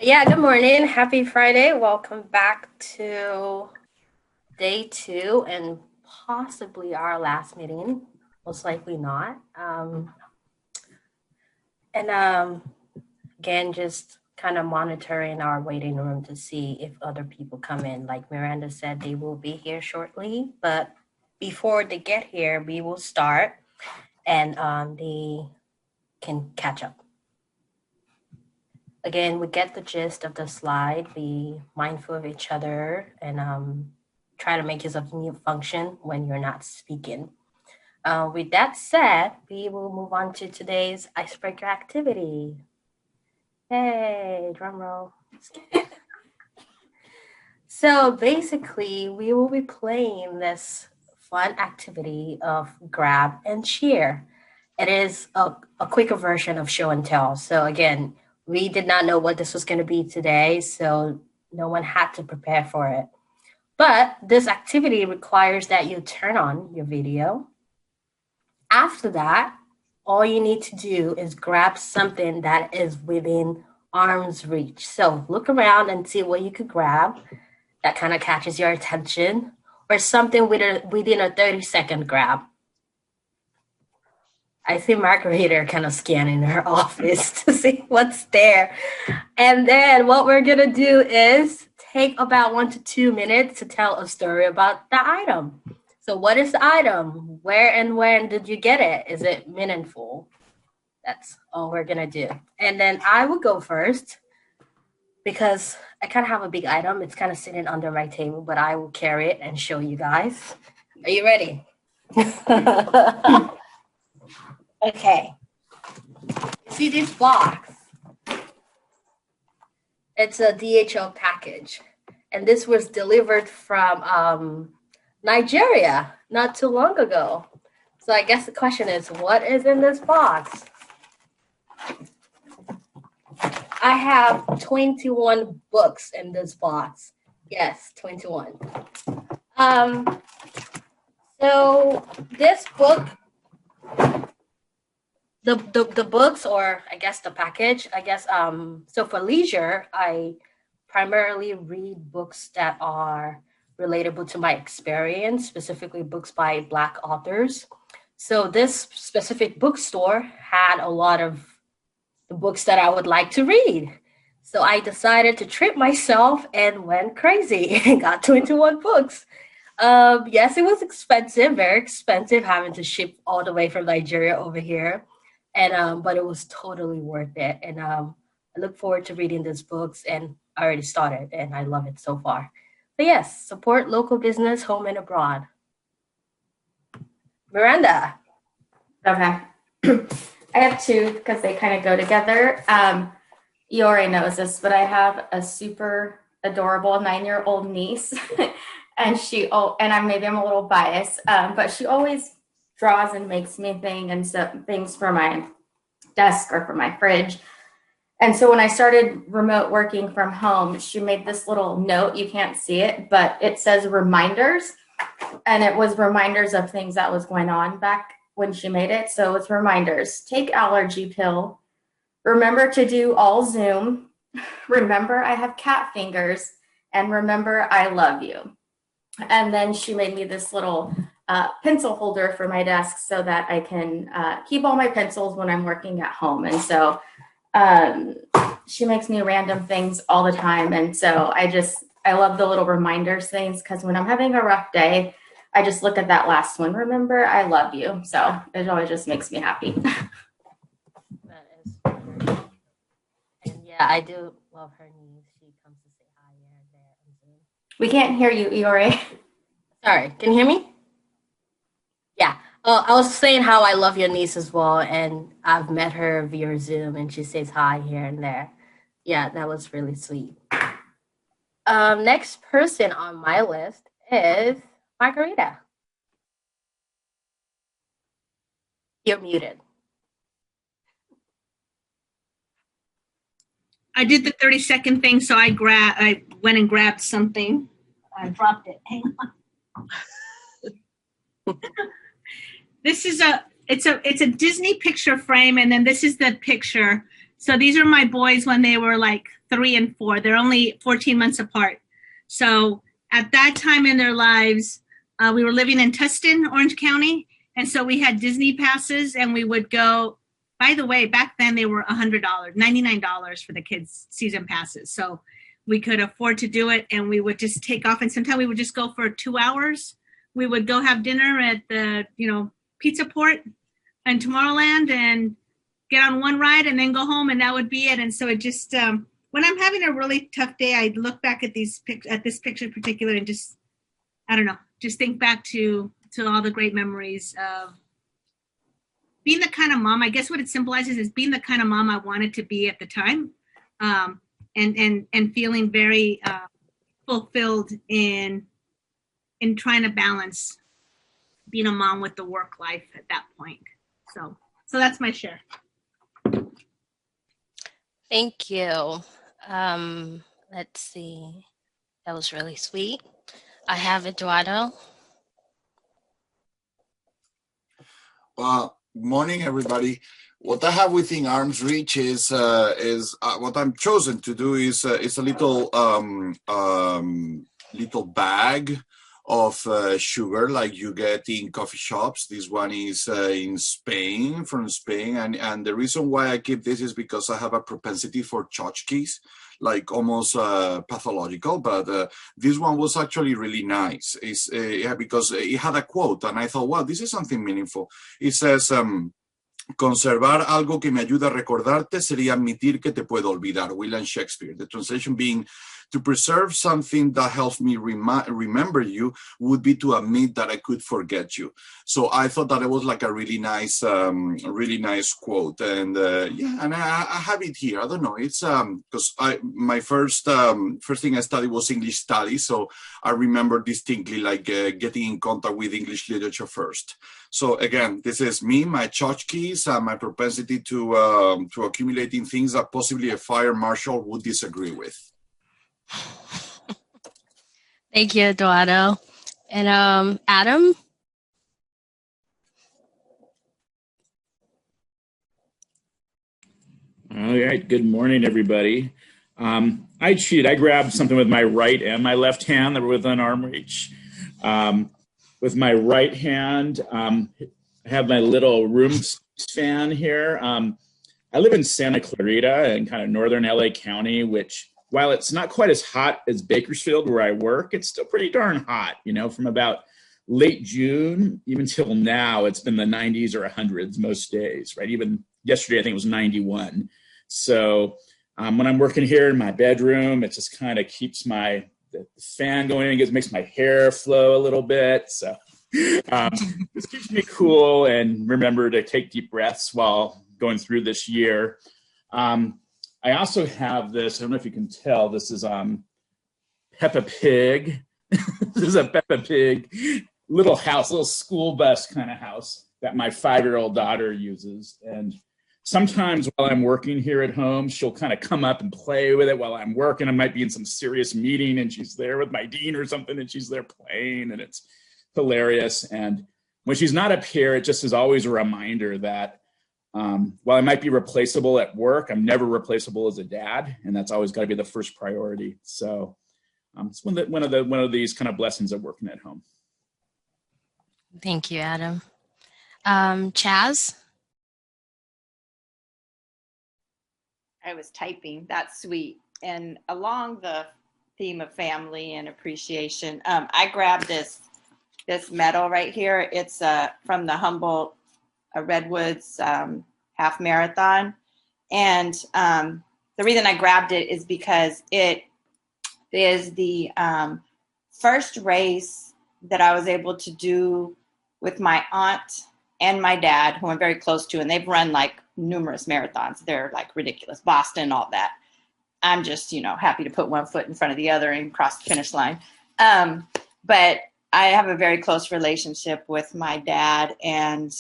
Yeah, good morning. Happy Friday. Welcome back to day two and possibly our last meeting. Most likely not. And again, just kind of monitoring our waiting room to see if other people come in. Like Miranda said, they will be here shortly, but before they get here, we will start and they can catch up. Again, we get the gist of the slide, be mindful of each other, and try to make use of mute function when you're not speaking. With that said, we will move on to today's icebreaker activity. Hey, drum roll. So basically, we will be playing this fun activity of grab and share. It is a quicker version of show and tell. So again, we did not know what this was going to be today, so no one had to prepare for it. But this activity requires that you turn on your video. After that, all you need to do is grab something that is within arm's reach. So look around and see what you could grab that kind of catches your attention, or something within a 30-second grab. I see Margarita kind of scanning her office to see what's there. And then what we're going to do is take about 1 to 2 minutes to tell a story about the item. So, what is the item? Where and when did you get it? Is it meaningful? That's all we're going to do. And then I will go first because I kind of have a big item. It's kind of sitting under my table, but I will carry it and show you guys. Are you ready? Okay. You see this box? It's a DHL package. And this was delivered from Nigeria not too long ago. So I guess the question is, what is in this box? I have 21 books in this box. Yes, 21. So this book, the books, or I guess the package, so for leisure, I primarily read books that are relatable to my experience, specifically books by Black authors. So this specific bookstore had a lot of the books that I would like to read. So I decided to treat myself and went crazy and got 21 books. Yes, it was expensive, very expensive, having to ship all the way from Nigeria over here, and but it was totally worth it. And I look forward to reading these books, and I already started, and I love it so far. So yes, support local business, home and abroad. Miranda. Okay. I have two because they kind of go together. You already knows this, but I have a super adorable 9-year-old niece, and I'm a little biased, but she always draws and makes me things for my desk or for my fridge. And so when I started remote working from home, she made this little note. You can't see it, but it says reminders. And it was reminders of things that was going on back when she made it. So it's reminders. Take allergy pill. Remember to do all Zoom. Remember I have cat fingers. And remember I love you. And then she made me this little pencil holder for my desk so that I can keep all my pencils when I'm working at home. And so she makes me random things all the time. And so I love the little reminders things because when I'm having a rough day, I just look at that last one. Remember, I love you. So it always just makes me happy. That is great. And yeah, I do love her niece. She comes to say hi here and there on Zoom. We can't hear you, Iore. Sorry, can you hear me? Yeah. I was saying how I love your niece as well, and I've met her via Zoom, and she says hi here and there. Yeah, that was really sweet. Next person on my list is Margarita. You're muted. I did the 30-second thing, so I went and grabbed something. I dropped it. Hang on. This is it's a Disney picture frame, and then this is the picture. So these are my boys when they were like 3 and 4. They're only 14 months apart. So at that time in their lives, we were living in Tustin, Orange County. And so we had Disney passes and we would go. By the way, back then they were $100, $99 for the kids' season passes. So we could afford to do it, and we would just take off. And sometimes we would just go for 2 hours. We would go have dinner at the, Pizza Port and Tomorrowland and get on one ride and then go home, and that would be it. And so it just, when I'm having a really tough day, I look back at this picture in particular and just, I don't know, just think back to all the great memories of being the kind of mom. I guess what it symbolizes is being the kind of mom I wanted to be at the time, and feeling very fulfilled in trying to balance being a mom with the work life at that point. So that's my share. Thank you. Let's see. That was really sweet. I have Eduardo. Morning, everybody. What I have within arm's reach is what I'm chosen to do is a little little bag of sugar like you get in coffee shops. This one is from Spain, and the reason why I keep this is because I have a propensity for tchotchkes, like almost pathological, but this one was actually really nice. It's because it had a quote, and I thought, wow, this is something meaningful. It says, conservar algo que me ayuda a recordarte sería admitir que te puedo olvidar. William Shakespeare. The translation being, to preserve something that helps me remember you would be to admit that I could forget you. So I thought that it was like a really nice quote. And and I have it here. I don't know. It's because my first thing I studied was English studies, so I remember distinctly like getting in contact with English literature first. So again, this is me, my tchotchkes, my propensity to accumulating things that possibly a fire marshal would disagree with. Thank you, Eduardo. And Adam? All right. Good morning, everybody. I cheated. I grabbed something with my right and my left hand that were within arm reach. With my right hand, I have my little room fan here. I live in Santa Clarita in kind of northern LA County, which, while it's not quite as hot as Bakersfield where I work, it's still pretty darn hot. From about late June even till now, it's been the 90s or 100s most days, right? Even yesterday, I think it was 91. So when I'm working here in my bedroom, it just kind of keeps the fan going. It makes my hair flow a little bit. So this keeps me cool, and remember to take deep breaths while going through this year. I also have this, I don't know if you can tell, this is Peppa Pig. This is a Peppa Pig little house, little school bus kind of house that my 5-year-old daughter uses. And sometimes while I'm working here at home, she'll kind of come up and play with it while I'm working. I might be in some serious meeting and she's there with my dean or something and she's there playing, and it's hilarious. And when she's not up here, it just is always a reminder that while I might be replaceable at work, I'm never replaceable as a dad, and that's always got to be the first priority. So it's one of these kind of blessings of working at home. Thank you, Adam. Chaz? I was typing. That's sweet. And along the theme of family and appreciation, I grabbed this medal right here. It's from the Humboldt Redwoods half marathon. And the reason I grabbed it is because it is the first race that I was able to do with my aunt and my dad, who I'm very close to, and they've run like numerous marathons. They're like ridiculous, Boston, all that. I'm just, happy to put one foot in front of the other and cross the finish line. But I have a very close relationship with my dad, and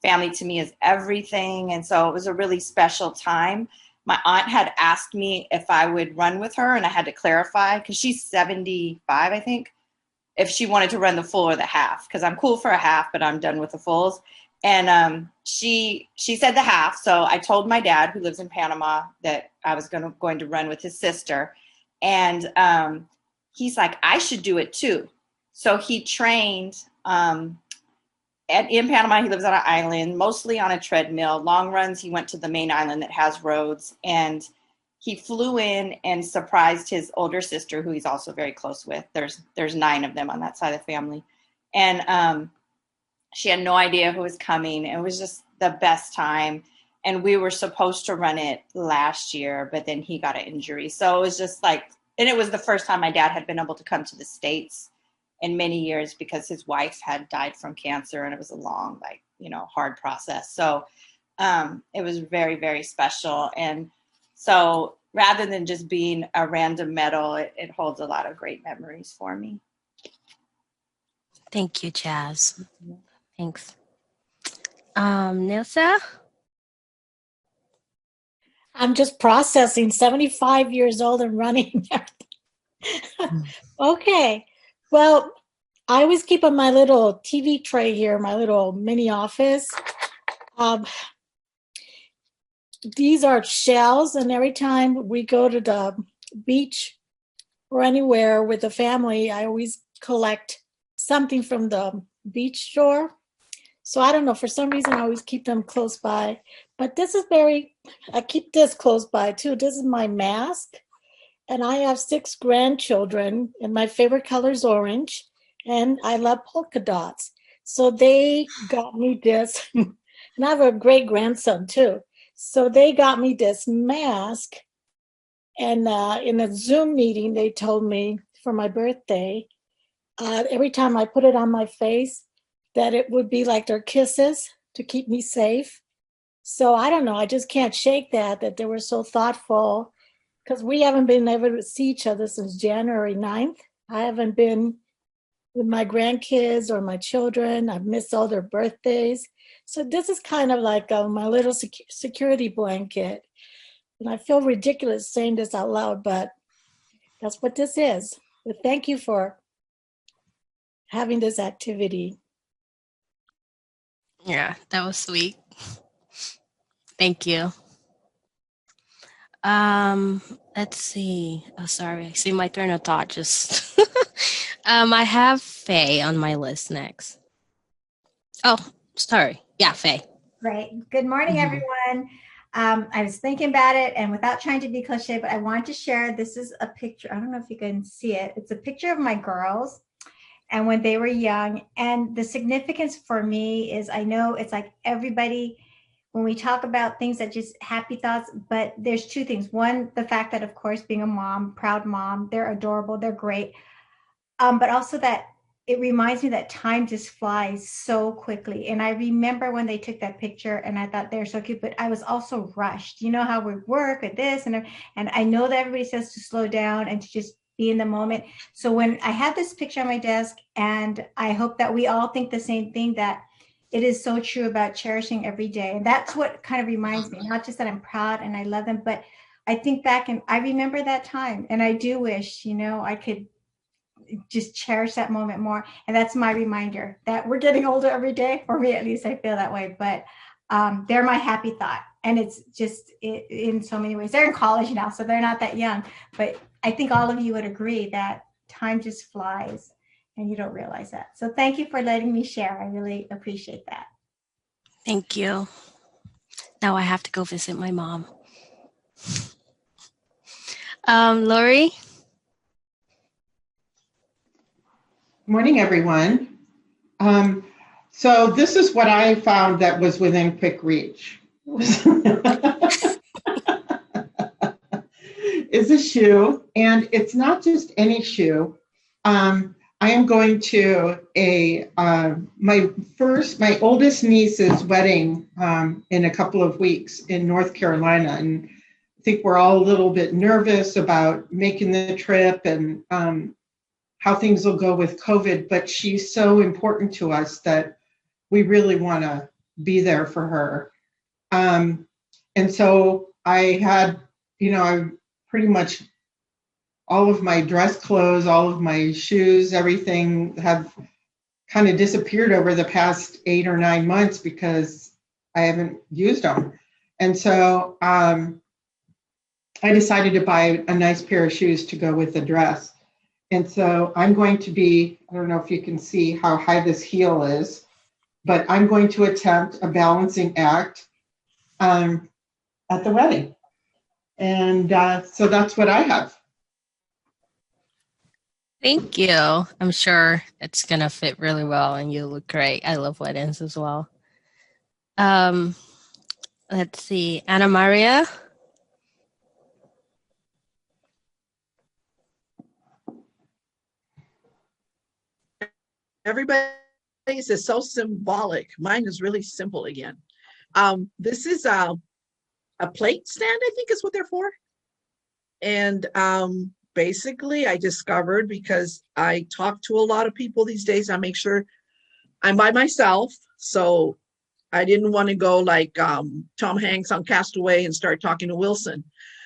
family to me is everything. And so it was a really special time. My aunt had asked me if I would run with her, and I had to clarify because she's 75, I think, if she wanted to run the full or the half, because I'm cool for a half, but I'm done with the fulls. And she said the half. So I told my dad, who lives in Panama, that I was going to run with his sister. And he's like, I should do it too. So he trained in Panama. He lives on an island, mostly on a treadmill. Long runs, he went to the main island that has roads. And he flew in and surprised his older sister, who he's also very close with. There's 9 of them on that side of the family. And she had no idea who was coming. It was just the best time. And we were supposed to run it last year, but then he got an injury. So it was just like, and it was the first time my dad had been able to come to the States in many years, because his wife had died from cancer, and it was a long, hard process. So it was very, very special. And so rather than just being a random medal, it holds a lot of great memories for me. Thank you, Jazz. Thanks. Nilsa? I'm just processing, 75 years old and running. Okay. Well, I always keep on my little TV tray here, my little mini office. These are shells, and every time we go to the beach or anywhere with the family, I always collect something from the beach shore. So I don't know, for some reason I always keep them close by. But this is I keep this close by too. This is my mask. And I have 6 grandchildren, and my favorite color is orange. And I love polka dots. So they got me this, and I have a great grandson too. So they got me this mask. And in a Zoom meeting, they told me for my birthday, every time I put it on my face, that it would be like their kisses to keep me safe. So I don't know, I just can't shake that they were so thoughtful, because we haven't been able to see each other since January 9th. I haven't been with my grandkids or my children. I've missed all their birthdays. So this is kind of like my little security blanket. And I feel ridiculous saying this out loud, but that's what this is. But thank you for having this activity. Yeah, that was sweet. Thank you. Let's see. Oh, sorry. I see my train of thought just. I have Faye on my list next. Oh, sorry. Yeah, Faye. Great. Good morning, everyone. I was thinking about it, and without trying to be cliche, but I want to share, this is a picture. I don't know if you can see it. It's a picture of my girls and when they were young. And the significance for me is, I know it's like everybody, when we talk about things that just happy thoughts, but there's 2 things. One, the fact that, of course, being a mom, proud mom, they're adorable, they're great. But also that it reminds me that time just flies so quickly. And I remember when they took that picture, and I thought they're so cute, but I was also rushed. You know how we work at this, and I know that everybody says to slow down and to just be in the moment. So when I have this picture on my desk, and I hope that we all think the same thing, that it is so true about cherishing every day. And that's what kind of reminds me, not just that I'm proud and I love them, but I think back and I remember that time. And I do wish, I could just cherish that moment more. And that's my reminder that we're getting older every day. For me, at least, I feel that way. But they're my happy thought. And it's just in so many ways. They're in college now, so they're not that young. But I think all of you would agree that time just flies and you don't realize that. So thank you for letting me share. I really appreciate that. Thank you. Now I have to go visit my mom. Lori? Morning, everyone. So this is what I found that was within quick reach. Is a shoe, and it's not just any shoe. I am going to my oldest niece's wedding in a couple of weeks in North Carolina, and I think we're all a little bit nervous about making the trip and how things will go with COVID, but she's so important to us that we really want to be there for her. And so I had, I pretty much all of my dress clothes, all of my shoes, everything have kind of disappeared over the past 8 or 9 months because I haven't used them. And so I decided to buy a nice pair of shoes to go with the dress. And so I'm going to be, I don't know if you can see how high this heel is, but I'm going to attempt a balancing act at the wedding. And so that's what I have. Thank you. I'm sure it's gonna fit really well and you look great. I love weddings as well. Um, let's see, Anna Maria. Everybody's is so symbolic. Mine is really simple again. This is a plate stand, I think is what they're for. And basically, I discovered, because I talk to a lot of people these days, I make sure I'm by myself. So I didn't want to go like Tom Hanks on Castaway and start talking to Wilson.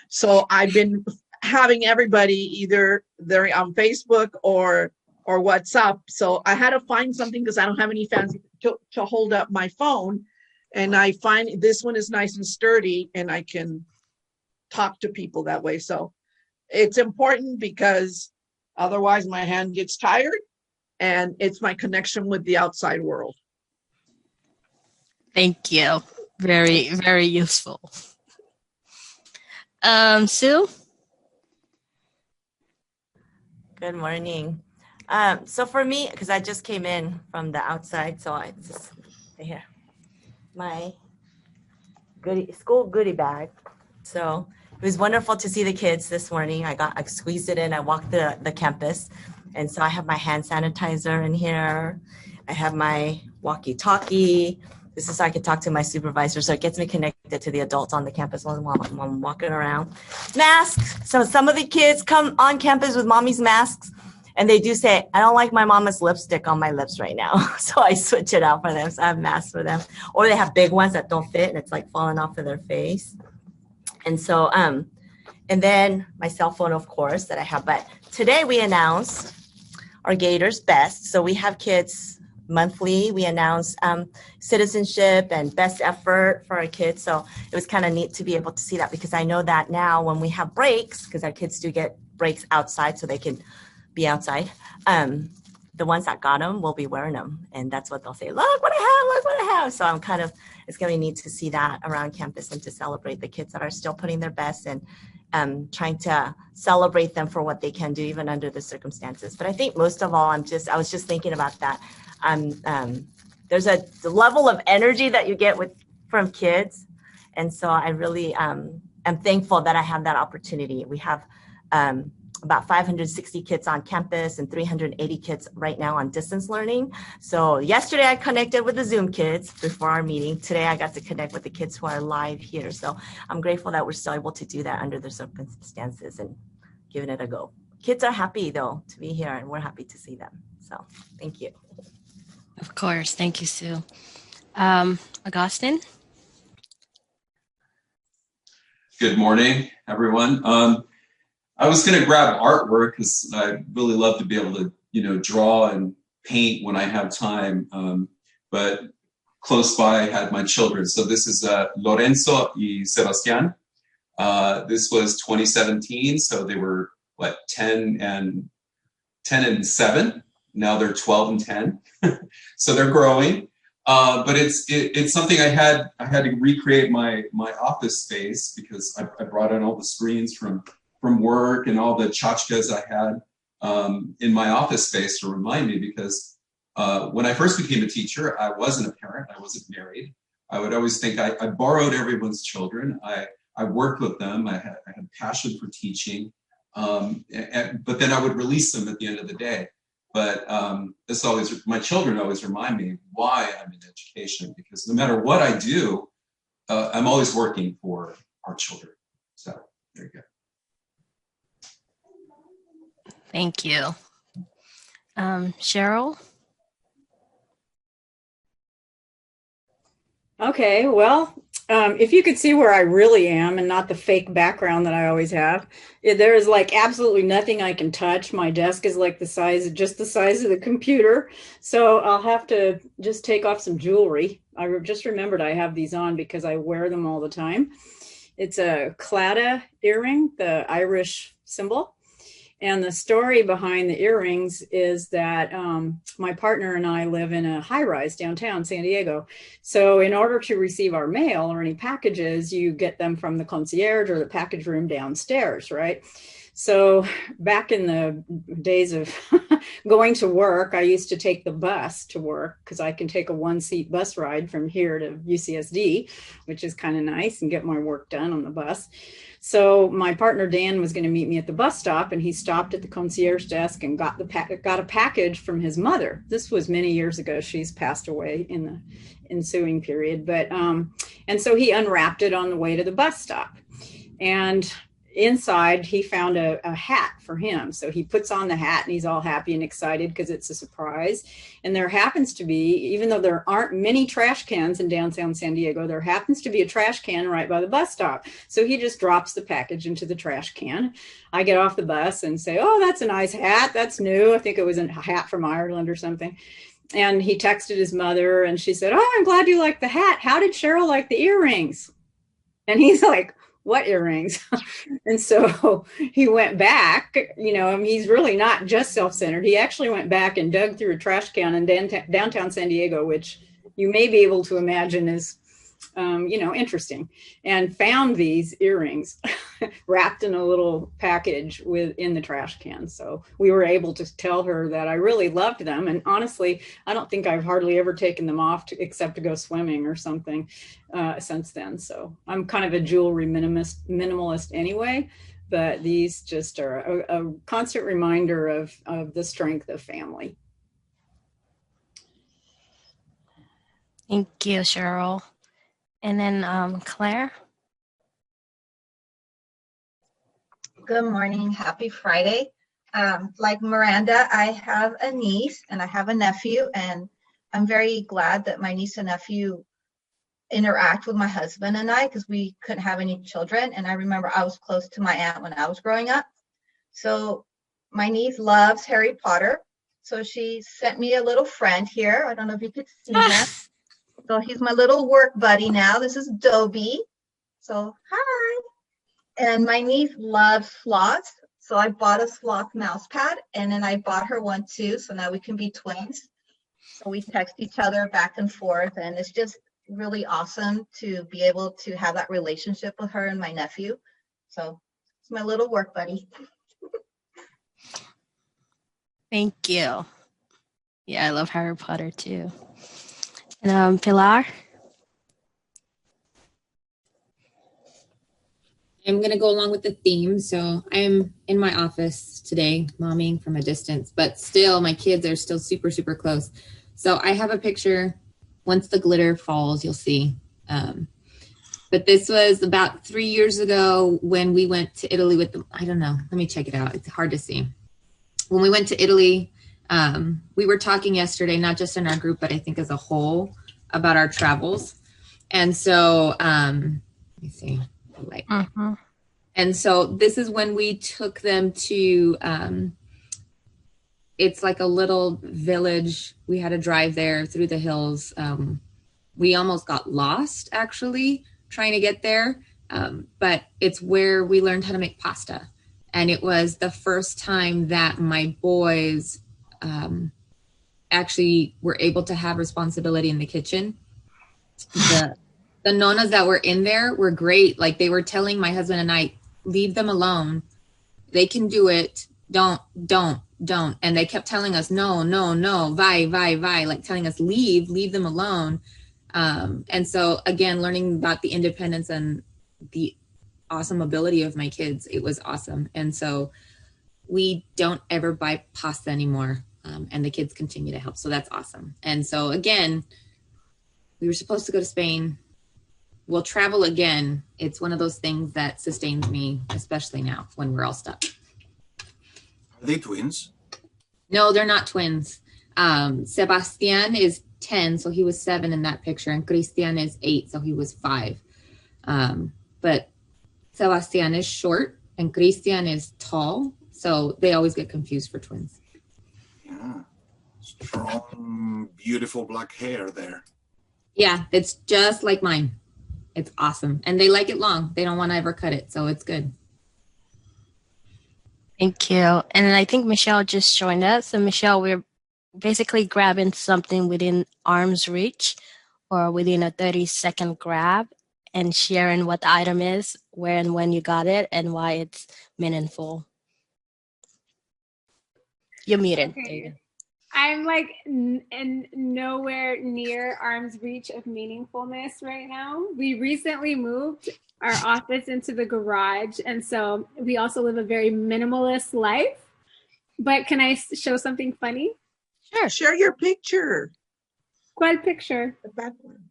So I've been having everybody either they're on Facebook or WhatsApp. So I had to find something because I don't have any fancy to hold up my phone. And I find this one is nice and sturdy and I can talk to people that way. So it's important because otherwise my hand gets tired, and it's my connection with the outside world. Thank you. Very, very useful. Sue? Good morning. So for me, because I just came in from the outside, so I just here my school goodie bag. So it was wonderful to see the kids this morning. I squeezed it in. I walked the campus, and so I have my hand sanitizer in here. I have my walkie-talkie. This is so I can talk to my supervisor. So it gets me connected to the adults on the campus while I'm walking around. Masks. So some of the kids come on campus with mommy's masks, and they do say, I don't like my mama's lipstick on my lips right now. So I switch it out for them. So I have masks for them. Or they have big ones that don't fit, and it's like falling off of their face. And so, and then my cell phone, of course, that I have. But today we announced our Gators Best. So we have kids monthly. We announce citizenship and best effort for our kids. So it was kind of neat to be able to see that, because I know that now when we have breaks, because our kids do get breaks outside so they can be outside, the ones that got them will be wearing them. And that's what they'll say, look what I have, look what I have. So it's going to be neat to see that around campus and to celebrate the kids that are still putting their best and trying to celebrate them for what they can do even under the circumstances. But I think most of all, I was just thinking about that. There's a level of energy that you get from kids. And so I really am thankful that I have that opportunity. We have about 560 kids on campus and 380 kids right now on distance learning. So yesterday I connected with the Zoom kids before our meeting. Today I got to connect with the kids who are live here. So I'm grateful that we're still able to do that under the circumstances and giving it a go. Kids are happy though to be here, and we're happy to see them. So thank you. Of course. Thank you, Sue. Augustine? Good morning, everyone. I was going to grab artwork because I really love to be able to, draw and paint when I have time. But close by, I had my children. So this is Lorenzo y Sebastián. This was 2017. So they were 10 and 7. Now they're 12 and 10. So they're growing. But it's something I had to recreate my office space, because I brought in all the screens from work and all the tchotchkes I had in my office space to remind me, because when I first became a teacher, I wasn't a parent, I wasn't married. I would always think I borrowed everyone's children. I worked with them. I had passion for teaching, but then I would release them at the end of the day. But my children always remind me why I'm in education, because no matter what I do, I'm always working for our children. So there you go. Thank you. Cheryl? Okay, well, If you could see where I really am and not the fake background that I always have, there is like absolutely nothing I can touch. My desk is like just the size of the computer. So I'll have to just take off some jewelry. I just remembered I have these on because I wear them all the time. It's a claddagh earring, the Irish symbol. And the story behind the earrings is that my partner and I live in a high rise downtown San Diego. So in order to receive our mail or any packages, you get them from the concierge or the package room downstairs, right? So back in the days of going to work, I used to take the bus to work because I can take a 1-seat bus ride from here to UCSD, which is kind of nice, and get my work done on the bus. So my partner Dan was going to meet me at the bus stop, and he stopped at the concierge desk and got a package from his mother. This was many years ago. She's passed away in the ensuing period, but and so he unwrapped it on the way to the bus stop, and inside he found a hat for him. So he puts on the hat and he's all happy and excited because it's a surprise. And there happens to be, even though there aren't many trash cans in downtown San Diego, there happens to be a trash can right by the bus stop. So he just drops the package into the trash can. I get off the bus and say, oh, that's a nice hat. That's new. I think it was a hat from Ireland or something. And he texted his mother and she said, oh, I'm glad you like the hat. How did Cheryl like the earrings? And he's like, what earrings? And so he went back, he's really not just self-centered. He actually went back and dug through a trash can in downtown San Diego, which you may be able to imagine is, interesting, and found these earrings wrapped in a little package in the trash can. So we were able to tell her that I really loved them. And honestly, I don't think I've hardly ever taken them off except to go swimming or something since then. So I'm kind of a jewelry minimalist anyway, but these just are a constant reminder of the strength of family. Thank you, Cheryl. And then Claire. Good morning. Happy Friday. Like Miranda, I have a niece and I have a nephew, and I'm very glad that my niece and nephew interact with my husband and I, because we couldn't have any children. And I remember I was close to my aunt when I was growing up. So my niece loves Harry Potter. So she sent me a little friend here. I don't know if you could see him. So he's my little work buddy now. This is Dobie. So hi. And my niece loves sloths. So I bought a sloth mouse pad, and then I bought her one too. So now we can be twins. So we text each other back and forth, and it's just really awesome to be able to have that relationship with her and my nephew. So it's my little work buddy. Thank you. Yeah, I love Harry Potter too. And Pilar? I'm going to go along with the theme. So I'm in my office today, momming from a distance, but still my kids are still super, super close. So I have a picture. Once the glitter falls, you'll see. But this was about 3 years ago when we went to Italy with them. I don't know. Let me check it out. It's hard to see. When we went to Italy, we were talking yesterday, not just in our group, but I think as a whole, about our travels. And so, let me see. Like, and so this is when we took them to, it's like a little village. We had to drive there through the hills. We almost got lost actually trying to get there. But it's where we learned how to make pasta. And it was the first time that my boys actually were able to have responsibility in the kitchen. The nonas that were in there were great. Like they were telling my husband and I, leave them alone. They can do it. Don't. And they kept telling us, no, vai, like telling us, leave them alone. And so again, learning about the independence and the awesome ability of my kids, it was awesome. And so we don't ever buy pasta anymore. And the kids continue to help. So that's awesome. And so again, we were supposed to go to Spain. We'll travel again. It's one of those things that sustains me, especially now when we're all stuck. Are they twins? No, they're not twins. Sebastian is 10, so he was 7 in that picture. And Christian is 8, so he was 5. But Sebastian is short and Christian is tall. So they always get confused for twins. Yeah. Strong, beautiful black hair there. Yeah, it's just like mine. It's awesome. And they like it long. They don't want to ever cut it. So it's good. Thank you. And I think Michelle just joined us. So Michelle, we're basically grabbing something within arm's reach or within a 30-second grab and sharing what the item is, where and when you got it, and why it's meaningful. You're muted. Okay. There you go. I'm like in nowhere near arm's reach of meaningfulness right now. We recently moved our office into the garage, and so we also live a very minimalist life. But can I show something funny? Sure. Share your picture. ¿Cuál picture? The back one.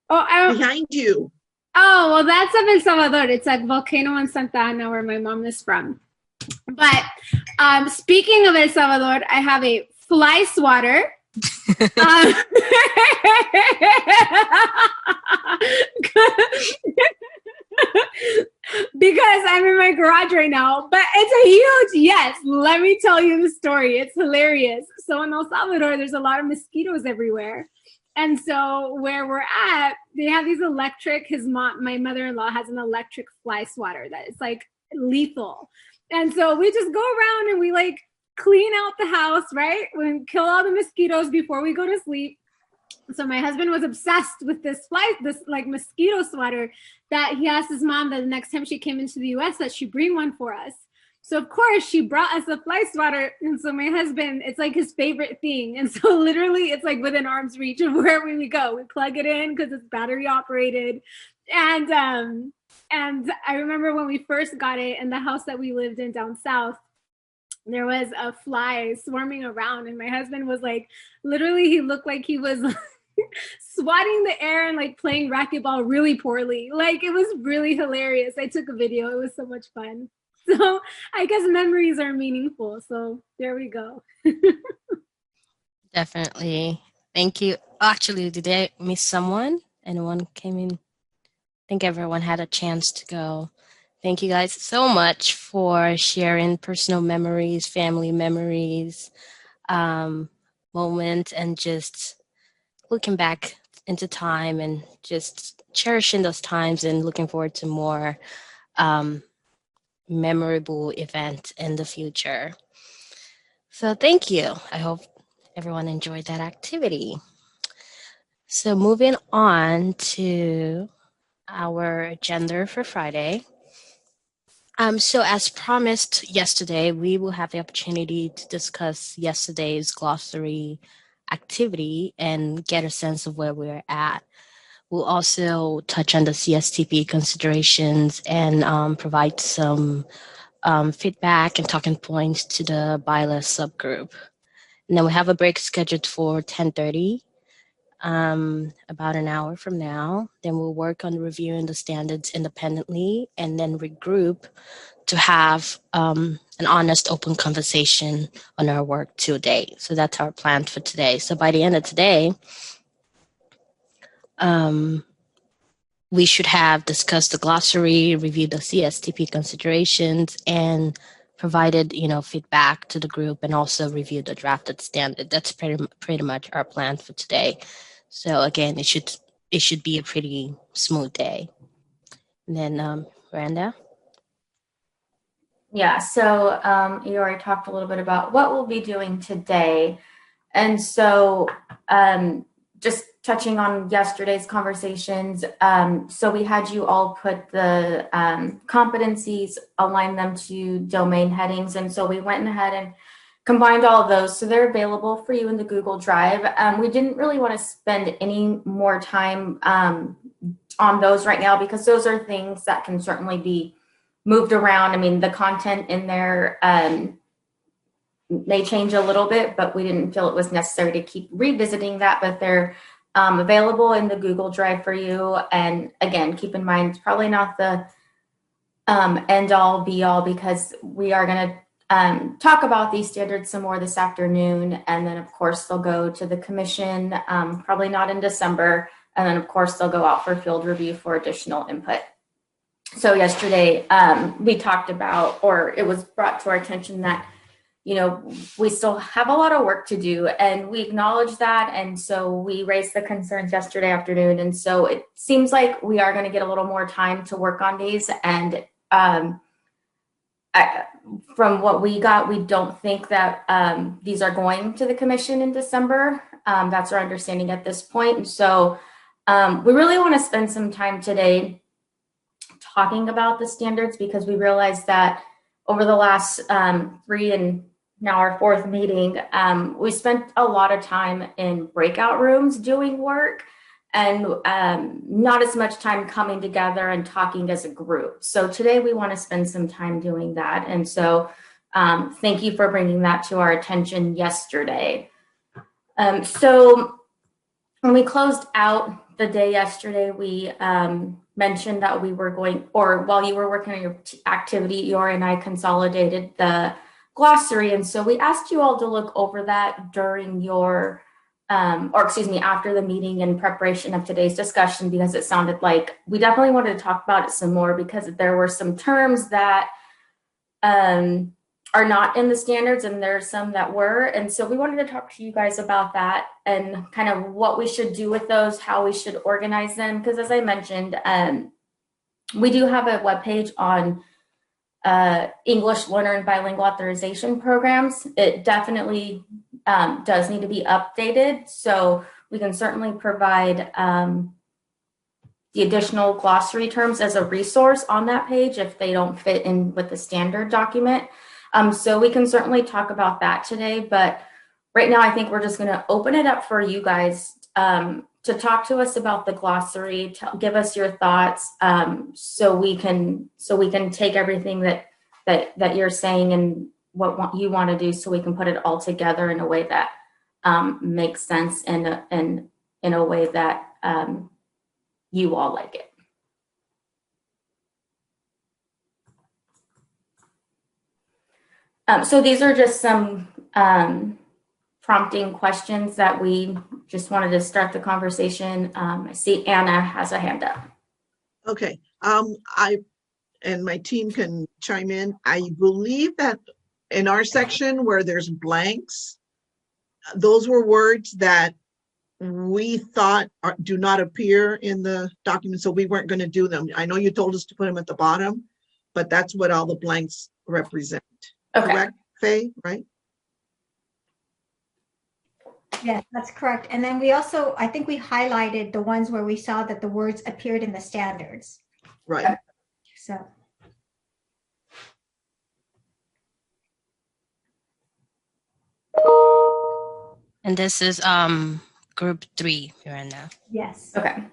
Oh, behind you. Oh, well, that's of El Salvador. It's a volcano in Santa Ana where my mom is from. But speaking of El Salvador, I have a fly swatter. Because I'm in my garage right now, but it's a huge yes. Let me tell you the story. It's hilarious. So in El Salvador, there's a lot of mosquitoes everywhere. And so where we're at, they have these electric, my mother-in-law has an electric fly swatter that is like lethal. And so we just go around and we like clean out the house, right? We kill all the mosquitoes before we go to sleep. So my husband was obsessed with this like mosquito swatter that he asked his mom that the next time she came into the US that she bring one for us. So of course she brought us a fly swatter. And so my husband, it's like his favorite thing. And so literally it's like within arm's reach of wherever we go. We plug it in because it's battery operated. And I remember when we first got it in the house that we lived in down south, there was a fly swarming around and my husband was like, literally he looked like he was swatting the air and like playing racquetball really poorly. Like it was really hilarious. I took a video. It was so much fun. So I guess memories are meaningful. So there we go. Definitely. Thank you. Actually, did I miss someone? Anyone came in? I think everyone had a chance to go. Thank you guys so much for sharing personal memories, family memories, moments, and just looking back into time and just cherishing those times and looking forward to more memorable events in the future. So thank you. I hope everyone enjoyed that activity. So moving on to our agenda for Friday. So as promised yesterday, we will have the opportunity to discuss yesterday's glossary activity and get a sense of where we're at. We'll also touch on the CSTP considerations and provide some feedback and talking points to the BILA subgroup. And then we have a break scheduled for 10:30, about an hour from now. Then we'll work on reviewing the standards independently and then regroup to have an honest, open conversation on our work today. So that's our plan for today. So by the end of today, we should have discussed the glossary, reviewed the CSTP considerations, and provided, feedback to the group, and also reviewed the drafted standard. That's pretty much our plan for today. So again, it should be a pretty smooth day. And then, Miranda? Yeah, so you already talked a little bit about what we'll be doing today. And so just touching on yesterday's conversations, so we had you all put the competencies, align them to domain headings. And so we went ahead and combined all of those. So they're available for you in the Google Drive. We didn't really want to spend any more time on those right now because those are things that can certainly be moved around. I mean, the content in there may change a little bit, but we didn't feel it was necessary to keep revisiting that, but they're available in the Google Drive for you. And again, keep in mind, it's probably not the end all be all because we are going to talk about these standards some more this afternoon. And then of course they'll go to the commission, probably not in December, And then of course they'll go out for field review for additional input. So yesterday we talked about, or it was brought to our attention that, you know, we still have a lot of work to do, and we acknowledge that. And so we raised the concerns yesterday afternoon. And so it seems like we are going to get a little more time to work on these. And from what we got, we don't think that these are going to the commission in December. That's our understanding at this point. And so we really want to spend some time today talking about the standards, because we realized that over the last 3 and now our 4th meeting, we spent a lot of time in breakout rooms doing work, and not as much time coming together and talking as a group. So today we want to spend some time doing that. And so thank you for bringing that to our attention yesterday. So when we closed out the day yesterday, we mentioned that we were going, or while you were working on your activity, Yori and I consolidated the glossary. And so we asked you all to look over that during your, after the meeting in preparation of today's discussion, because it sounded like we definitely wanted to talk about it some more, because there were some terms that are not in the standards, and there's some that were. And so we wanted to talk to you guys about that and kind of what we should do with those, how we should organize them. Because as I mentioned, we do have a webpage on English learner and bilingual authorization programs. It definitely does need to be updated. So we can certainly provide the additional glossary terms as a resource on that page if they don't fit in with the standard document. So we can certainly talk about that today, but right now I think we're just going to open it up for you guys to talk to us about the glossary, to give us your thoughts, so we can take everything that you're saying and what you want to do, so we can put it all together in a way that makes sense, and in a way that you all like it. So these are just some prompting questions that we just wanted to start the conversation. I see Anna has a hand up. Okay. I and my team can chime in. I believe that in our section where there's blanks, those were words that we thought do not appear in the document, so we weren't going to do them. I know you told us to put them at the bottom, but that's what all the blanks represent. Okay. Correct, Faye, right? Yes, that's correct. And then we also, I think we highlighted the ones where we saw that the words appeared in the standards. Right. So. And this is group 3, Miranda. Yes. Okay.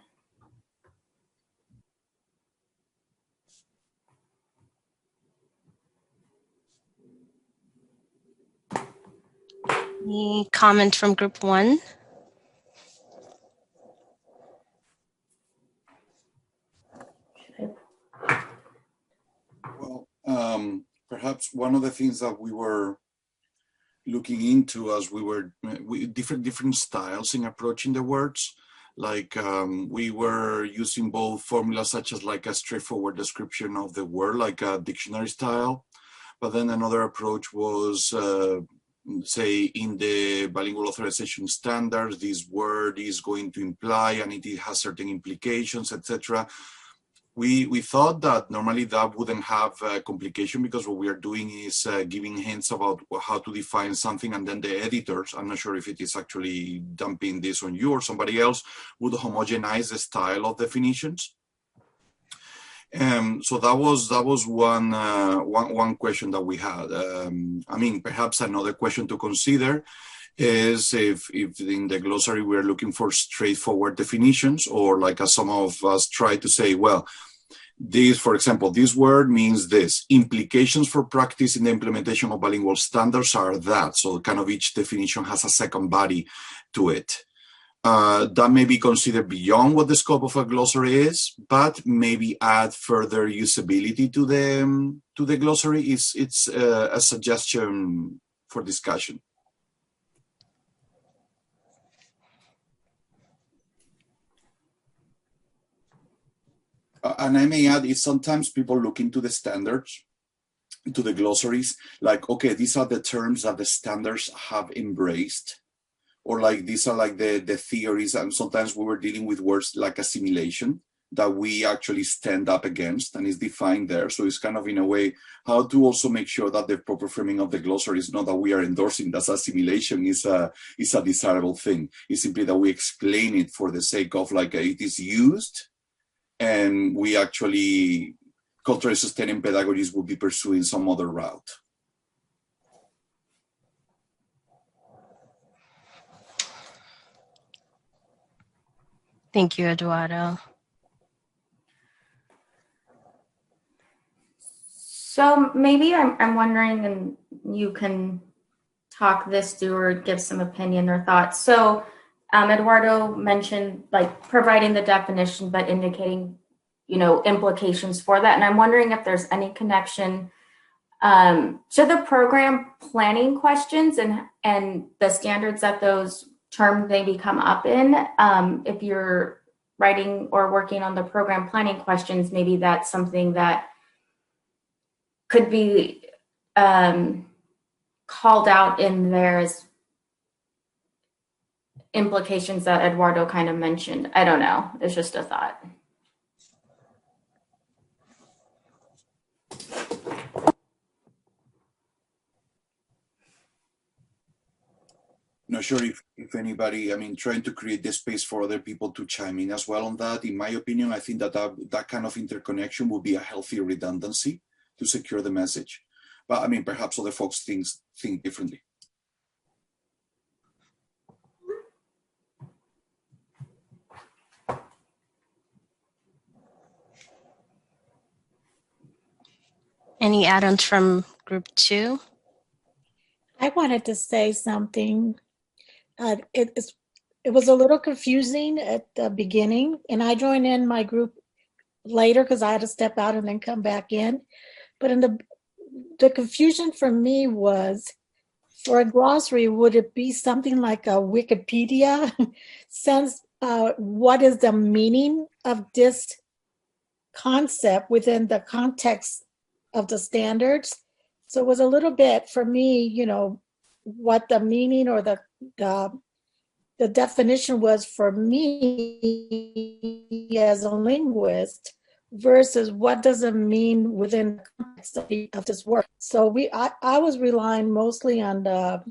Any comment from group 1? Well, perhaps one of the things that we were looking into as we were different styles in approaching the words, like we were using both formulas such as like a straightforward description of the word, like a dictionary style, but then another approach was say in the bilingual authorization standards, this word is going to imply and it has certain implications, etc. We thought that normally that wouldn't have a complication, because what we are doing is giving hints about how to define something, and then the editors, I'm not sure if it is actually dumping this on you or somebody else, would homogenize the style of definitions. So that was one question that we had. I mean, perhaps another question to consider is if in the glossary we're looking for straightforward definitions, or like as some of us try to say, well, this, for example, this word means this. Implications for practice in the implementation of bilingual standards are that. So kind of each definition has a second body to it. That may be considered beyond what the scope of a glossary is, but maybe add further usability to the glossary. It's a suggestion for discussion. And I may add is sometimes people look into the standards, into the glossaries, like, okay, these are the terms that the standards have embraced, or like these are like the theories. And sometimes we were dealing with words like assimilation that we actually stand up against and is defined there. So it's kind of in a way how to also make sure that the proper framing of the glossary is not that we are endorsing that assimilation is a desirable thing. It's simply that we explain it for the sake of like it is used, and we actually, culturally sustaining pedagogies would be pursuing some other route. Thank you, Eduardo. So maybe I'm wondering, and you can talk this through or give some opinion or thoughts. So Eduardo mentioned like providing the definition, but indicating, implications for that. And I'm wondering if there's any connection to the program planning questions and the standards that those terms maybe come up in. If you're writing or working on the program planning questions, maybe that's something that could be called out in there as implications that Eduardo kind of mentioned. I don't know. It's just a thought. Not sure if anybody, I mean, trying to create the space for other people to chime in as well on that. In my opinion, I think that kind of interconnection would be a healthy redundancy to secure the message. But I mean, perhaps other folks think differently. Any add-ons from group 2? I wanted to say something. It was a little confusing at the beginning, and I joined in my group later because I had to step out and then come back in. But in the confusion for me was, for a glossary, would it be something like a Wikipedia sense? What is the meaning of this concept within the context of the standards? So it was a little bit for me, what the meaning or the definition was for me as a linguist versus what does it mean within the context of this work. So I was relying mostly on the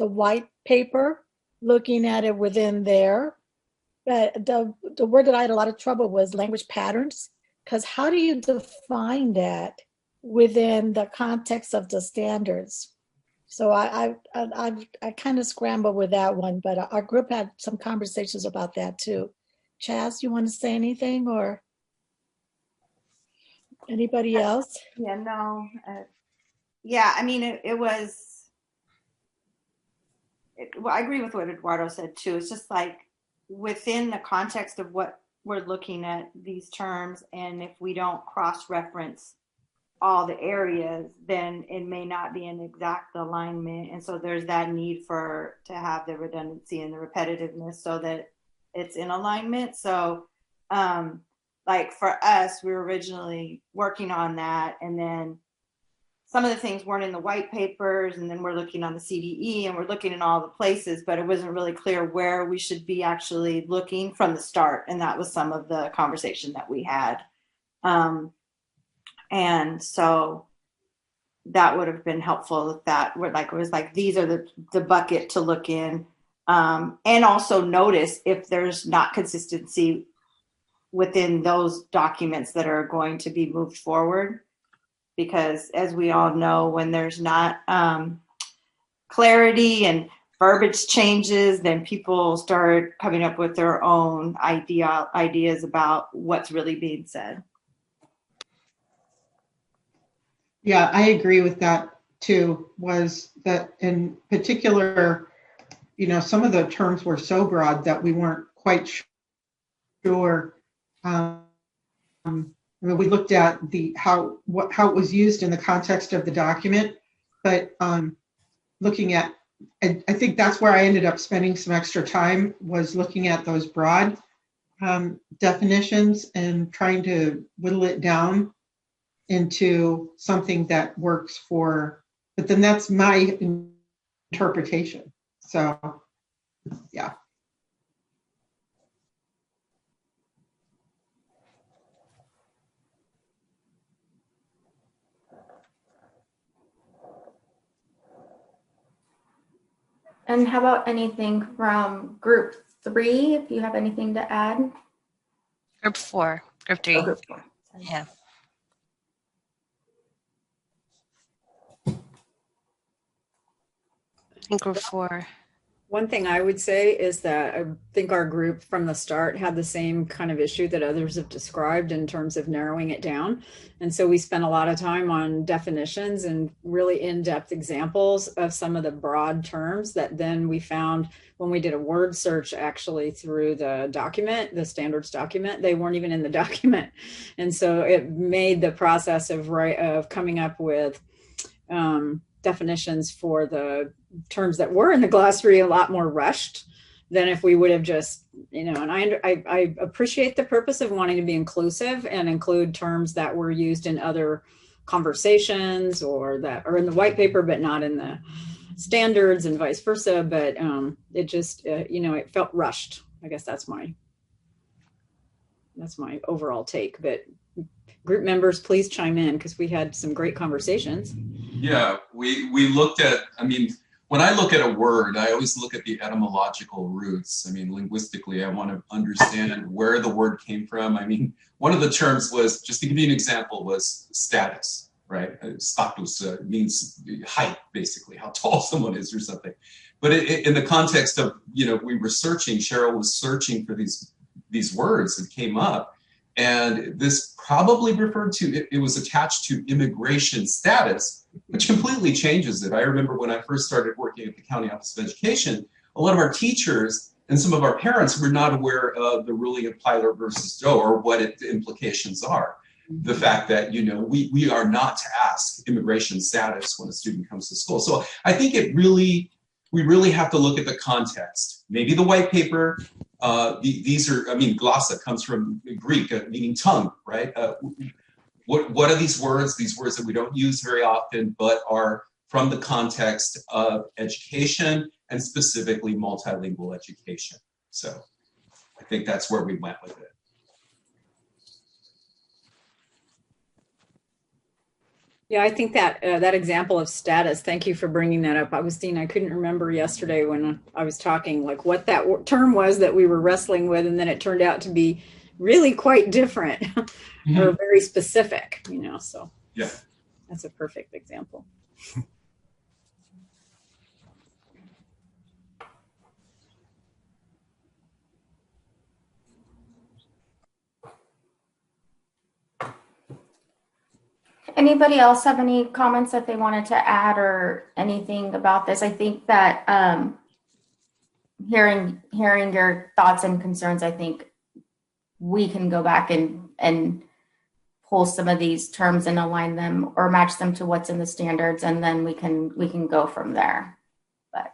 white paper, looking at it within there. But the word that I had a lot of trouble was language patterns, because how do you define that within the context of the standards? So I kind of scrambled with that one, but our group had some conversations about that too. Chaz, you want to say anything, or anybody else? Yeah, no. Yeah, I mean, it was, well, I agree with what Eduardo said too. It's just like within the context of what we're looking at these terms, and if we don't cross-reference all the areas, then it may not be an exact alignment. And so there's that need to have the redundancy and the repetitiveness so that it's in alignment. So like for us, we were originally working on that, and then some of the things weren't in the white papers, and then we're looking on the CDE and we're looking in all the places, but it wasn't really clear where we should be actually looking from the start. And that was some of the conversation that we had. And so that would have been helpful if that were like, it was like, these are the bucket to look in. And also notice if there's not consistency within those documents that are going to be moved forward. Because as we all know, when there's not clarity and verbiage changes, then people start coming up with their own ideas about what's really being said. Yeah, I agree with that too, was that in particular, some of the terms were so broad that we weren't quite sure. We looked at how it was used in the context of the document, but looking at, I think that's where I ended up spending some extra time, was looking at those broad definitions and trying to whittle it down into something that works for, but then that's my interpretation. So, yeah. And how about anything from group 3, if you have anything to add? Group 4, group 3. Oh, group 4. Yeah. In group 4. One thing I would say is that I think our group from the start had the same kind of issue that others have described in terms of narrowing it down. And so we spent a lot of time on definitions and really in-depth examples of some of the broad terms that then we found when we did a word search actually through the document, the standards document, they weren't even in the document. And so it made the process of coming up with definitions for the terms that were in the glossary a lot more rushed than if we would have just, and I appreciate the purpose of wanting to be inclusive and include terms that were used in other conversations or that are in the white paper, but not in the standards and vice versa. But it just, it felt rushed. I guess that's my overall take. But group members, please chime in because we had some great conversations. Yeah, we looked at, when I look at a word, I always look at the etymological roots. Linguistically, I want to understand where the word came from. One of the terms was, just to give you an example, was status, right? Status means height, basically, how tall someone is or something. But in the context of, we were searching, Cheryl was searching for these words that came up. And this probably referred to, it was attached to immigration status, which completely changes it. I remember when I first started working at the County Office of Education, a lot of our teachers and some of our parents were not aware of the ruling of Pyler versus Doe or what the implications are. The fact that, we are not to ask immigration status when a student comes to school. So I think we really have to look at the context. Maybe the white paper, these are, glossa comes from Greek, meaning tongue, right? What are these words that we don't use very often, but are from the context of education and specifically multilingual education. So I think that's where we went with it. Yeah, I think that that example of status, thank you for bringing that up, Augustine. I couldn't remember yesterday when I was talking, like what that term was that we were wrestling with, and then it turned out to be really quite different or very specific, so yeah, that's a perfect example. Anybody else have any comments that they wanted to add or anything about this? I think that hearing your thoughts and concerns, I think we can go back and pull some of these terms and align them or match them to what's in the standards, and then we can go from there. But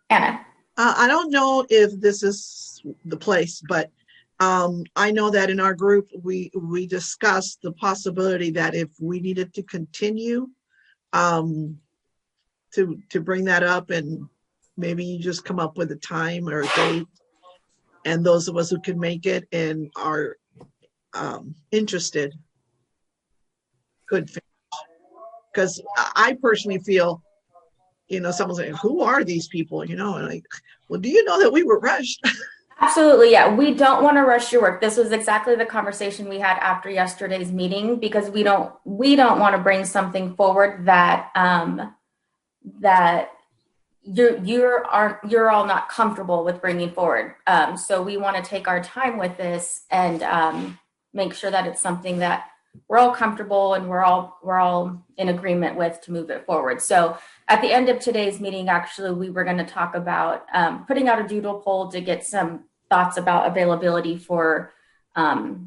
Anna. I don't know if this is the place, but I know that in our group, we discussed the possibility that if we needed to continue to bring that up, and maybe you just come up with a time or a date, and those of us who can make it and are interested could finish. Because I personally feel, someone's saying, who are these people? And like, well, do you know that we were rushed? Absolutely, yeah. We don't want to rush your work. This was exactly the conversation we had after yesterday's meeting, because we don't want to bring something forward that that you're all not comfortable with bringing forward. So we want to take our time with this and make sure that it's something that we're all comfortable and we're all in agreement with to move it forward. So at the end of today's meeting, actually, we were going to talk about putting out a doodle poll to get some thoughts about availability for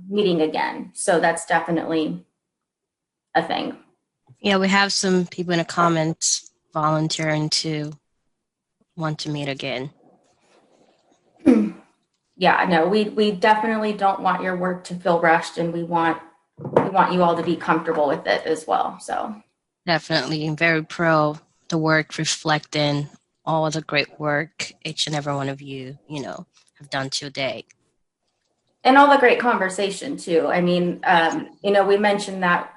meeting again. So that's definitely a thing. Yeah, we have some people in the comments volunteering to want to meet again. Yeah, no, we definitely don't want your work to feel rushed, and we want you all to be comfortable with it as well. So Definitely very pro the work reflecting all the great work each and every one of you, have done today. and all the great conversation too. I mean, we mentioned that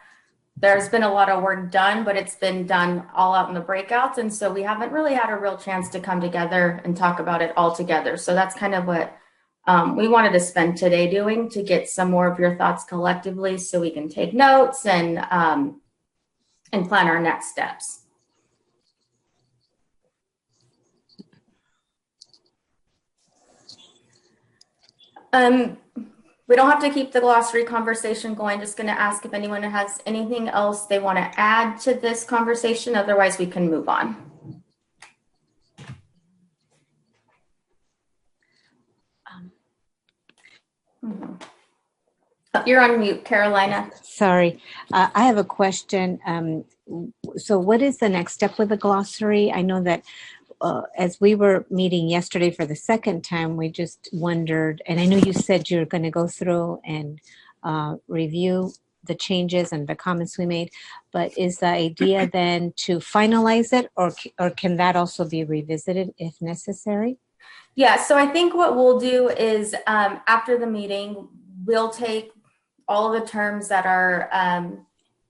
there's been a lot of work done, but it's been done all out in the breakouts. And so we haven't really had a real chance to come together and talk about it all together. So that's kind of what we wanted to spend today doing, to get some more of your thoughts collectively so we can take notes and plan our next steps. We don't have to keep the glossary conversation going. Just going to ask if anyone has anything else they want to add to this conversation. Otherwise, we can move on. You're on mute, Carolina. Sorry. I have a question. So what is the next step with the glossary? I know that as we were meeting yesterday for the second time, we just wondered, and I know you said you're going to go through and review the changes and the comments we made, but is the idea then to finalize it, or can that also be revisited if necessary? Yeah, so I think what we'll do is after the meeting, we'll take all of the terms that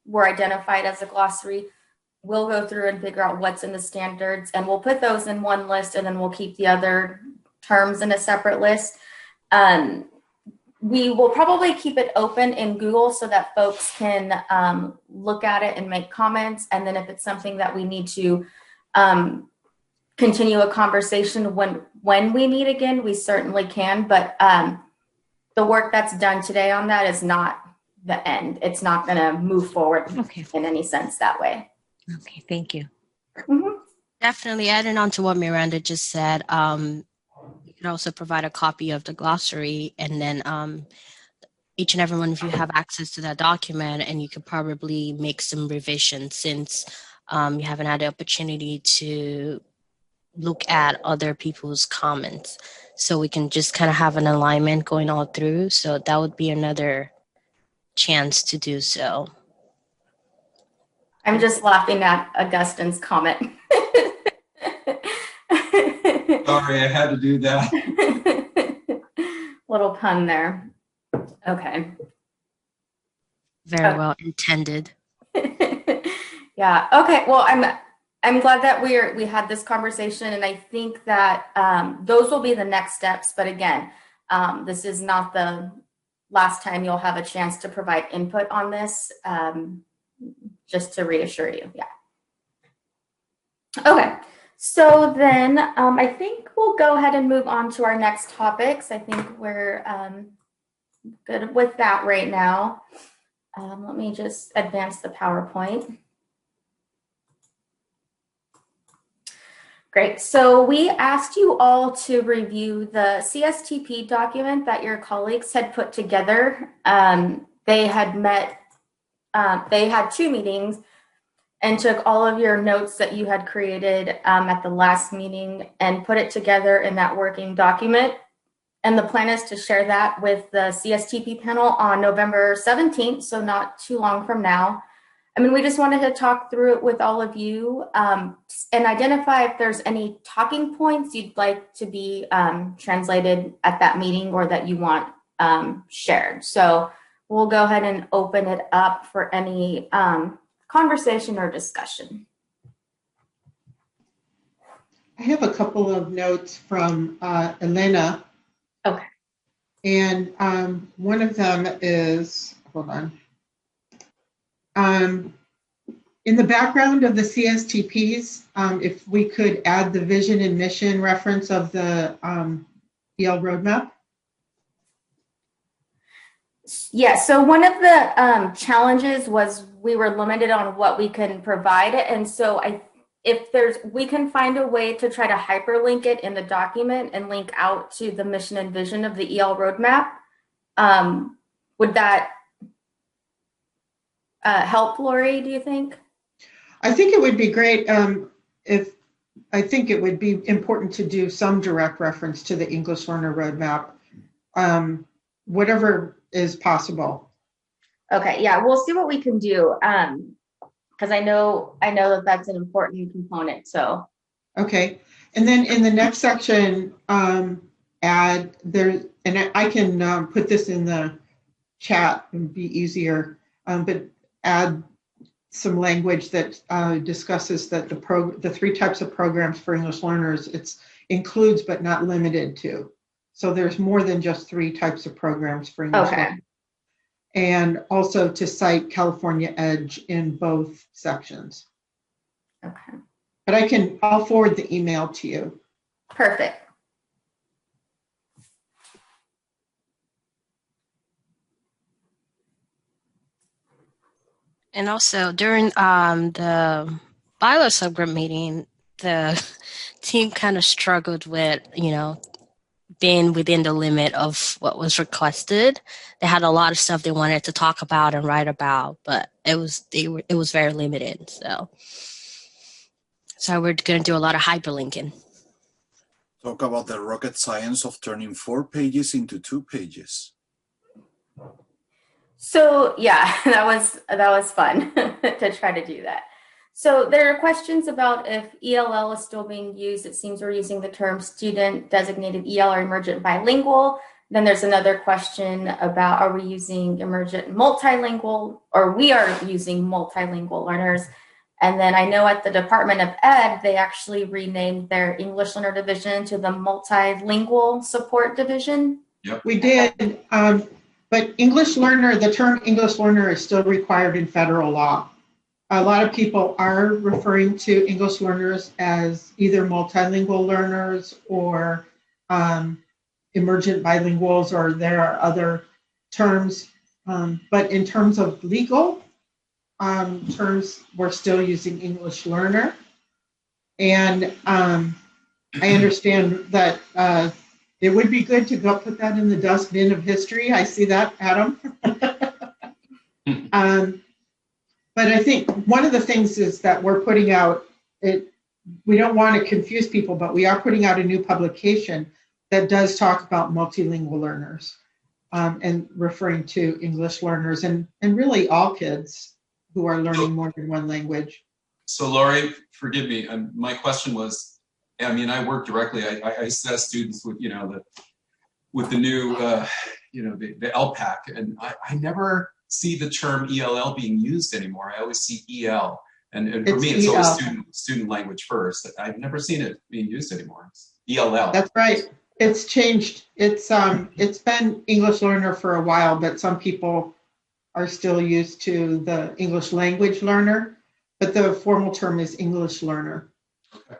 were identified as a glossary. We'll go through and figure out what's in the standards, and we'll put those in one list, and then we'll keep the other terms in a separate list. We will probably keep it open in Google so that folks can look at it and make comments. And then if it's something that we need to continue a conversation when we meet again, we certainly can. But the work that's done today on that is not the end. It's not going to move forward in any sense that way. Okay, thank you. Mm-hmm. Definitely adding on to what Miranda just said, you can also provide a copy of the glossary, and then each and every one of you have access to that document, and you could probably make some revisions since you haven't had the opportunity to look at other people's comments. So we can just kind of have an alignment going all through. So that would be another chance to do so. I'm just laughing at Augustine's comment. Sorry, I had to do that. Little pun there. Okay. Very well intended. Yeah. Okay. Well, I'm glad that we had this conversation, and I think that those will be the next steps. But again, this is not the last time you'll have a chance to provide input on this. Just to reassure you. Yeah. Okay. So then I think we'll go ahead and move on to our next topics. I think we're good with that right now. Let me just advance the PowerPoint. Great. So we asked you all to review the CSTP document that your colleagues had put together. They had met, they had 2 meetings and took all of your notes that you had created at the last meeting and put it together in that working document. And the plan is to share that with the CSTP panel on November 17th, so not too long from now. I mean, we just wanted to talk through it with all of you and identify if there's any talking points you'd like to be translated at that meeting or that you want shared. So we'll go ahead and open it up for any conversation or discussion. I have a couple of notes from Elena. Okay. And one of them is, hold on. In the background of the CSTPs, if we could add the vision and mission reference of the EL roadmap. Yeah, so one of the challenges was we were limited on what we can provide. And so we can find a way to try to hyperlink it in the document and link out to the mission and vision of the EL roadmap. Would that help, Lori, do you think? I think it would be great. if I think it would be important to do some direct reference to the English Learner Roadmap, whatever is possible. Okay, yeah, we'll see what we can do. Because I know that that's an important component. So Okay, and then in the next section, add there, and I can put this in the chat and be easier, but add some language that discusses that the three types of programs for English learners, it's includes but not limited to. So there's more than just three types of programs for English learners. And also to cite California Edge in both sections. Okay. But I'll forward the email to you. Perfect. And also during the bylaw subgroup meeting, the team kind of struggled with, being within the limit of what was requested. They had a lot of stuff they wanted to talk about and write about, but it was very limited. So we're going to do a lot of hyperlinking. Talk about the rocket science of turning 4 pages into 2 pages. So yeah, that was fun to try to do that. So there are questions about if ELL is still being used. It seems we're using the term student designated EL or emergent bilingual. Then there's another question about, are we using emergent multilingual, or we are using multilingual learners? And then I know at the Department of Ed, they actually renamed their English Learner Division to the Multilingual Support Division. Yep. We did, but English learner, the term English learner is still required in federal law. A lot of people are referring to English learners as either multilingual learners or emergent bilinguals, or there are other terms. But in terms of legal terms, we're still using English learner. And I understand that it would be good to go put that in the dustbin of history. I see that, Adam. But I think one of the things is that we're putting out, we don't want to confuse people, but we are putting out a new publication that does talk about multilingual learners and referring to English learners and really all kids who are learning more than one language. So Lori, forgive me, my question was, I work directly, I assess students with, with the new, the LPAC, and I never see the term ELL being used anymore. I always see EL, and for me, it's always student language first. I've never seen it being used anymore. It's ELL. That's right. It's changed. It's been English learner for a while, but some people are still used to the English language learner, but the formal term is English learner. Okay.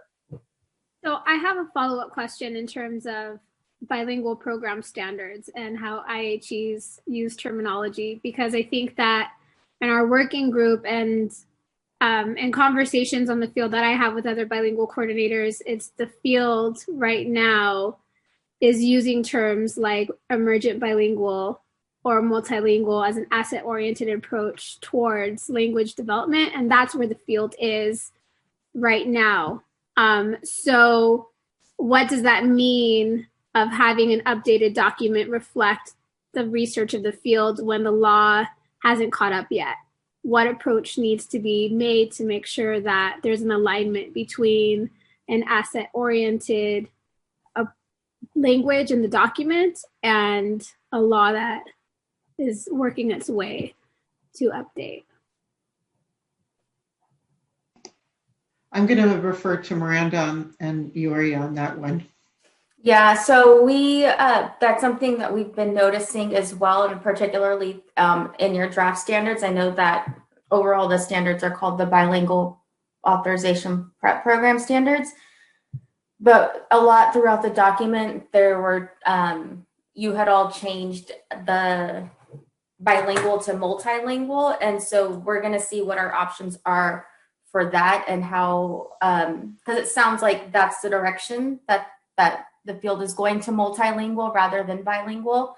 So I have a follow-up question in terms of bilingual program standards and how IHEs use terminology, because I think that in our working group and in conversations on the field that I have with other bilingual coordinators, it's the field right now is using terms like emergent bilingual or multilingual as an asset-oriented approach towards language development, and that's where the field is right now. So what does that mean of having an updated document reflect the research of the field when the law hasn't caught up yet? What approach needs to be made to make sure that there's an alignment between an asset-oriented language in the document and a law that is working its way to update? I'm going to refer to Miranda and Yuri on that one. Yeah, so that's something that we've been noticing as well, and particularly in your draft standards. I know that overall the standards are called the Bilingual Authorization Prep Program Standards, but a lot throughout the document, there were, you had all changed the bilingual to multilingual, and so we're going to see what our options are for that and how, because it sounds like that's the direction that the field is going to multilingual rather than bilingual.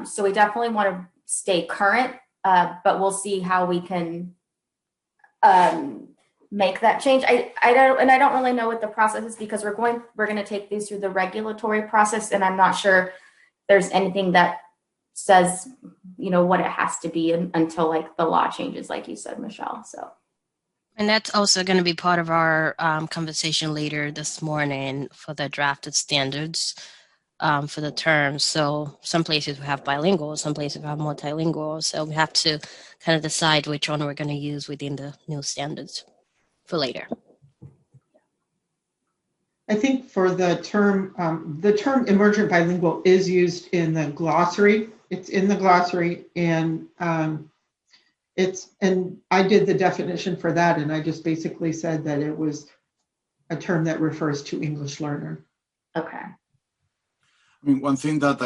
So we definitely want to stay current, but we'll see how we can make that change. I don't really know what the process is because we're going to take these through the regulatory process, and I'm not sure there's anything that says, you know, what it has to be until like the law changes, like you said, Michelle. So. And that's also going to be part of our conversation later this morning for the drafted standards for the terms. So some places we have bilingual, some places we have multilingual. So we have to kind of decide which one we're going to use within the new standards for later. I think for the term emergent bilingual is used in the glossary. It's in the glossary, and and I did the definition for that, and I just basically said that it was a term that refers to English learner. Okay. I mean, one thing that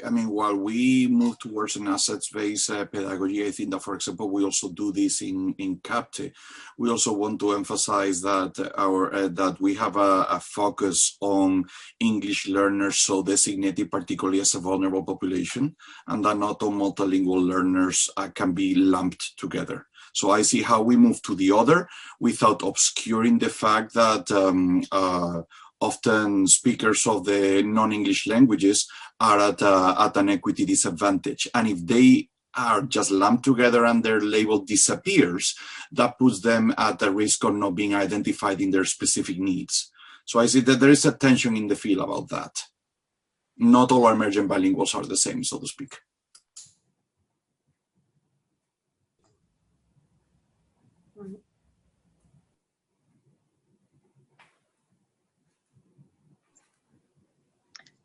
I mean, while we move towards an assets-based pedagogy, I think that, for example, we also do this in CAPTE. We also want to emphasize that that we have a focus on English learners, so designated particularly as a vulnerable population, and that not all multilingual learners can be lumped together. So I see how we move to the other without obscuring the fact that often speakers of the non-English languages are at an equity disadvantage. And if they are just lumped together and their label disappears, that puts them at the risk of not being identified in their specific needs. So I see that there is a tension in the field about that. Not all emergent bilinguals are the same, so to speak.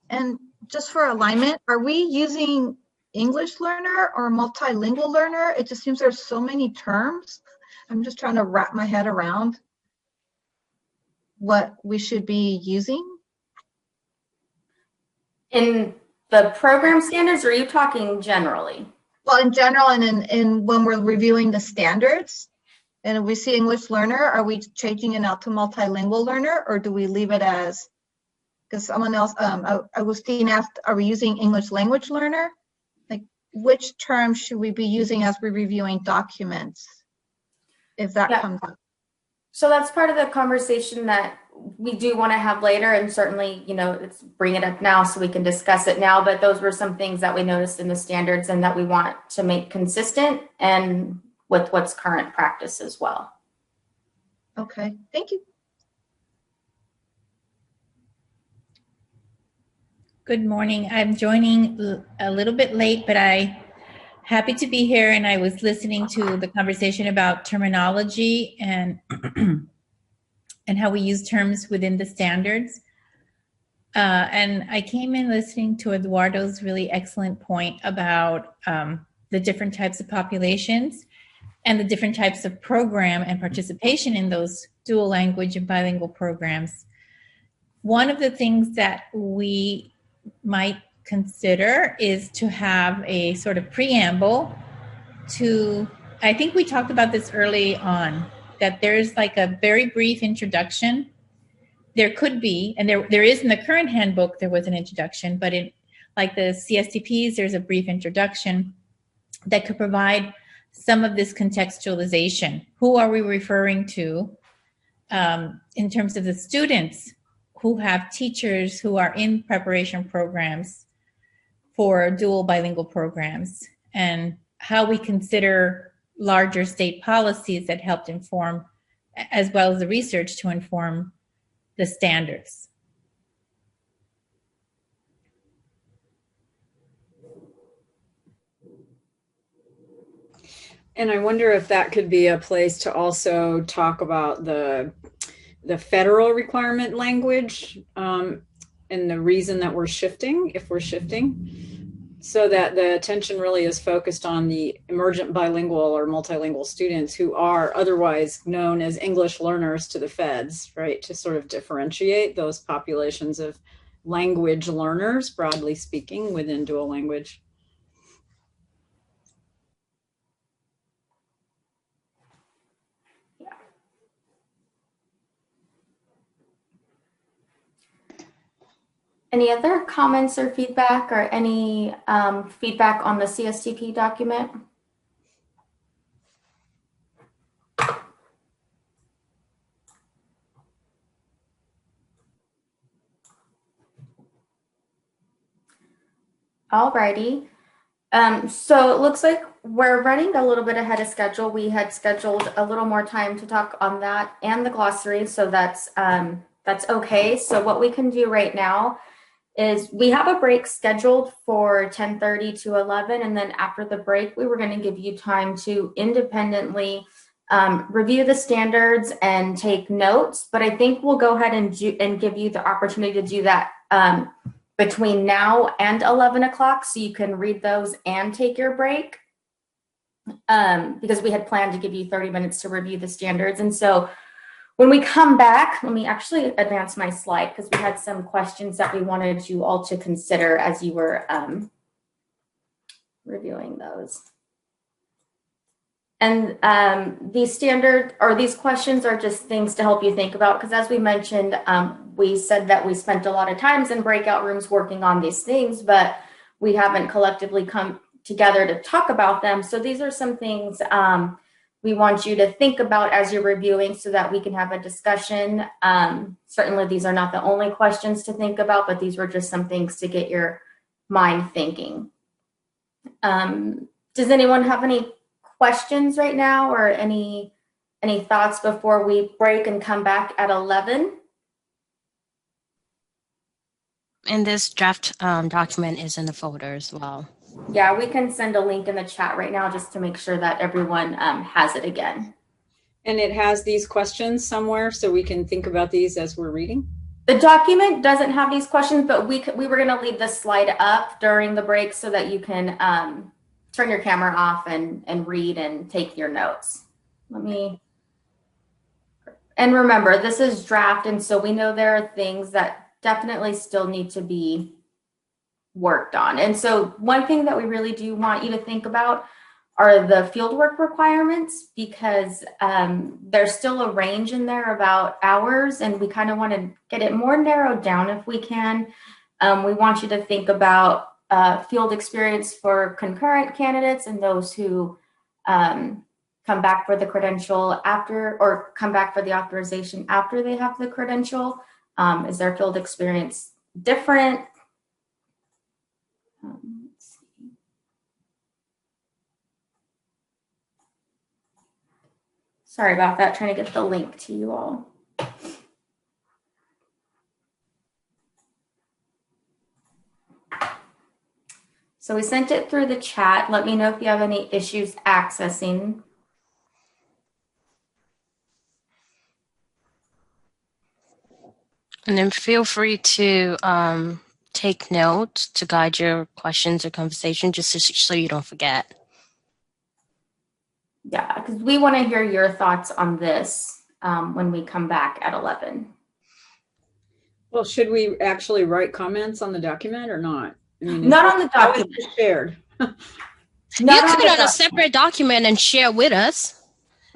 And just for alignment, are we using English learner or multilingual learner? It just seems there's so many terms. I'm just trying to wrap my head around what we should be using. In the program standards, or are you talking generally? Well, in general, and in when we're reviewing the standards, and if we see English learner, are we changing it out to multilingual learner, or do we leave it as, because someone else, Agustin asked, are we using English language learner? Like, which term should we be using as we're reviewing documents, if that comes up? So that's part of the conversation that we do want to have later, and certainly, you know, it's bring it up now so we can discuss it now, but those were some things that we noticed in the standards and that we want to make consistent and with what's current practice as well. Okay, thank you. Good morning. I'm joining a little bit late, but I'm happy to be here. And I was listening to the conversation about terminology and and how we use terms within the standards. And I came in listening to Eduardo's really excellent point about the different types of populations and the different types of program and participation in those dual language and bilingual programs. One of the things that we might consider is to have a sort of preamble to, I think we talked about this early on, that there's like a very brief introduction. There could be, and there is in the current handbook, there was an introduction, but in like the CSTPs, there's a brief introduction that could provide some of this contextualization. Who are we referring to in terms of the students who have teachers who are in preparation programs for dual bilingual programs, and how we consider larger state policies that helped inform, as well as the research to inform the standards. And I wonder if that could be a place to also talk about the federal requirement language and the reason that we're shifting, if we're shifting, so that the attention really is focused on the emergent bilingual or multilingual students who are otherwise known as English learners to the feds, right? To sort of differentiate those populations of language learners, broadly speaking, within dual language. Any other comments or feedback, or any feedback on the CSTP document? Alrighty. So it looks like we're running a little bit ahead of schedule. We had scheduled a little more time to talk on that and the glossary, so that's okay. So what we can do right now is we have a break scheduled for 10:30 to 11, and then after the break, we were going to give you time to independently review the standards and take notes. But I think we'll go ahead and give you the opportunity to do that between now and 11 o'clock, so you can read those and take your break, because we had planned to give you 30 minutes to review the standards. And so when we come back, let me actually advance my slide, because we had some questions that we wanted you all to consider as you were reviewing those. And these questions are just things to help you think about, because as we mentioned, we said that we spent a lot of times in breakout rooms working on these things, but we haven't collectively come together to talk about them. So these are some things we want you to think about as you're reviewing, so that we can have a discussion. Certainly these are not the only questions to think about, but these were just some things to get your mind thinking. Does anyone have any questions right now, or any thoughts before we break and come back at 11? And this draft document is in the folder as well. Yeah, we can send a link in the chat right now just to make sure that everyone has it again. And it has these questions somewhere, so we can think about these as we're reading? The document doesn't have these questions, but we were going to leave this slide up during the break so that you can turn your camera off and read and take your notes. And remember, this is draft, and so we know there are things that definitely still need to be worked on. And so one thing that we really do want you to think about are the fieldwork requirements, because there's still a range in there about hours, and we kind of want to get it more narrowed down if we can. We want you to think about field experience for concurrent candidates and those who come back for the credential after, or come back for the authorization after they have the credential. Is their field experience different? Let's see. Sorry about that, trying to get the link to you all. So we sent it through the chat. Let me know if you have any issues accessing. And then feel free to take notes to guide your questions or conversation, just so you don't forget. Yeah, because we want to hear your thoughts on this when we come back at 11. Well, should we actually write comments on the document or not? I mean, not on the document. Shared. You could on a separate document and share with us.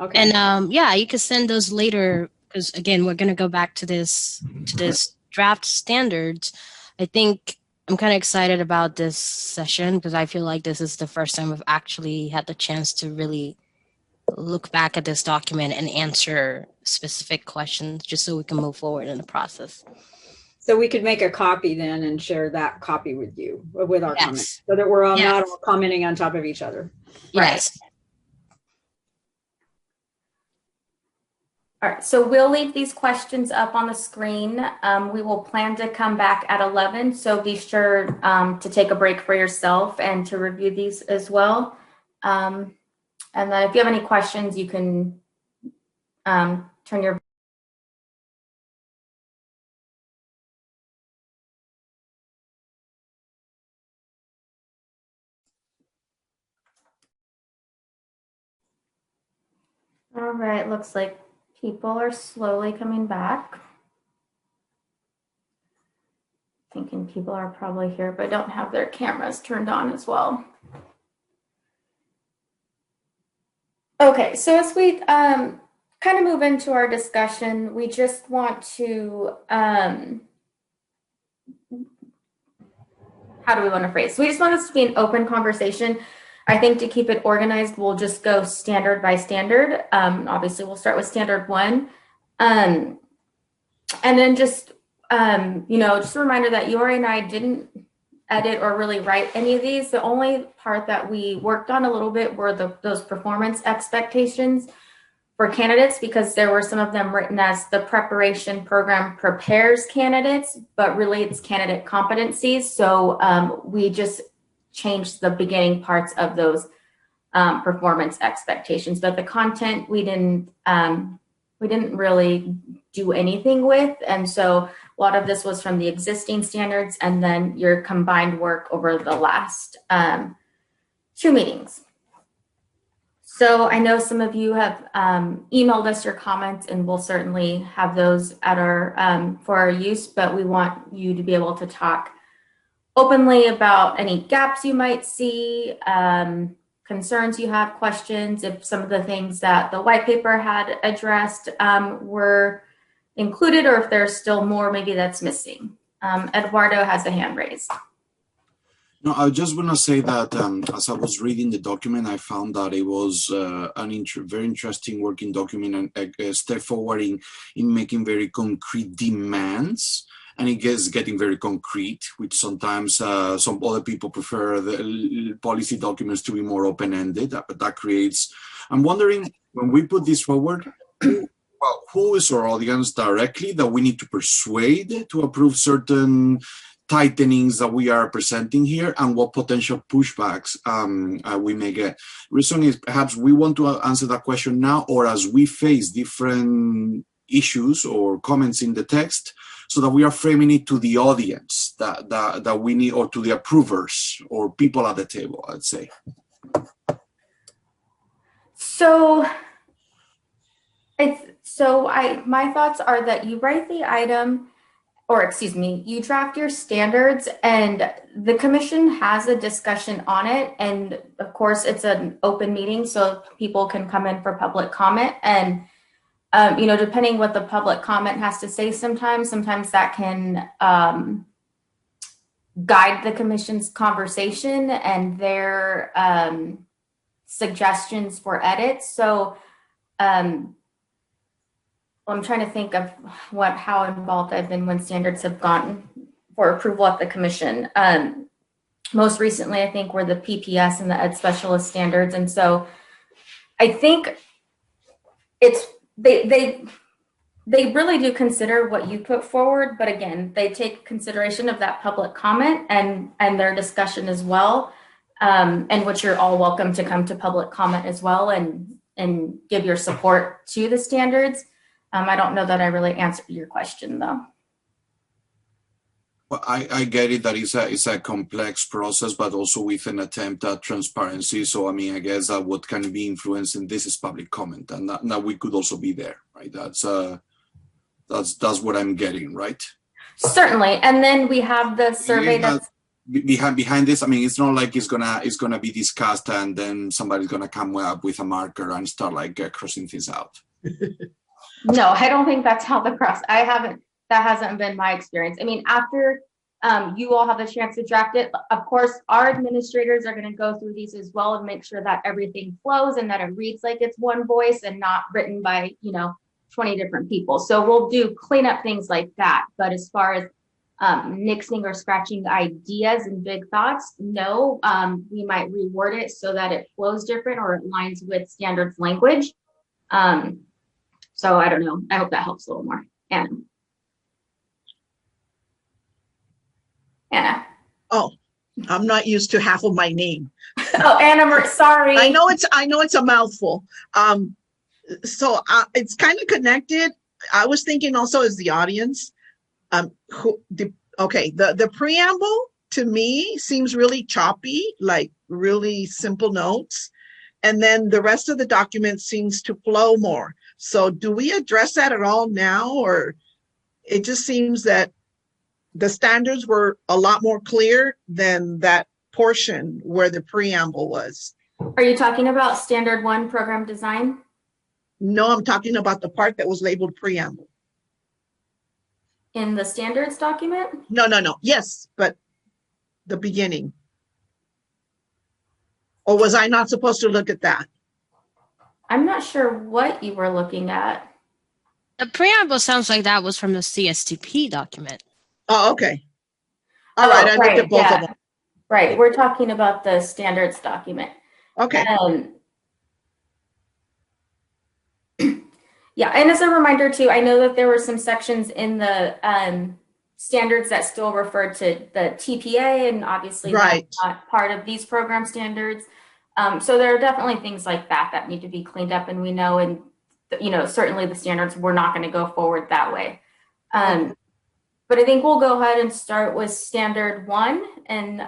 Okay. And yeah, you could send those later, because again, we're going to go back to this draft standards. I think I'm kind of excited about this session, because I feel like this is the first time we've actually had the chance to really look back at this document and answer specific questions, just so we can move forward in the process. So we could make a copy then and share that copy with you, with our comments, so that we're all not all commenting on top of each other. Yes. All right, so we'll leave these questions up on the screen. We will plan to come back at 11, so be sure to take a break for yourself and to review these as well. And then if you have any questions, you can turn your All right, looks like people are slowly coming back. Thinking people are probably here, but don't have their cameras turned on as well. Okay, so as we kind of move into our discussion, we just want to, how do we want to phrase? So we just want this to be an open conversation. I think to keep it organized, we'll just go standard by standard. Obviously, we'll start with standard 1. And then just, just a reminder that Yori and I didn't edit or really write any of these. The only part that we worked on a little bit were those performance expectations for candidates, because there were some of them written as the preparation program prepares candidates, but really it's candidate competencies. So we just changed the beginning parts of those performance expectations, but the content we didn't really do anything with. And so a lot of this was from the existing standards and then your combined work over the last 2 meetings. So I know some of you have emailed us your comments, and we'll certainly have those at our for our use, but we want you to be able to talk openly about any gaps you might see, concerns you have, questions, if some of the things that the white paper had addressed were included, or if there's still more maybe that's missing. Eduardo has a hand raised. No, I just want to say that as I was reading the document, I found that it was very interesting working document and a step forward in making very concrete demands. And it gets getting very concrete, which sometimes some other people prefer the policy documents to be more open-ended. But that creates, I'm wondering, when we put this forward, who is our audience directly that we need to persuade to approve certain tightenings that we are presenting here, and what potential pushbacks we may get. Reason is perhaps we want to answer that question now, or as we face different issues or comments in the text, so that we are framing it to the audience that we need, or to the approvers or people at the table, I'd say. My thoughts are that you write the item, or excuse me, you draft your standards, and the commission has a discussion on it. And of course, it's an open meeting, so people can come in for public comment. And depending what the public comment has to say, sometimes that can guide the commission's conversation and their suggestions for edits. So I'm trying to think of how involved I've been when standards have gone for approval at the commission. Most recently, I think, were the PPS and the Ed Specialist standards. And so I think they really do consider what you put forward, but again, they take consideration of that public comment and their discussion as well, and which you're all welcome to come to public comment as well and give your support to the standards. I don't know that I really answered your question though. Well, I get it that it's a complex process, but also with an attempt at transparency. So, I mean, I guess that what can be influencing this is public comment, and that we could also be there, right? That's what I'm getting, right? Certainly. And then we have the survey that's behind this. I mean, it's not like it's gonna be discussed and then somebody's gonna come up with a marker and start crossing things out. No, I don't think that's how that hasn't been my experience. I mean, after you all have the chance to draft it, of course, our administrators are going to go through these as well and make sure that everything flows and that it reads like it's one voice and not written by, 20 different people. So we'll do cleanup things like that. But as far as nixing or scratching ideas and big thoughts, no, we might reword it so that it flows different or it aligns with standards language. So I don't know. I hope that helps a little more. Anna. Oh, I'm not used to half of my name. Oh, Anna, sorry. I know it's a mouthful. So it's kind of connected. I was thinking also as the audience. The preamble to me seems really choppy, like really simple notes, and then the rest of the document seems to flow more. So do we address that at all now, or it just seems that the standards were a lot more clear than that portion where the preamble was? Are you talking about standard 1 program design? No, I'm talking about the part that was labeled preamble. In the standards document? No. Yes, but the beginning. Or was I not supposed to look at that? I'm not sure what you were looking at. The preamble sounds like that was from the CSTP document. Oh, okay. All right, I looked at both of them. Right, we're talking about the standards document. Okay. Yeah, and as a reminder too, I know that there were some sections in the standards that still referred to the TPA, and obviously Right. that's not part of these program standards. So there are definitely things like that need to be cleaned up, and we know, and certainly the standards, we're not going to go forward that way. But I think we'll go ahead and start with standard 1 and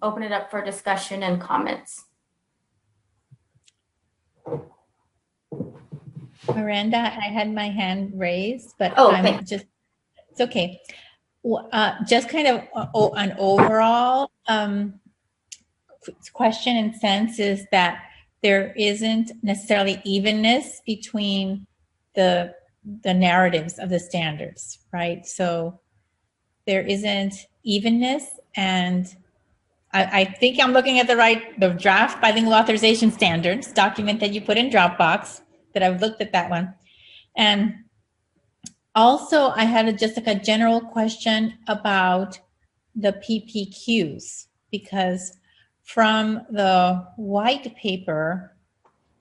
open it up for discussion and comments. Miranda, I had my hand raised, but Thanks. it's okay. Just kind of an overall question and sense is that there isn't necessarily evenness between the narratives of the standards, right? So there isn't evenness, and I think I'm looking at the draft bilingual authorization standards document that you put in Dropbox, that I've looked at that one. And also I had just like a general question about the PPQs, because from the white paper,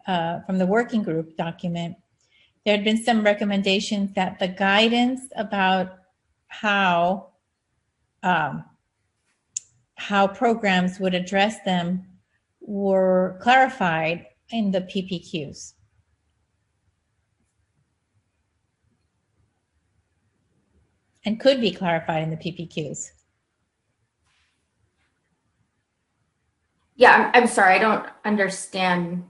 from the working group document, there had been some recommendations that the guidance about how programs would address them were clarified in the PPQs. And could be clarified in the PPQs. Yeah, I'm sorry, I don't understand.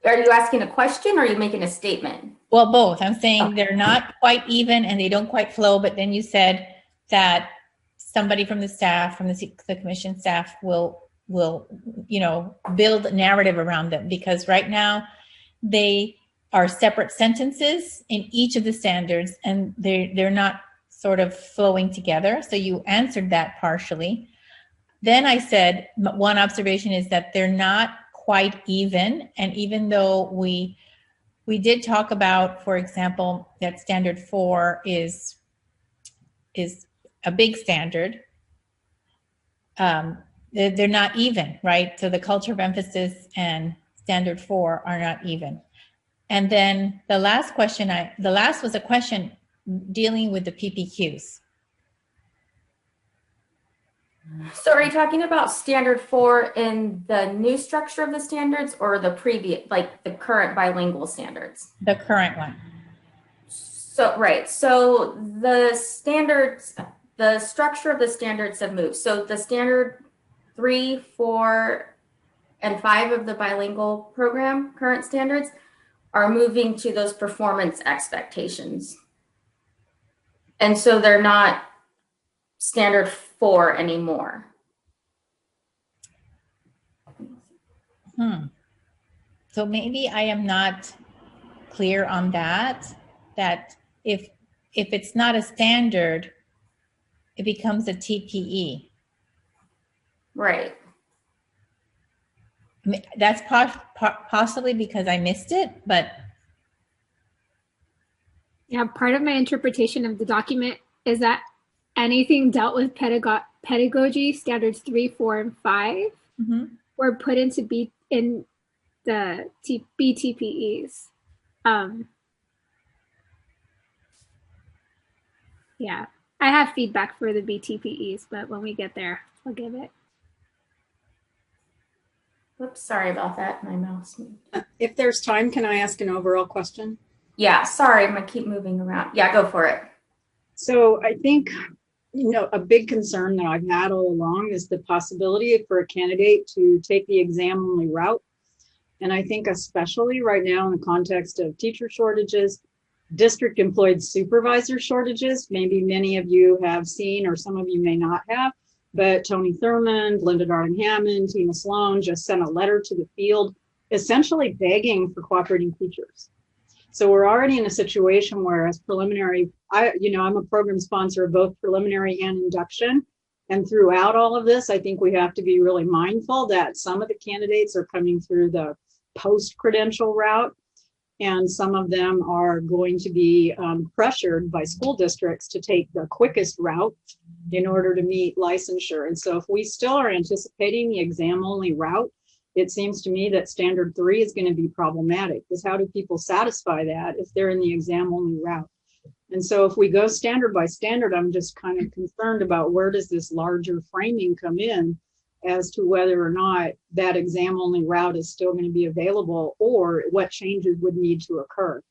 Are you asking a question or are you making a statement? Well, both. I'm saying they're not quite even and they don't quite flow, but then you said that somebody from the staff, from the commission staff will build a narrative around them, because right now they are separate sentences in each of the standards and they're not sort of flowing together. So you answered that partially. Then I said, one observation is that they're not quite even. And even though we did talk about, for example, that standard 4 is a big standard, they're not even, right? So the culture of emphasis and standard 4 are not even. And then the last was a question dealing with the PPQs. So are you talking about standard 4 in the new structure of the standards or the previous, like the current bilingual standards? The current one. So, right. So the standards, the structure of the standards have moved. So the standard 3, 4, and 5 of the bilingual program current standards are moving to those performance expectations. And so they're not standard 4 anymore. So maybe I am not clear on that if it's not a standard, it becomes a TPE. Right. I mean, that's possibly because I missed it, but. Yeah, part of my interpretation of the document is that anything dealt with pedagogy, standards 3, 4, and 5 were put into in the BTPEs. Yeah, I have feedback for the BTPEs, but when we get there, I'll give it. Oops, sorry about that. My mouse moved. If there's time, can I ask an overall question? Yeah, sorry, I'm gonna keep moving around. Yeah, go for it. So I think, a big concern that I've had all along is the possibility for a candidate to take the exam-only route. And I think especially right now in the context of teacher shortages, district employed supervisor shortages, maybe many of you have seen or some of you may not have, but Tony Thurmond, Linda Darling-Hammond, Tina Sloan just sent a letter to the field essentially begging for cooperating teachers. So we're already in a situation where as preliminary, I'm a program sponsor of both preliminary and induction. And throughout all of this, I think we have to be really mindful that some of the candidates are coming through the post-credential route. And some of them are going to be pressured by school districts to take the quickest route in order to meet licensure. And so if we still are anticipating the exam-only route, it seems to me that standard 3 is going to be problematic, because how do people satisfy that if they're in the exam-only route? And so if we go standard by standard, I'm just kind of concerned about where does this larger framing come in as to whether or not that exam-only route is still going to be available, or what changes would need to occur.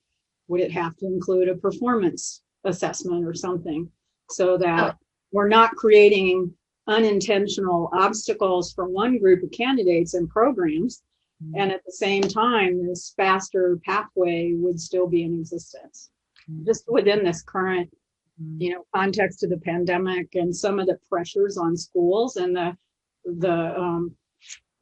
Would it have to include a performance assessment or something, so that we're not creating unintentional obstacles for one group of candidates and programs, and at the same time, this faster pathway would still be in existence? Just within this current, context of the pandemic and some of the pressures on schools and the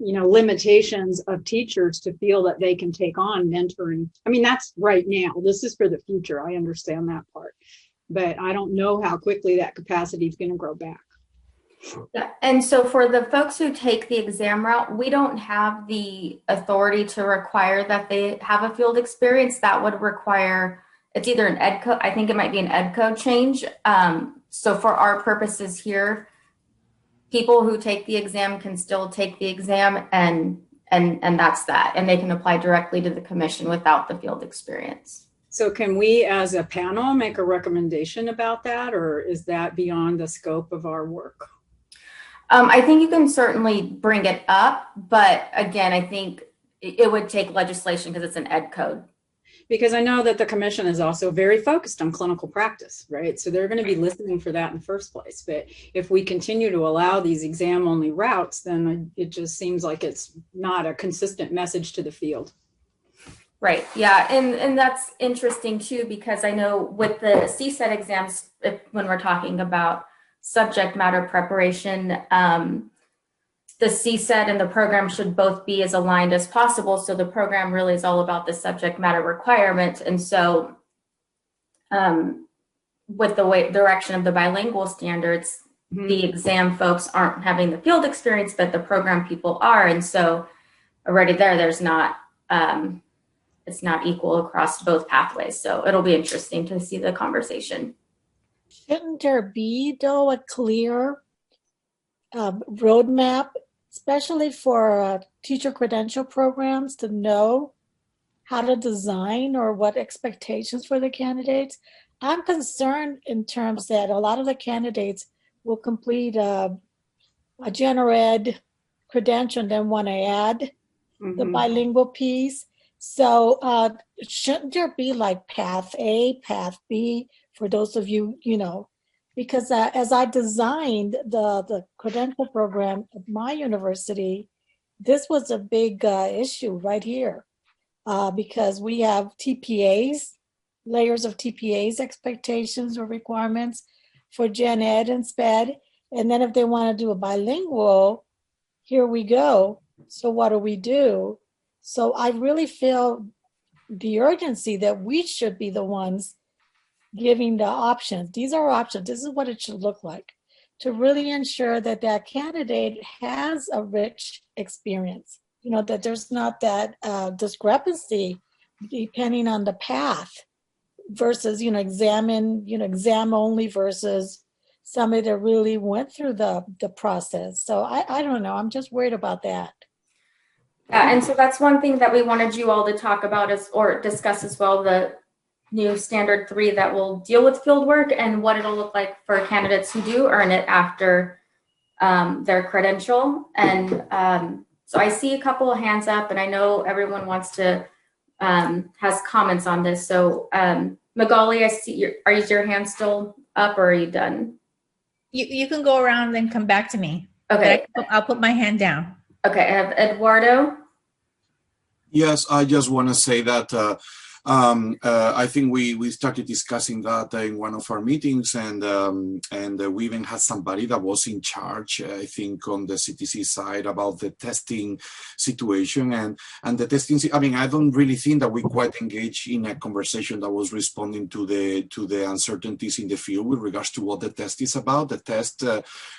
limitations of teachers to feel that they can take on mentoring. I mean, that's right now. This is for the future. I understand that part, but I don't know how quickly that capacity is going to grow back. Yeah. And so for the folks who take the exam route, we don't have the authority to require that they have a field experience. That would require, it's either an ed code, I think it might be an ed code change. So for our purposes here, people who take the exam can still take the exam, and that's that. And they can apply directly to the commission without the field experience. So can we as a panel make a recommendation about that, or is that beyond the scope of our work? I think you can certainly bring it up, but again, I think it would take legislation because it's an ed code. Because I know that the commission is also very focused on clinical practice, right? So they're going to be listening for that in the first place. But if we continue to allow these exam-only routes, then it just seems like it's not a consistent message to the field. Right. Yeah. And that's interesting too, because I know with the CSET exams, when we're talking about subject matter preparation, the CSET and the program should both be as aligned as possible. So the program really is all about the subject matter requirement. And so with the direction of the bilingual standards, the exam folks aren't having the field experience, but the program people are. And so already there's not, it's not equal across both pathways. So it'll be interesting to see the conversation. Shouldn't there be, though, a clear roadmap, especially for teacher credential programs, to know how to design or what expectations for the candidates? I'm concerned in terms that a lot of the candidates will complete a general ed credential and then want to add the bilingual piece. So shouldn't there be like path A, path B for those of you, because as I designed the credential program at my university, this was a big issue right here because we have TPAs, layers of TPAs, expectations or requirements for Gen Ed and SPED. And then if they want to do a bilingual, here we go. So what do we do? So I really feel the urgency that we should be the ones giving the options. These are options. This is what it should look like to really ensure that that candidate has a rich experience, that there's not that discrepancy depending on the path versus, exam only versus somebody that really went through the process. So I don't know. I'm just worried about that. Yeah, and so that's one thing that we wanted you all to talk about or discuss as well, the new standard 3 that will deal with field work and what it'll look like for candidates who do earn it after their credential. And so I see a couple of hands up, and I know everyone wants to has comments on this. So Magali, I see is your hand still up, or are you done? You can go around and come back to me. Okay. I'll put my hand down. Okay, I have Eduardo. Yes, I just want to say that I think we started discussing that in one of our meetings, and we even had somebody that was in charge, I think, on the CTC side about the testing situation and the testing. I mean, I don't really think that we quite engaged in a conversation that was responding to the uncertainties in the field with regards to what the test is about. The test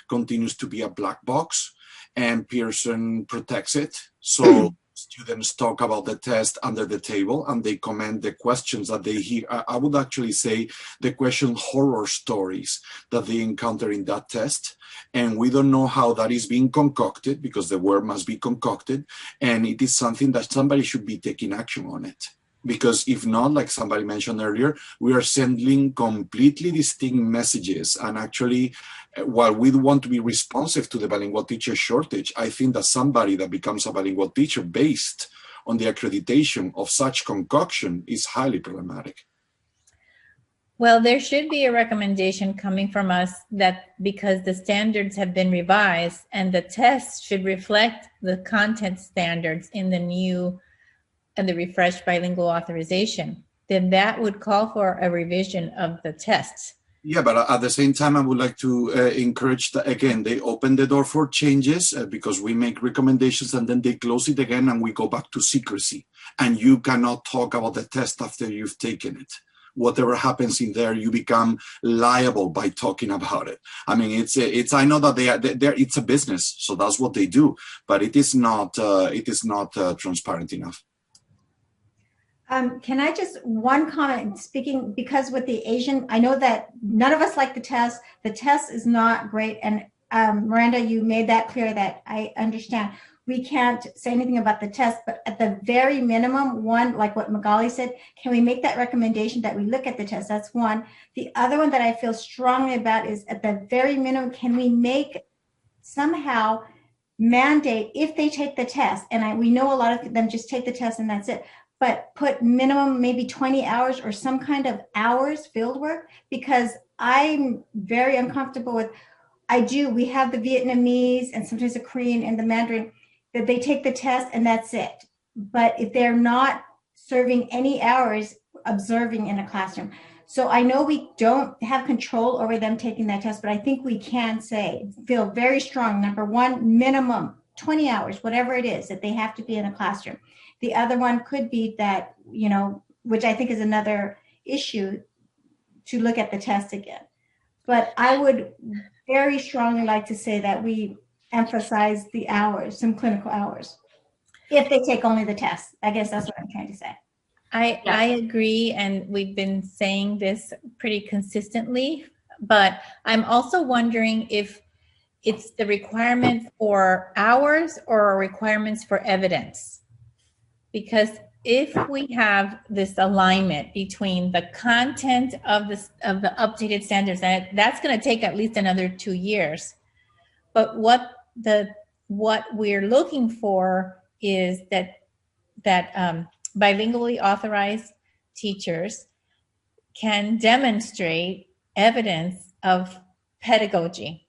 continues to be a black box, and Pearson protects it. So students talk about the test under the table and they comment the questions that they hear. I would actually say the question horror stories that they encounter in that test. And we don't know how that is being concocted, because the word must be concocted. And it is something that somebody should be taking action on it. Because if not, like somebody mentioned earlier, we are sending completely distinct messages. And actually, while we want to be responsive to the bilingual teacher shortage, I think that somebody that becomes a bilingual teacher based on the accreditation of such concoction is highly problematic. Well, there should be a recommendation coming from us that because the standards have been revised and the tests should reflect the content standards in the new and the refreshed bilingual authorization, then that would call for a revision of the tests. Yeah, but at the same time, I would like to encourage that, again, they open the door for changes because we make recommendations and then they close it again and we go back to secrecy. And you cannot talk about the test after you've taken it. Whatever happens in there, you become liable by talking about it. I mean, it's. I know that it's a business, so that's what they do, but it is not transparent enough. Can I just one comment speaking, because with the Asian, I know that none of us like the test. The test is not great. And Miranda, you made that clear that I understand. We can't say anything about the test, but at the very minimum, one, like what Magali said, can we make that recommendation that we look at the test? That's one. The other one that I feel strongly about is at the very minimum, can we make somehow mandate if they take the test, and we know a lot of them just take the test and that's it, but put minimum maybe 20 hours or some kind of hours field work, because I'm very uncomfortable with, we have the Vietnamese and sometimes the Korean and the Mandarin that they take the test and that's it. But if they're not serving any hours observing in a classroom. So I know we don't have control over them taking that test, but I think we can feel very strong. Number one, minimum 20 hours, whatever it is that they have to be in a classroom. The other one could be that, which I think is another issue, to look at the test again. But I would very strongly like to say that we emphasize the hours, some clinical hours, if they take only the test. I guess that's what I'm trying to say. I agree, and we've been saying this pretty consistently, but I'm also wondering if it's the requirement for hours or requirements for evidence. Because if we have this alignment between the content of the updated standards, that's going to take at least another 2 years. But what we're looking for is that bilingually authorized teachers can demonstrate evidence of pedagogy.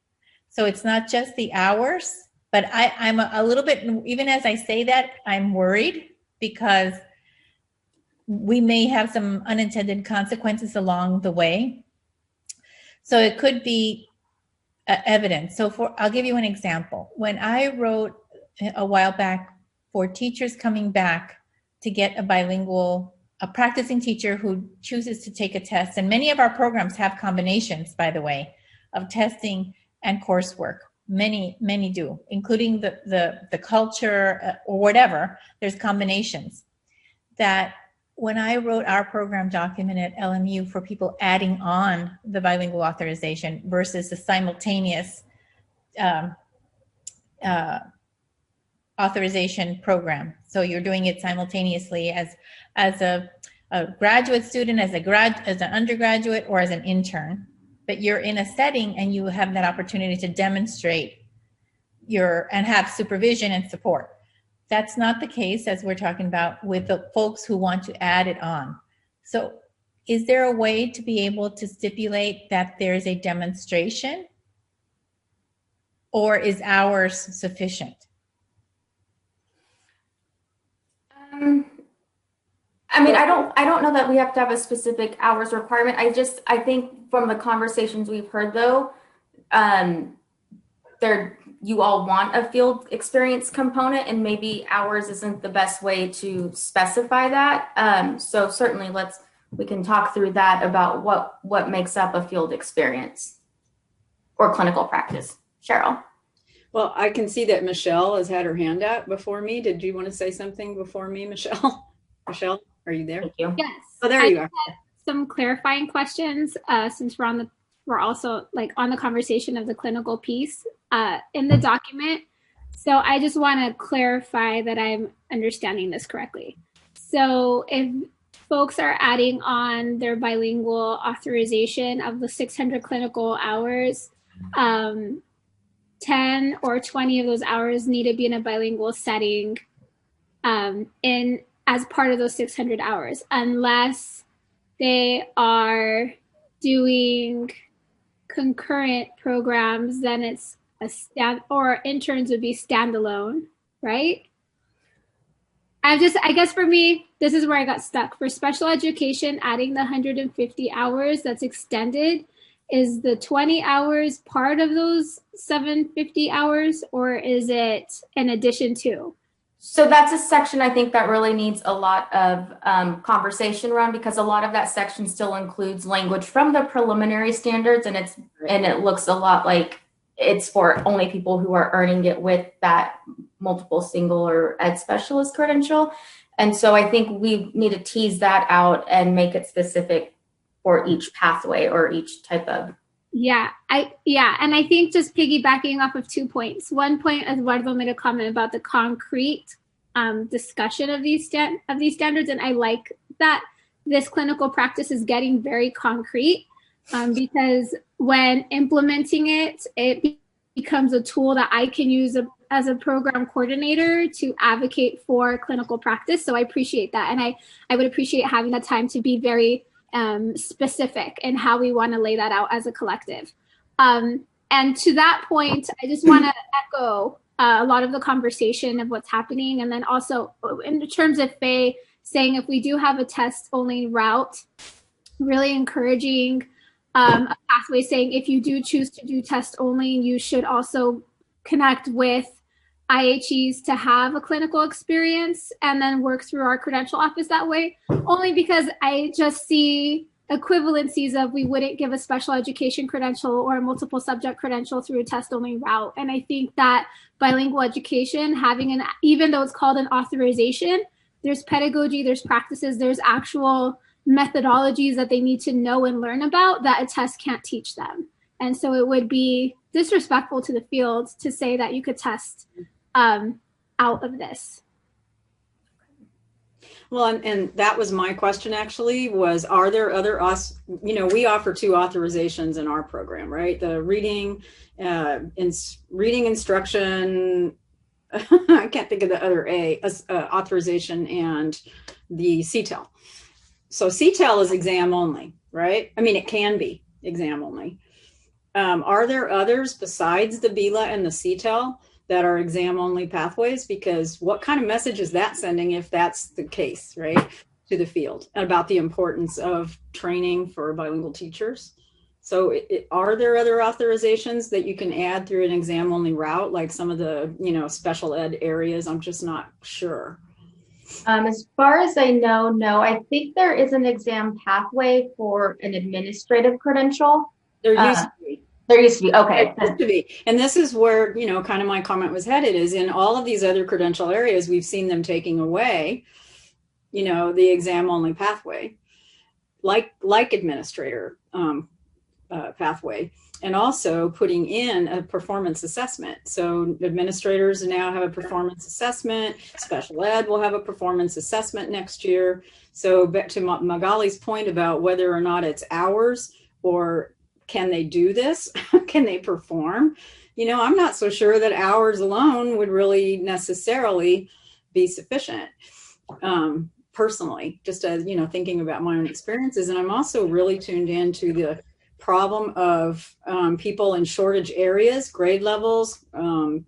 So it's not just the hours, but I'm a little bit, even as I say that, I'm worried because we may have some unintended consequences along the way. So it could be evidence. So I'll give you an example. When I wrote a while back for teachers coming back to get a practicing teacher who chooses to take a test, and many of our programs have combinations, by the way, of testing and coursework. Many do, including the culture or whatever. There's combinations. That when I wrote our program document at LMU for people adding on the bilingual authorization versus the simultaneous authorization program. So you're doing it simultaneously as a graduate student, as an undergraduate, or as an intern. But you're in a setting and you have that opportunity to demonstrate and have supervision and support. That's not the case, as we're talking about, with the folks who want to add it on. So is there a way to be able to stipulate that there's a demonstration, or is hours sufficient? I mean, I don't know that we have to have a specific hours requirement. I think from the conversations we've heard, though, you all want a field experience component, and maybe hours isn't the best way to specify that. So certainly we can talk through that about what makes up a field experience or clinical practice. Cheryl. Well, I can see that Michelle has had her hand up before me. Did you want to say something before me, Michelle? Michelle, are you there? Thank you. Yes. Oh, there you are. Some clarifying questions since we're also like on the conversation of the clinical piece in the document. So I just want to clarify that I'm understanding this correctly. So if folks are adding on their bilingual authorization of the 600 clinical hours, 10 or 20 of those hours need to be in a bilingual setting in as part of those 600 hours, unless they are doing concurrent programs, then it's or interns would be standalone, right? I guess for me, this is where I got stuck. For special education, adding the 150 hours that's extended, is the 20 hours part of those 750 hours, or is it in addition to? So that's a section I think that really needs a lot of conversation around, because a lot of that section still includes language from the preliminary standards, and it looks a lot like it's for only people who are earning it with that multiple single or ed specialist credential. And so I think we need to tease that out and make it specific for each pathway or each type of. Yeah, and I think just piggybacking off of 2 points. One point, Eduardo made a comment about the concrete discussion of these standards, and I like that this clinical practice is getting very concrete because when implementing it, it becomes a tool that I can use as a program coordinator to advocate for clinical practice. So I appreciate that, and I would appreciate having the time to be very specific in how we want to lay that out as a collective. And to that point, I just want to echo a lot of the conversation of what's happening. And then also in terms of Faye saying, if we do have a test only route, really encouraging a pathway saying, if you do choose to do test only, you should also connect with IHEs to have a clinical experience and then work through our credential office that way, only because I just see equivalencies of we wouldn't give a special education credential or a multiple subject credential through a test only route. And I think that bilingual education, having even though it's called an authorization, there's pedagogy, there's practices, there's actual methodologies that they need to know and learn about that a test can't teach them. And so it would be disrespectful to the field to say that you could test out of this. Well, and that was my question actually, was are there other, we offer 2 authorizations in our program, right? The reading instruction, I can't think of the other authorization, and the CTEL. So CTEL is exam only, right? I mean, it can be exam only. Are there others besides the BILA and the CTEL that are exam only pathways? Because what kind of message is that sending if that's the case, right, to the field about the importance of training for bilingual teachers? So are there other authorizations that you can add through an exam only route, like some of the, special ed areas? I'm just not sure. As far as I know, no. I think there is an exam pathway for an administrative credential. There used to be. There used to be, okay. There used to be. And this is where, kind of my comment was headed, is in all of these other credential areas, we've seen them taking away, the exam only pathway, like administrator pathway, and also putting in a performance assessment. So administrators now have a performance assessment, special ed will have a performance assessment next year. So back to Magali's point about whether or not it's hours or can they do this? Can they perform? I'm not so sure that hours alone would really necessarily be sufficient. Personally, just as, thinking about my own experiences. And I'm also really tuned into the problem of people in shortage areas, grade levels,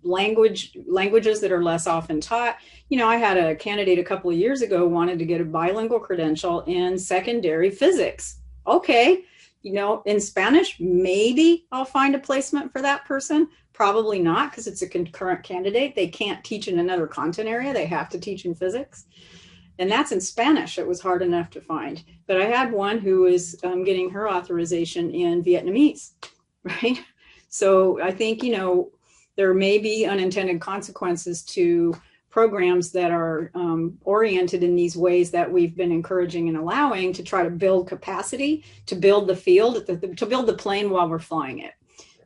languages that are less often taught. I had a candidate a couple of years ago wanted to get a bilingual credential in secondary physics. Okay. In Spanish, maybe I'll find a placement for that person. Probably not, because it's a concurrent candidate. They can't teach in another content area. They have to teach in physics. And that's in Spanish. It was hard enough to find. But I had one who was getting her authorization in Vietnamese, right? So I think, there may be unintended consequences to programs that are oriented in these ways that we've been encouraging and allowing to try to build capacity, to build the field, to build the plane while we're flying it.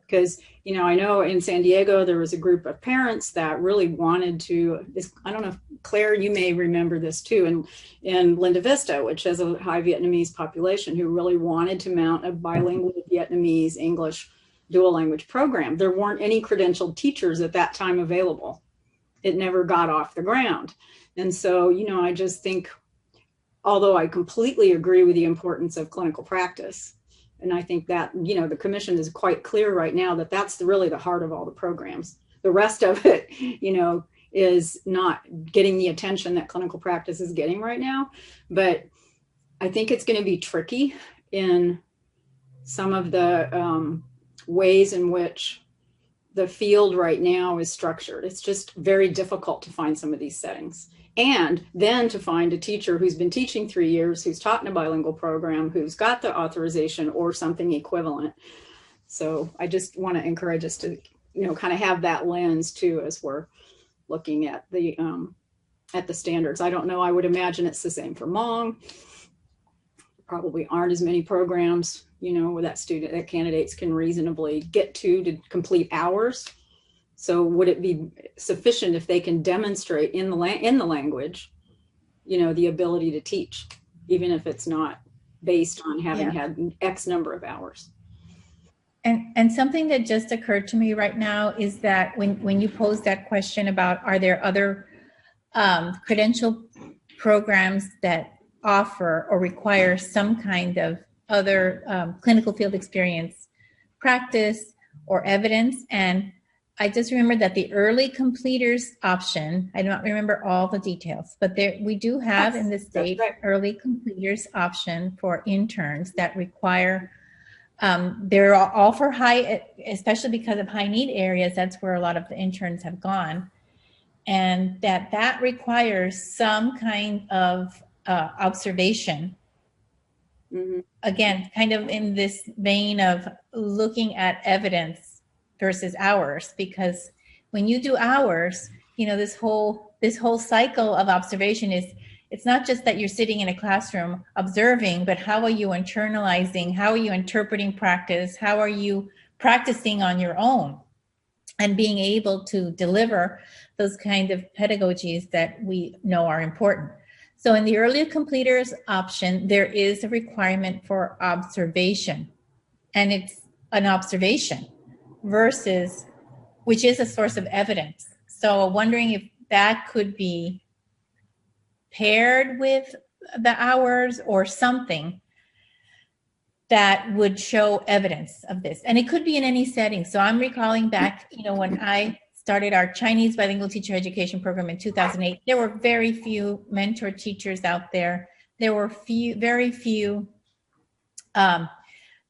Because, you know, I know in San Diego, there was a group of parents that really wanted to, I don't know, Claire, you may remember this too, in Linda Vista, which has a high Vietnamese population, who really wanted to mount a bilingual Vietnamese English dual language program. There weren't any credentialed teachers at that time available. It never got off the ground. And so, you know, I just think, although I completely agree with the importance of clinical practice, and I think that, you know, the commission is quite clear right now that that's really the heart of all the programs. The rest of it, you know, is not getting the attention that clinical practice is getting right now. But I think it's going to be tricky in some of the ways in which the field right now is structured. It's just very difficult to find some of these settings. And then to find a teacher who's been teaching 3 years, who's taught in a bilingual program, who's got the authorization or something equivalent. So I just want to encourage us to, you know, kind of have that lens too, as we're looking at the standards. I don't know, I would imagine it's the same for Hmong. Probably aren't as many programs, you know, where that candidates can reasonably get to complete hours. So would it be sufficient if they can demonstrate in the language, you know, the ability to teach, even if it's not based on having had X number of hours? And something that just occurred to me right now is that when you pose that question about, are there other credential programs that offer or require some kind of other clinical field experience, practice, or evidence? And I just remember that the early completers option, I don't remember all the details, but we do have in the state early completers option for interns that require, they're all for high, especially because of high need areas, that's where a lot of the interns have gone. And that requires some kind of observation. Mm-hmm. Again, kind of in this vein of looking at evidence versus hours, because when you do hours, you know, this whole cycle of observation is, it's not just that you're sitting in a classroom observing, but how are you internalizing? How are you interpreting practice? How are you practicing on your own and being able to deliver those kind of pedagogies that we know are important? So in the early completers option, there is a requirement for observation, and it's an observation versus, which is a source of evidence. So wondering if that could be paired with the hours or something that would show evidence of this. And it could be in any setting. So I'm recalling back, you know, when I started our Chinese bilingual teacher education program in 2008, there were very few mentor teachers out there. There were very few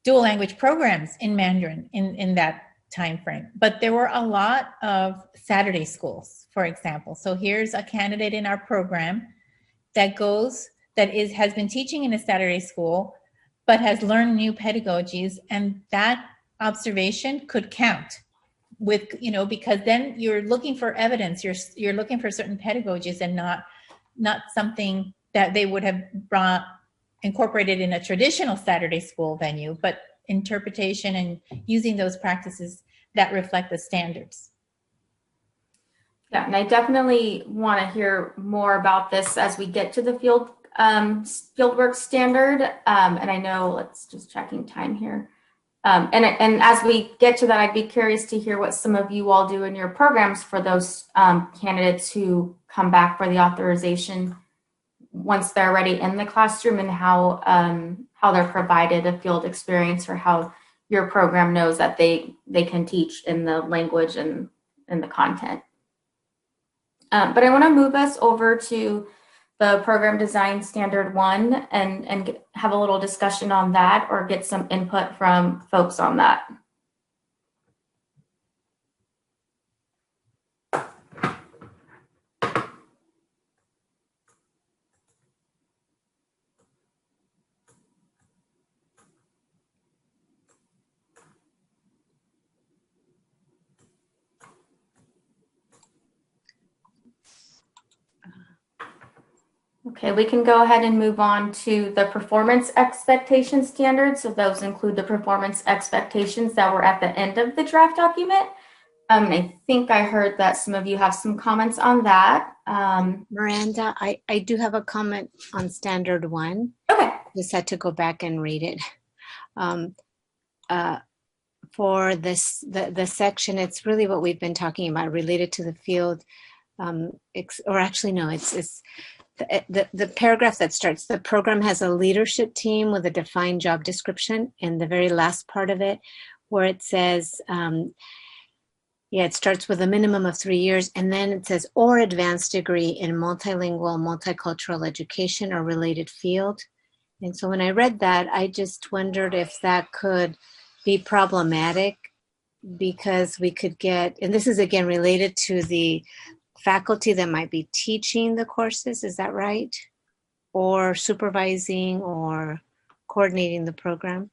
dual language programs in Mandarin in that time frame. But there were a lot of Saturday schools, for example. So here's a candidate in our program that has been teaching in a Saturday school, but has learned new pedagogies, and that observation could count with, you know, because then you're looking for evidence, you're looking for certain pedagogies and not something that they would have incorporated in a traditional Saturday school venue, but interpretation and using those practices that reflect the standards. Yeah, and I definitely want to hear more about this as we get to the fieldwork standard. And I know, let's just checking time here. And as we get to that, I'd be curious to hear what some of you all do in your programs for those candidates who come back for the authorization once they're already in the classroom, and how they're provided a field experience, or how your program knows that they can teach in the language and in the content. But I want to move us over to the program design standard 1 and have a little discussion on that, or get some input from folks on that. Okay, we can go ahead and move on to the performance expectation standards. So those include the performance expectations that were at the end of the draft document. I think I heard that some of you have some comments on that. Miranda, I do have a comment on standard 1. Okay. Just had to go back and read it. For this, the section, it's really what we've been talking about related to the field. Or actually, no, it's the paragraph that starts, the program has a leadership team with a defined job description, and the very last part of it where it says, it starts with a minimum of 3 years, and then it says, or advanced degree in multilingual, multicultural education or related field. And so when I read that, I just wondered if that could be problematic, because we could get, and this is again related to the faculty that might be teaching the courses, is that right? Or supervising or coordinating the program?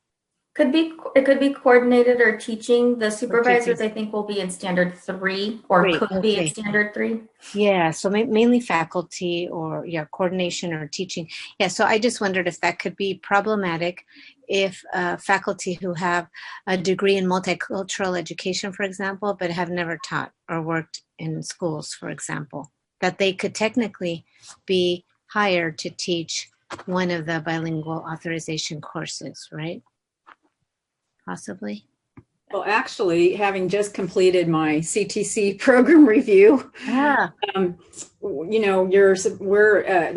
It could be coordinated or teaching. The supervisors, teaching. I think, will be in standard 3 or could be in standard 3. Yeah, so mainly faculty or coordination or teaching. Yeah, so I just wondered if that could be problematic if faculty who have a degree in multicultural education, for example, but have never taught or worked in schools, for example, that they could technically be hired to teach one of the bilingual authorization courses, right? Possibly. Well, actually, having just completed my CTC program review, the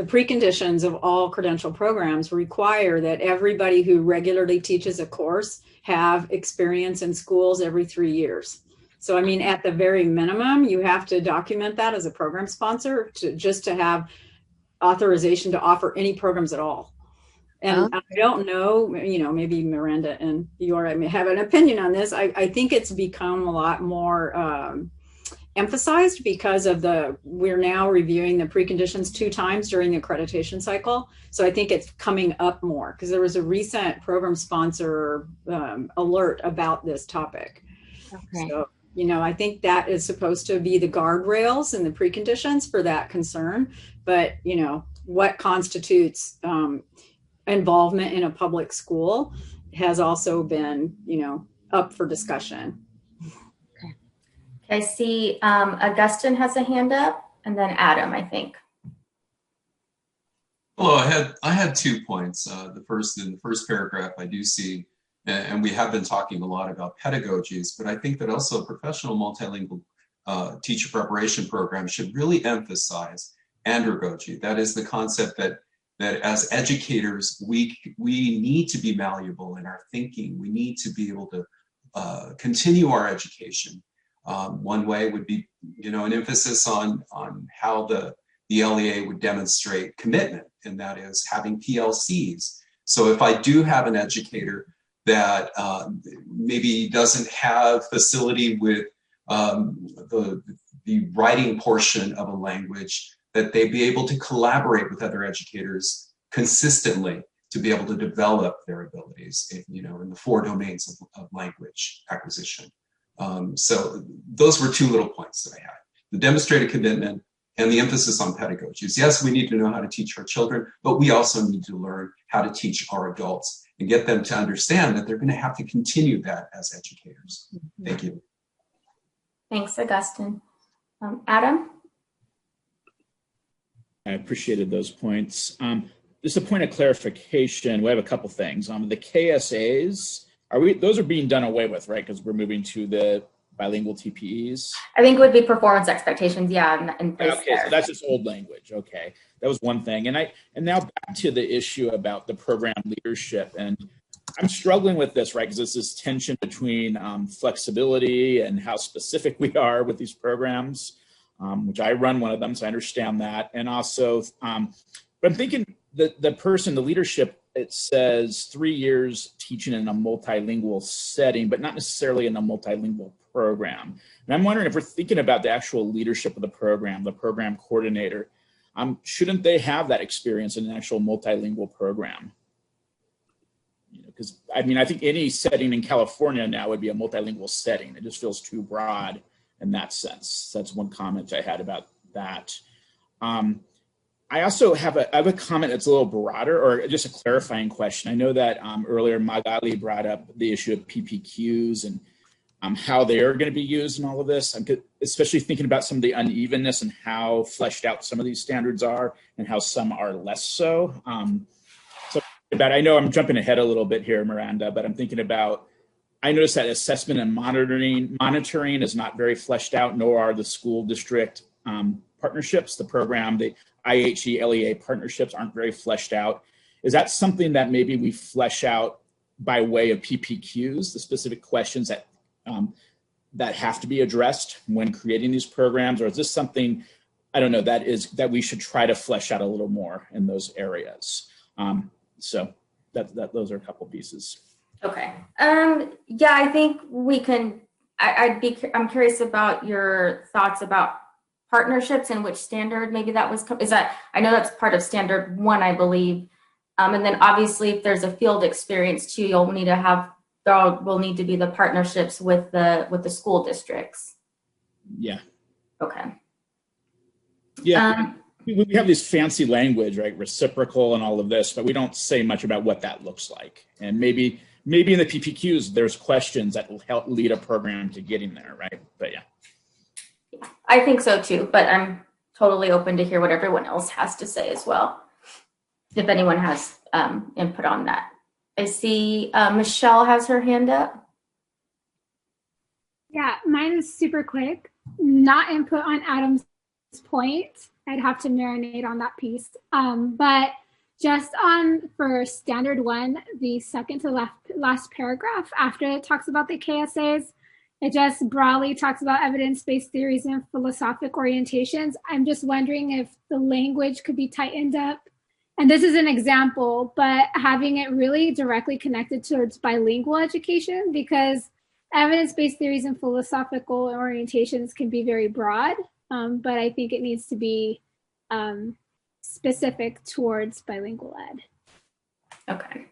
preconditions of all credential programs require that everybody who regularly teaches a course have experience in schools every 3 years. So, I mean, at the very minimum, you have to document that as a program sponsor to have authorization to offer any programs at all. And I don't know, maybe Miranda and Eora may have an opinion on this. I think it's become a lot more emphasized because of we're now reviewing the preconditions 2 times during the accreditation cycle. So I think it's coming up more because there was a recent program sponsor alert about this topic. Okay. So, I think that is supposed to be the guardrails and the preconditions for that concern. But, what constitutes involvement in a public school has also been, up for discussion. Okay, I see Augustine has a hand up, and then Adam, I think. Hello, I had 2 points. In the first paragraph, I do see, and we have been talking a lot about pedagogies, but I think that also professional multilingual teacher preparation programs should really emphasize andragogy. That is the concept that as educators, we need to be malleable in our thinking. We need to be able to continue our education. One way would be, an emphasis on how the LEA would demonstrate commitment, and that is having PLCs. So if I do have an educator that maybe doesn't have facility with the writing portion of a language, that they be able to collaborate with other educators consistently to be able to develop their abilities, in the 4 domains of language acquisition. So those were 2 little points that I had: the demonstrated commitment and the emphasis on pedagogies. Yes, we need to know how to teach our children, but we also need to learn how to teach our adults and get them to understand that they're going to have to continue that as educators. Mm-hmm. Thank you. Thanks, Augustine. Adam? I appreciated those points. Just a point of clarification. We have a couple things. The KSAs, those are being done away with, right? Because we're moving to the bilingual TPEs. I think it would be performance expectations, in place. Okay, so that's just old language. Okay, that was one thing. And now back to the issue about the program leadership. And I'm struggling with this, right? Because it's this tension between flexibility and how specific we are with these programs. Which I run one of them, so I understand that. And also, but I'm thinking the leadership, it says 3 years teaching in a multilingual setting, but not necessarily in a multilingual program. And I'm wondering if we're thinking about the actual leadership of the program coordinator, shouldn't they have that experience in an actual multilingual program? Because I think any setting in California now would be a multilingual setting. It just feels too broad in that sense. That's one comment I had about that. I also have a comment that's a little broader, or just a clarifying question. I know that earlier Magali brought up the issue of PPQs and how they are going to be used in all of this. I'm especially thinking about some of the unevenness and how fleshed out some of these standards are and how some are less so. I know I'm jumping ahead a little bit here, Miranda, but I'm thinking about, I noticed that assessment and monitoring is not very fleshed out, nor are the school district partnerships, the program, the IHE, LEA partnerships aren't very fleshed out. Is that something that maybe we flesh out by way of PPQs, the specific questions that that have to be addressed when creating these programs? Or is this something, I don't know, that we should try to flesh out a little more in those areas? So those are a couple pieces. Okay. Yeah, I think we can. I'm curious about your thoughts about partnerships and which standard maybe that was. Is that, I know that's part of standard 1, I believe. And then obviously, if there's a field experience too, you'll need to have. There will need to be the partnerships with the school districts. Yeah. Okay. Yeah. We have this fancy language, right? Reciprocal and all of this, but we don't say much about what that looks like. And maybe in the PPQs, there's questions that will help lead a program to getting there, right? But yeah. I think so too, but I'm totally open to hear what everyone else has to say as well. If anyone has input on that. I see Michelle has her hand up. Yeah, mine is super quick. Not input on Adam's point. I'd have to marinate on that piece. But just for standard 1, the second to last paragraph, after it talks about the KSAs, it just broadly talks about evidence-based theories and philosophic orientations. I'm just wondering if the language could be tightened up. And this is an example, but having it really directly connected towards bilingual education, because evidence-based theories and philosophical orientations can be very broad, but I think it needs to be specific towards bilingual ed. Okay.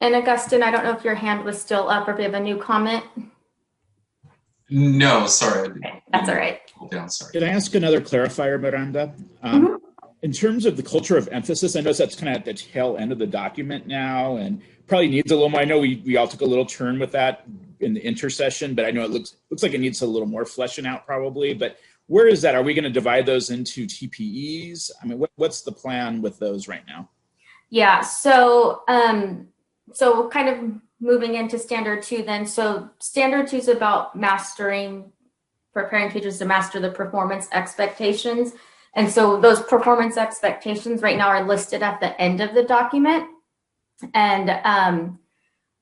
And Augustine, I don't know if your hand was still up or if you have a new comment. No, sorry. Okay, that's all right. Hold down, sorry. Can I ask another clarifier, Miranda? In terms of the culture of emphasis, I know that's kind of at the tail end of the document now and probably needs a little more. I know we all took a little turn with that in the intercession, but I know it looks like it needs a little more fleshing out probably. But where is that? Are we going to divide those into TPEs? I mean, what's the plan with those right now? Yeah, so kind of moving into standard 2 then. So standard 2 is about preparing teachers to master the performance expectations. And so those performance expectations right now are listed at the end of the document. And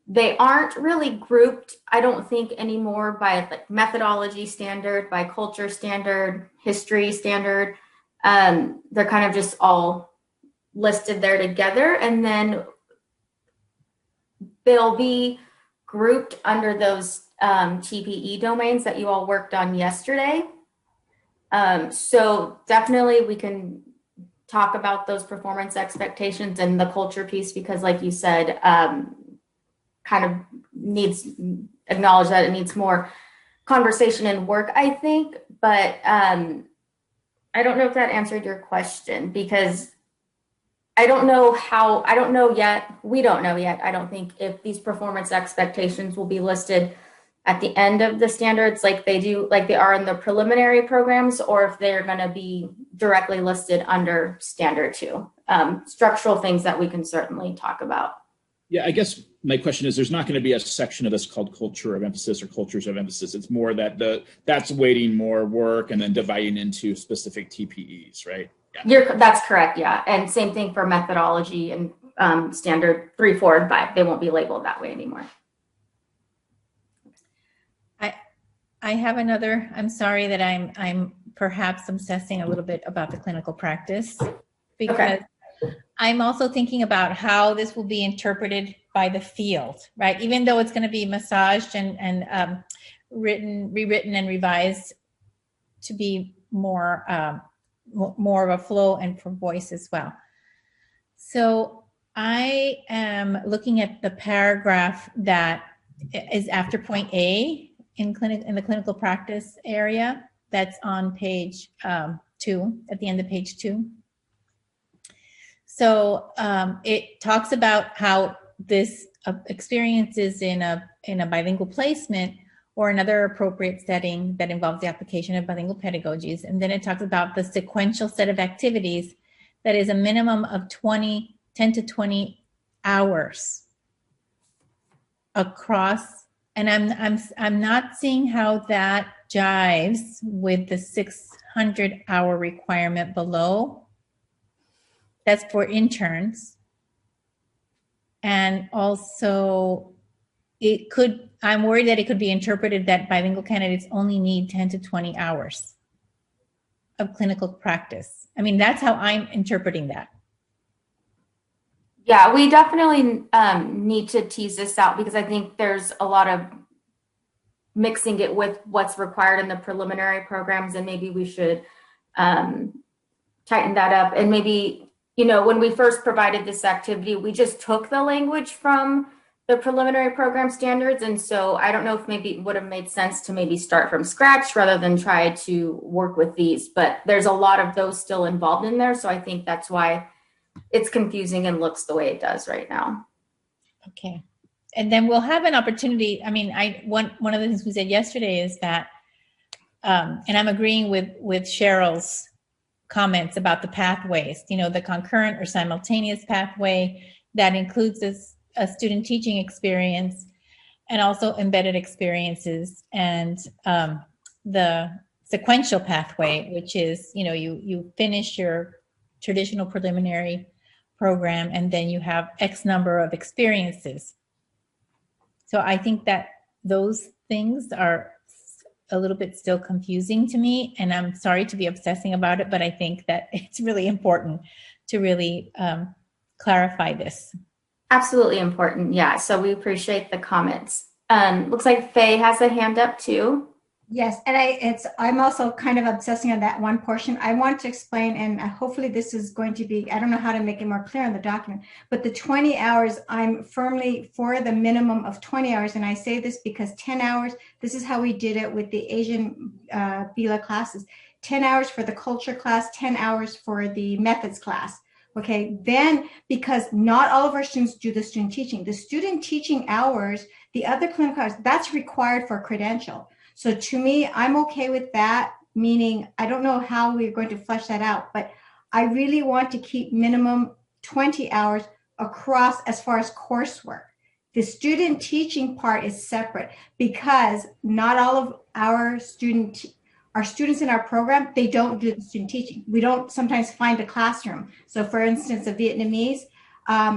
they aren't really grouped, I don't think, anymore by like methodology standard, by culture standard, history standard. They're kind of just all listed there together. And then they'll be grouped under those TPE domains that you all worked on yesterday. So definitely we can talk about those performance expectations and the culture piece, because like you said, kind of acknowledge that it needs more conversation and work, I think. But I don't know if that answered your question, because we don't know yet, I don't think, if these performance expectations will be listed at the end of the standards like they are in the preliminary programs, or if they're going to be directly listed under standard 2. Structural things that we can certainly talk about. Yeah, I guess my question is, there's not going to be a section of this called culture of emphasis or cultures of emphasis. It's more that that's weighting more work and then dividing into specific TPEs, right? Yeah. That's correct, yeah. And same thing for methodology and standard 3, 4, and 5. They won't be labeled that way anymore. I have another. I'm sorry that I'm perhaps obsessing a little bit about the clinical practice, because I'm also thinking about how this will be interpreted by the field, right? Even though it's going to be massaged and rewritten and revised to be more of a flow and for voice as well. So I am looking at the paragraph that is after point A in the clinical practice area. That's on page 2, at the end of page 2. So it talks about how this experiences in a bilingual placement or another appropriate setting that involves the application of bilingual pedagogies. And then it talks about the sequential set of activities that is a minimum of 10 to 20 hours across. And I'm not seeing how that jives with the 600-hour requirement below. That's for interns. And also I'm worried that it could be interpreted that bilingual candidates only need 10 to 20 hours of clinical practice. I mean, that's how I'm interpreting that. Yeah, we definitely need to tease this out because I think there's a lot of mixing it with what's required in the preliminary programs, and maybe we should tighten that up. And maybe, when we first provided this activity, we just took the language from the preliminary program standards. And so I don't know if maybe it would have made sense to maybe start from scratch rather than try to work with these, but there's a lot of those still involved in there. So I think that's why it's confusing and looks the way it does right now. Okay. And then we'll have an opportunity. I mean, one of the things we said yesterday is that, and I'm agreeing with Cheryl's comments about the pathways, the concurrent or simultaneous pathway that includes a student teaching experience and also embedded experiences, and the sequential pathway, which is, you finish your traditional preliminary program and then you have X number of experiences. So I think that those things are a little bit still confusing to me, and I'm sorry to be obsessing about it, but I think that it's really important to really clarify this. Absolutely important. Yeah. So we appreciate the comments. Looks like Faye has a hand up too. Yes, and I'm also kind of obsessing on that one portion. I want to explain, and hopefully this is going to be, I don't know how to make it more clear in the document, but the 20 hours, I'm firmly for the minimum of 20 hours. And I say this because 10 hours, this is how we did it with the Asian BILA classes, 10 hours for the culture class, 10 hours for the methods class. Okay, then because not all of our students do the student teaching hours, the other clinical hours, that's required for credential. So to me, I'm okay with that, meaning I don't know how we're going to flesh that out, but I really want to keep minimum 20 hours across as far as coursework. The student teaching part is separate because not all of our students in our program, they don't do the student teaching. We don't sometimes find a classroom. So for instance, the Vietnamese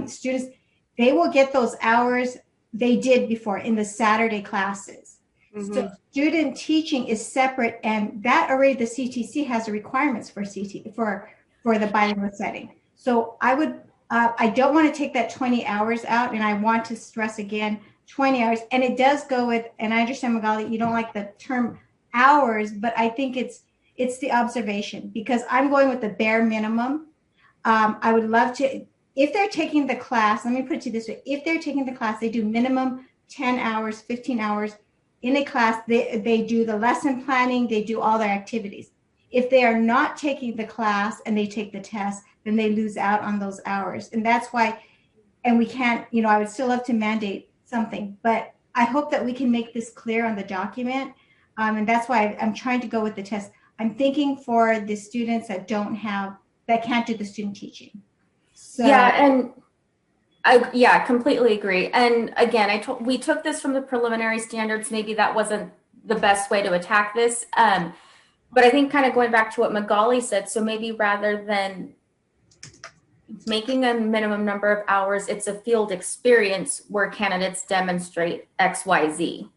students, they will get those hours they did before in the Saturday classes. Mm-hmm. So student teaching is separate, and that already the CTC has the requirements for for the bilingual setting. So I don't want to take that 20 hours out, and I want to stress again 20 hours. And it does go with, and I understand, Magali, you don't like the term hours, but I think it's the observation, because I'm going with the bare minimum. I would love to, if they're taking the class, let me put it this way, if they're taking the class, they do minimum 10 hours, 15 hours in a class, they do the lesson planning, they do all their activities. If they are not taking the class and they take the test, then they lose out on those hours. And that's why, and we can't, I would still love to mandate something, but I hope that we can make this clear on the document. And that's why I'm trying to go with the test. I'm thinking for the students that can't do the student teaching. So, yeah, and I completely agree. And again, we took this from the preliminary standards. Maybe that wasn't the best way to attack this. But I think kind of going back to what Magali said, so maybe rather than making a minimum number of hours, it's a field experience where candidates demonstrate X, Y, Z.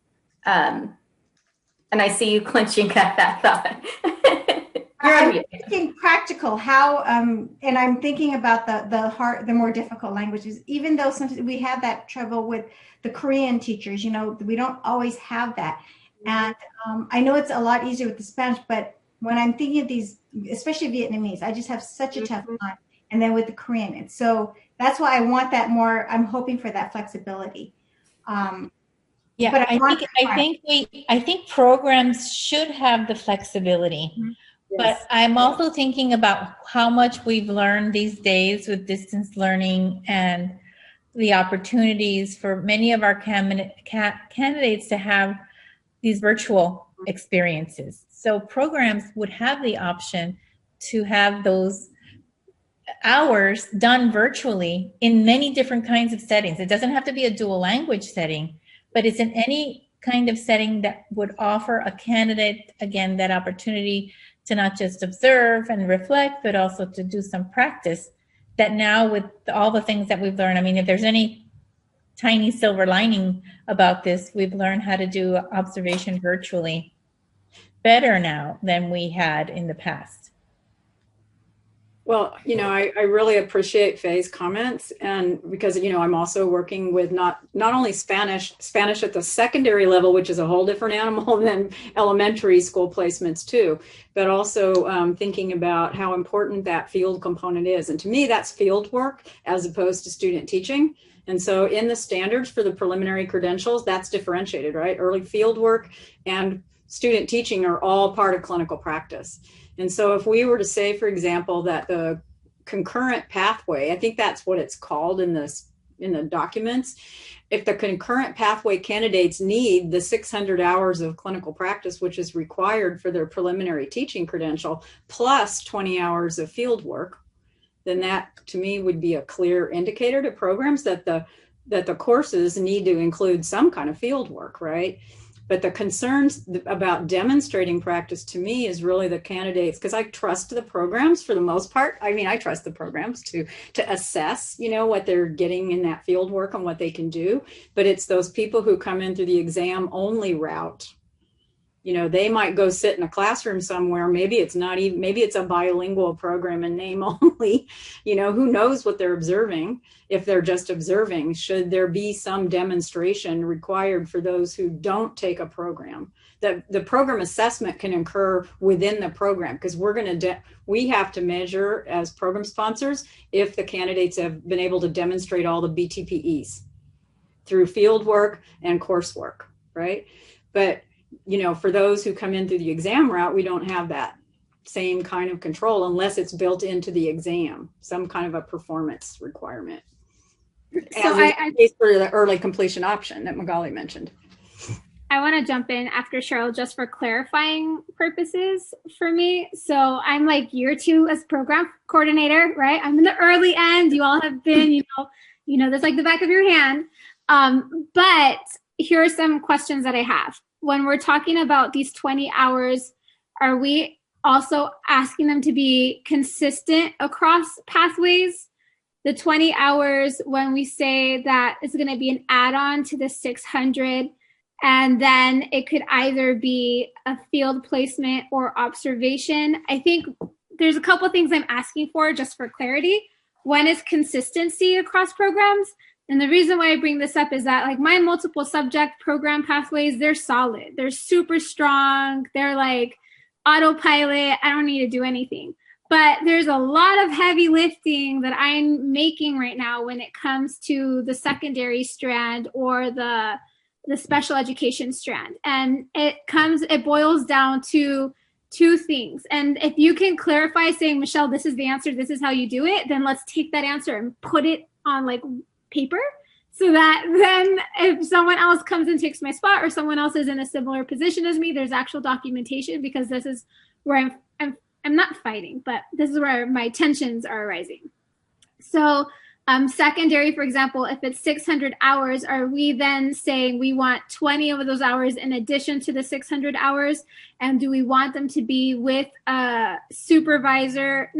And I see you clenching at that thought. I'm thinking practical, and I'm thinking about the more difficult languages, even though sometimes we have that trouble with the Korean teachers, we don't always have that. And I know it's a lot easier with the Spanish, but when I'm thinking of these, especially Vietnamese, I just have such a tough time. And then with the Korean, and so that's why I want that more, I'm hoping for that flexibility. Yeah, but I think programs should have the flexibility. Mm-hmm. But I'm also thinking about how much we've learned these days with distance learning and the opportunities for many of our candidates to have these virtual experiences. So programs would have the option to have those hours done virtually in many different kinds of settings. It doesn't have to be a dual language setting, but it's in any kind of setting that would offer a candidate, again, that opportunity to not just observe and reflect, but also to do some practice. That now with all the things that we've learned, I mean, if there's any tiny silver lining about this, we've learned how to do observation virtually better now than we had in the past. Well, I really appreciate Faye's comments, and because, I'm also working with not only Spanish at the secondary level, which is a whole different animal than elementary school placements too, but also thinking about how important that field component is. And to me, that's field work as opposed to student teaching. And so in the standards for the preliminary credentials, that's differentiated, right? Early field work and student teaching are all part of clinical practice. And so if we were to say, for example, that the concurrent pathway, I think that's what it's called in the documents, if the concurrent pathway candidates need the 600 hours of clinical practice, which is required for their preliminary teaching credential, plus 20 hours of field work, then that to me would be a clear indicator to programs that the courses need to include some kind of field work, right? But the concerns about demonstrating practice to me is really the candidates, because I trust the programs for the most part. I mean, I trust the programs to assess, what they're getting in that field work and what they can do. But it's those people who come in through the exam only route. They might go sit in a classroom somewhere. Maybe it's a bilingual program in name only. Who knows what they're observing if they're just observing. Should there be some demonstration required for those who don't take a program? The program assessment can occur within the program, because we have to measure as program sponsors if the candidates have been able to demonstrate all the BTPEs through field work and coursework, right? But for those who come in through the exam route, we don't have that same kind of control unless it's built into the exam, some kind of a performance requirement. So for the early completion option that Magali mentioned. I want to jump in after Cheryl just for clarifying purposes for me. So I'm like year 2 as program coordinator, right? I'm in the early end. You all have been, that's like the back of your hand. But here are some questions that I have. When we're talking about these 20 hours, are we also asking them to be consistent across pathways? The 20 hours, when we say that it's going to be an add-on to the 600, and then it could either be a field placement or observation. I think there's a couple of things I'm asking for just for clarity. One is consistency across programs. And the reason why I bring this up is that like my multiple subject program pathways, they're solid. They're super strong. They're like autopilot. I don't need to do anything. But there's a lot of heavy lifting that I'm making right now when it comes to the secondary strand or the special education strand. And it boils down to 2 things. And if you can clarify saying, Michelle, this is the answer, this is how you do it, then let's take that answer and put it on like paper, so that then if someone else comes and takes my spot or someone else is in a similar position as me, there's actual documentation, because this is where I'm not fighting, but this is where my tensions are arising. So secondary, for example, if it's 600 hours, are we then saying we want 20 of those hours in addition to the 600 hours? And do we want them to be with a supervisor,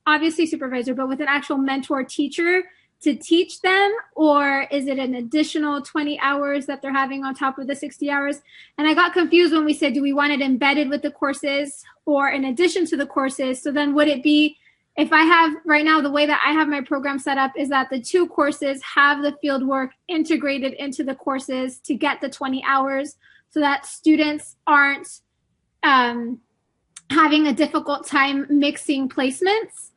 obviously supervisor, but with an actual mentor teacher to teach them? Or is it an additional 20 hours that they're having on top of the 60 hours? And I got confused when we said, do we want it embedded with the courses or in addition to the courses? So then would it be, if I have right now, the way that I have my program set up is that the 2 courses have the field work integrated into the courses to get the 20 hours so that students aren't having a difficult time mixing placements.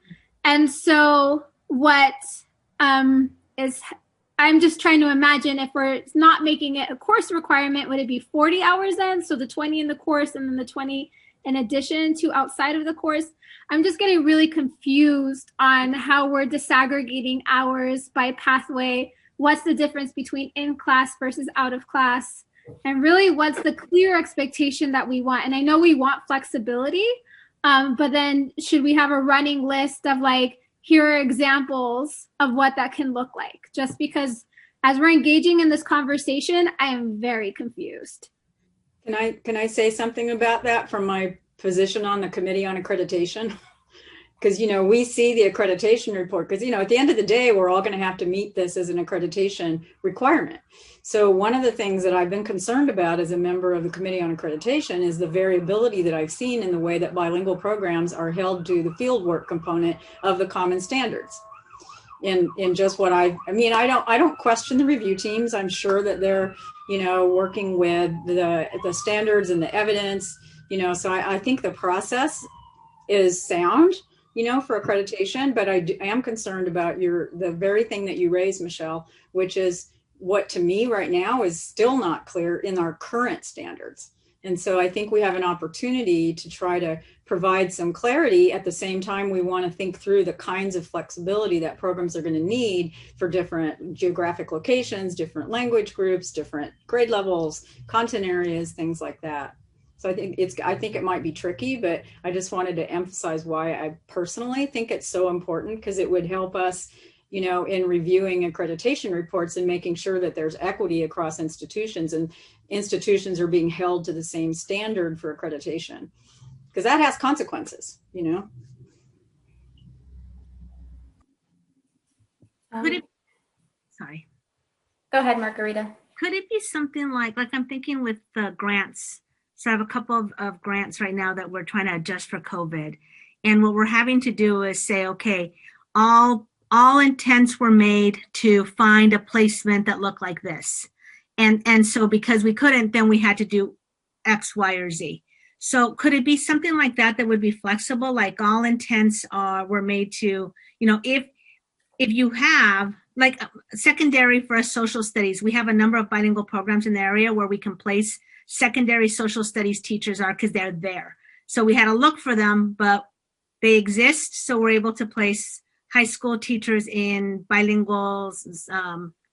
And so what is, I'm just trying to imagine if we're not making it a course requirement, would it be 40 hours then? So the 20 in the course and then the 20 in addition to outside of the course. I'm just getting really confused on how we're disaggregating hours by pathway. What's the difference between in class versus out of class? And really, what's the clear expectation that we want? And I know we want flexibility, but then should we have a running list of like, here are examples of what that can look like? Just because as we're engaging in this conversation, I am very confused. Can I say something about that from my position on the Committee on Accreditation? Because, you know, we see the accreditation report, because, you know, at the end of the day, we're all going to have to meet this as an accreditation requirement. So one of the things that I've been concerned about as a member of the Committee on Accreditation is the variability that I've seen in the way that bilingual programs are held to the fieldwork component of the common standards. In just what I mean, I don't question the review teams. I'm sure that they're, you know, working with the standards and the evidence, you know, so I think the process is sound, you know, for accreditation, but I am concerned about the very thing that you raised, Michelle, which is what to me right now is still not clear in our current standards. And so I think we have an opportunity to try to provide some clarity. At the same time, we want to think through the kinds of flexibility that programs are going to need for different geographic locations, different language groups, different grade levels, content areas, things like that. So I think it might be tricky, but I just wanted to emphasize why I personally think it's so important, because it would help us, you know, in reviewing accreditation reports and making sure that there's equity across institutions and institutions are being held to the same standard for accreditation, because that has consequences, you know. Sorry. Go ahead, Margarita. Could it be something like I'm thinking with the grants. So I have a couple of grants right now that we're trying to adjust for COVID. And what we're having to do is say, okay, all intents were made to find a placement that looked like this. And so because we couldn't, then we had to do X, Y, or Z. So could it be something like that that would be flexible? Like all intents were made to, you know, if you have like secondary for us social studies, we have a number of bilingual programs in the area where we can place secondary social studies teachers are, because they're there. So we had to look for them, but they exist. So we're able to place high school teachers in bilingual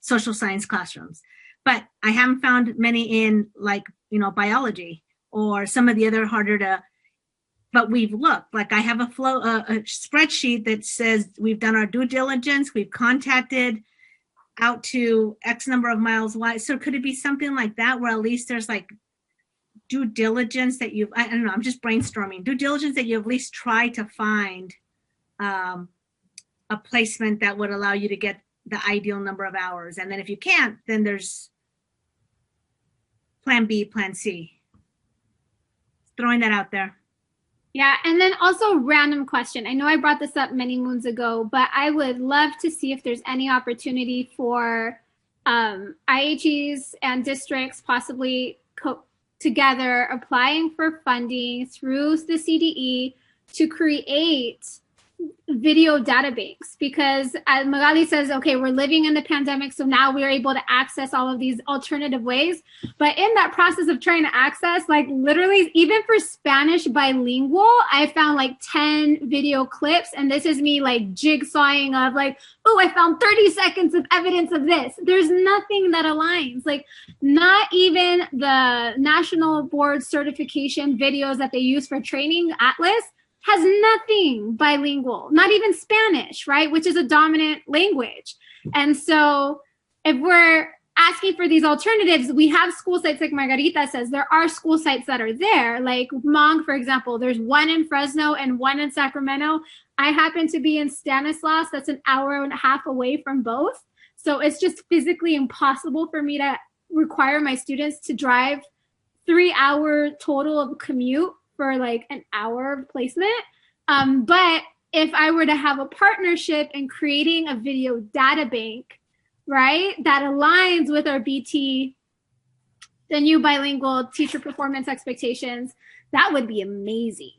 social science classrooms. But I haven't found many in like, you know, biology or some of the other harder to, but we've looked. Like I have a spreadsheet that says we've done our due diligence, we've contacted out to X number of miles wide. So could it be something like that where at least there's like due diligence that you've, I don't know, I'm just brainstorming, due diligence that you at least try to find a placement that would allow you to get the ideal number of hours. And then if you can't, then there's plan B, plan C. Throwing that out there. Yeah, and then also random question. I know I brought this up many moons ago, but I would love to see if there's any opportunity for IHEs and districts possibly together applying for funding through the CDE to create video data banks, because as Magali says, okay, we're living in the pandemic, so now we're able to access all of these alternative ways. But in that process of trying to access, like literally, even for Spanish bilingual, I found like 10 video clips, and this is me like jigsawing of like, oh, I found 30 seconds of evidence of this. There's nothing that aligns. Like not even the national board certification videos that they use for training, Atlas, has nothing bilingual, not even Spanish, right? Which is a dominant language. And so if we're asking for these alternatives, we have school sites like Margarita says, there are school sites that are there. Like Hmong, for example, there's one in Fresno and one in Sacramento. I happen to be in Stanislaus. That's an hour and a half away from both. So it's just physically impossible for me to require my students to drive 3-hour total of commute for like an hour of placement. But if I were to have a partnership in creating a video data bank, right, that aligns with our BT, the new bilingual teacher performance expectations, that would be amazing.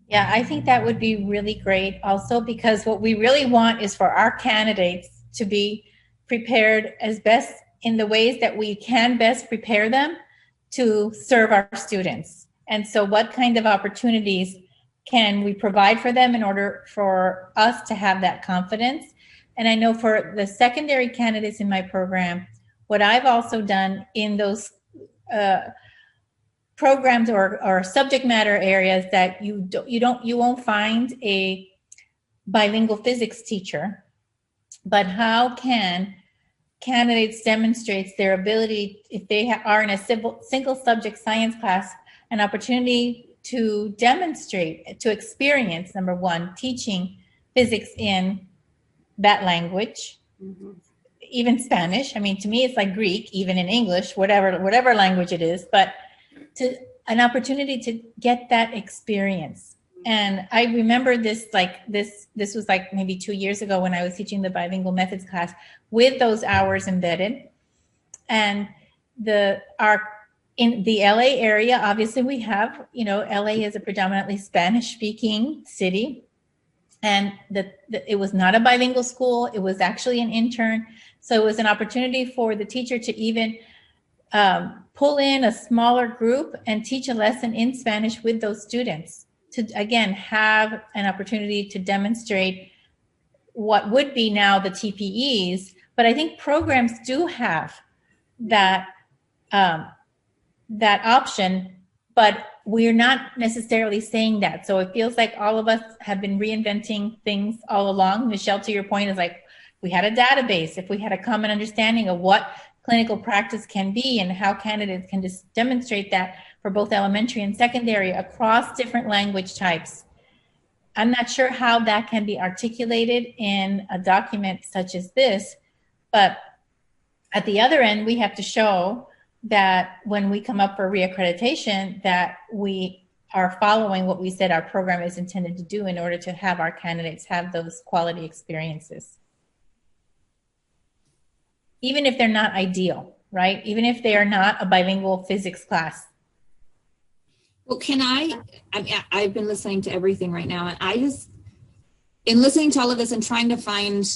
Yeah, I think that would be really great also, because what we really want is for our candidates to be prepared as best in the ways that we can best prepare them to serve our students. And so what kind of opportunities can we provide for them in order for us to have that confidence? And I know for the secondary candidates in my program, what I've also done in those programs or subject matter areas that you won't find a bilingual physics teacher, but how can candidates demonstrate their ability, if they are in a single subject science class, an opportunity to demonstrate, to experience, number one, teaching physics in that language, even Spanish. I mean, to me, it's like Greek, even in English, whatever language it is, but an opportunity to get that experience. And I remember this was like maybe 2 years ago when I was teaching the bilingual methods class with those hours embedded. And in the LA area, obviously we have, LA is a predominantly Spanish speaking city. And it was not a bilingual school. It was actually an intern. So it was an opportunity for the teacher to even pull in a smaller group and teach a lesson in Spanish with those students to, again, have an opportunity to demonstrate what would be now the TPEs. But I think programs do have that option, but we're not necessarily saying that. So it feels like all of us have been reinventing things all along. Michelle, to your point, is like, we had a database. If we had a common understanding of what clinical practice can be and how candidates can just demonstrate that for both elementary and secondary across different language types. I'm not sure how that can be articulated in a document such as this, but at the other end, we have to show that when we come up for reaccreditation, that we are following what we said our program is intended to do in order to have our candidates have those quality experiences. Even if they're not ideal, right? Even if they are not a bilingual physics class. Well, I've been listening to everything right now, and in listening to all of this and trying to find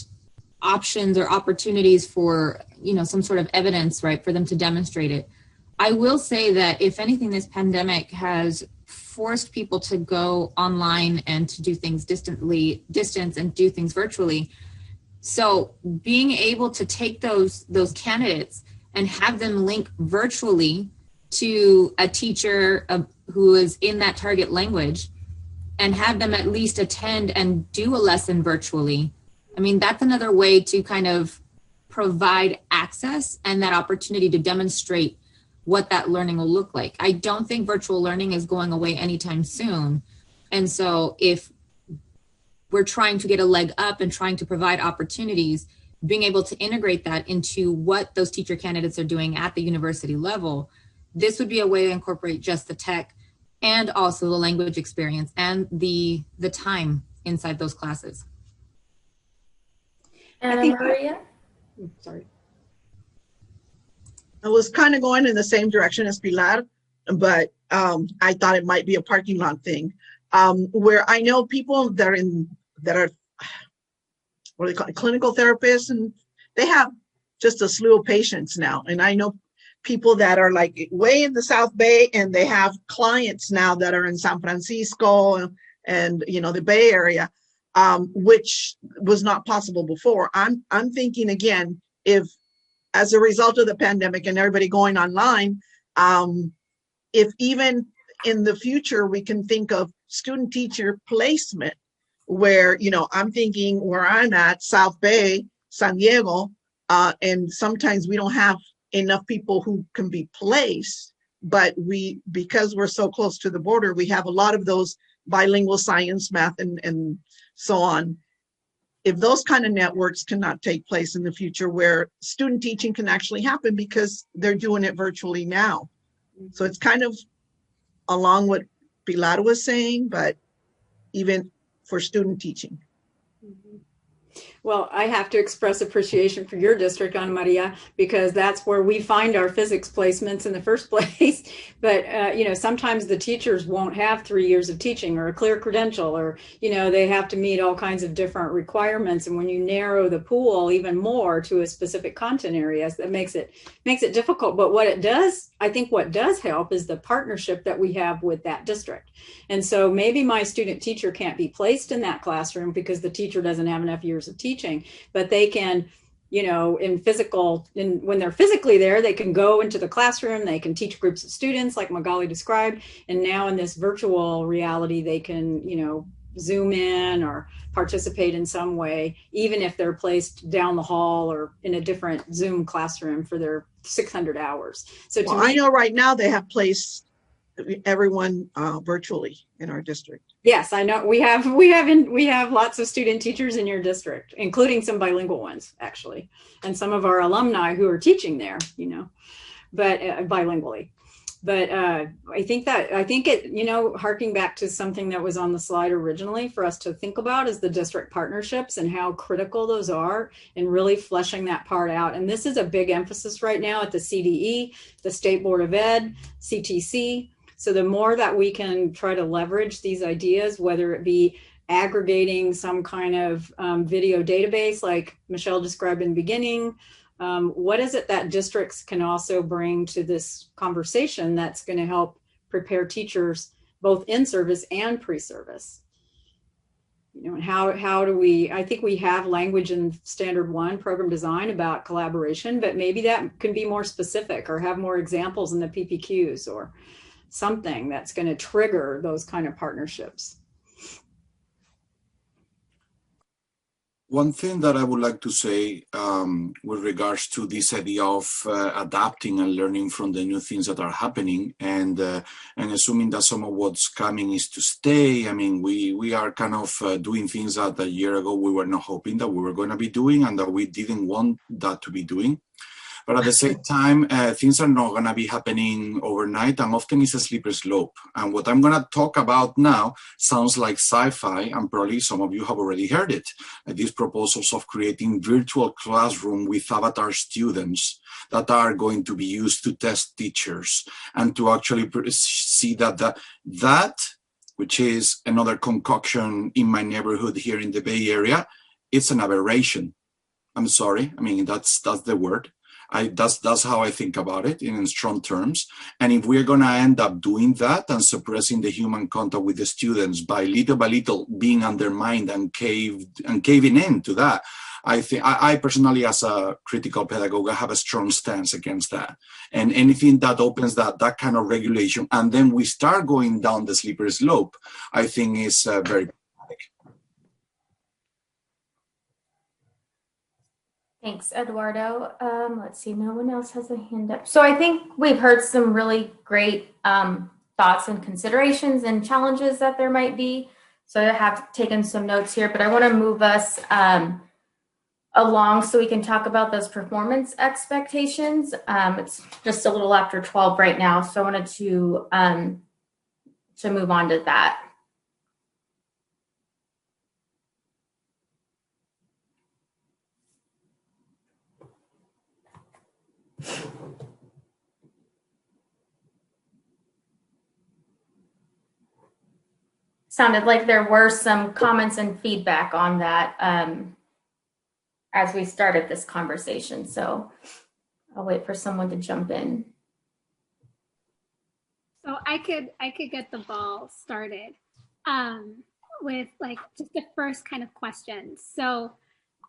options or opportunities for, some sort of evidence, right, for them to demonstrate it. I will say that if anything, this pandemic has forced people to go online and to do things distance and do things virtually. So being able to take those candidates and have them link virtually to a teacher who is in that target language and have them at least attend and do a lesson virtually. I mean, that's another way to kind of provide access and that opportunity to demonstrate what that learning will look like. I don't think virtual learning is going away anytime soon. And so if we're trying to get a leg up and trying to provide opportunities, being able to integrate that into what those teacher candidates are doing at the university level, this would be a way to incorporate just the tech and also the language experience and the time inside those classes. Anna Maria? Sorry. I was kind of going in the same direction as Pilar, but I thought it might be a parking lot thing. Where I know people that are what do they call it, clinical therapists, and they have just a slew of patients now. And I know people that are like way in the South Bay, and they have clients now that are in San Francisco and the Bay Area, which was not possible before. I'm thinking again, if as a result of the pandemic and everybody going online, if even in the future we can think of student teacher placement, where I'm thinking where I'm at, South Bay, San Diego, and sometimes we don't have enough people who can be placed, but because we're so close to the border, we have a lot of those bilingual science, math, and so on. If those kind of networks cannot take place in the future, where student teaching can actually happen because they're doing it virtually now. So it's kind of along what Pilar was saying, but even for student teaching. Well, I have to express appreciation for your district, Ana Maria, because that's where we find our physics placements in the first place. But, you know, sometimes the teachers won't have 3 years of teaching or a clear credential, or, you know, they have to meet all kinds of different requirements. And when you narrow the pool even more to a specific content areas, that makes it difficult. But what it does, I think what does help is the partnership that we have with that district. And so maybe my student teacher can't be placed in that classroom because the teacher doesn't have enough years of teaching, but they can, you know, when they're physically there, they can go into the classroom, they can teach groups of students like Magali described. And now in this virtual reality, they can, you know, Zoom in or participate in some way, even if they're placed down the hall or in a different Zoom classroom for their 600 hours. So well, I know right now they have placed everyone virtually in our district. Yes, I know we have lots of student teachers in your district, including some bilingual ones actually, and some of our alumni who are teaching there, you know, but bilingually. But I think it, you know, harking back to something that was on the slide originally for us to think about is the district partnerships and how critical those are in really fleshing that part out. And this is a big emphasis right now at the CDE, the State Board of Ed, CTC. So the more that we can try to leverage these ideas, whether it be aggregating some kind of video database like Michelle described in the beginning, what is it that districts can also bring to this conversation that's going to help prepare teachers both in service and pre-service? You know, and how do we, I think we have language in standard 1 program design about collaboration, but maybe that can be more specific or have more examples in the PPQs or something that's going to trigger those kind of partnerships. One thing that I would like to say with regards to this idea of adapting and learning from the new things that are happening, and assuming that some of what's coming is to stay. I mean, we are kind of doing things that a year ago we were not hoping that we were going to be doing and that we didn't want that to be doing. But at the same time, things are not going to be happening overnight, and often it's a slippery slope. And what I'm going to talk about now sounds like sci-fi, and probably some of you have already heard it. These proposals of creating virtual classroom with avatar students that are going to be used to test teachers and to actually see that which is another concoction in my neighborhood here in the Bay Area, it's an aberration. I'm sorry. I mean, that's the word. That's how I think about it in strong terms. And if we're going to end up doing that and suppressing the human contact with the students by little being undermined and caving in to that, I think I personally, as a critical pedagogue, have a strong stance against that. And anything that opens that kind of regulation, and then we start going down the slippery slope, I think is very problematic. Thanks, Eduardo. Let's see, no one else has a hand up. So I think we've heard some really great thoughts and considerations and challenges that there might be. So I have taken some notes here, but I want to move us along so we can talk about those performance expectations. It's just a little after 12 right now, so I wanted to move on to that. Sounded like there were some comments and feedback on that as we started this conversation. So I'll wait for someone to jump in. So I could get the ball started with like just the first kind of question. So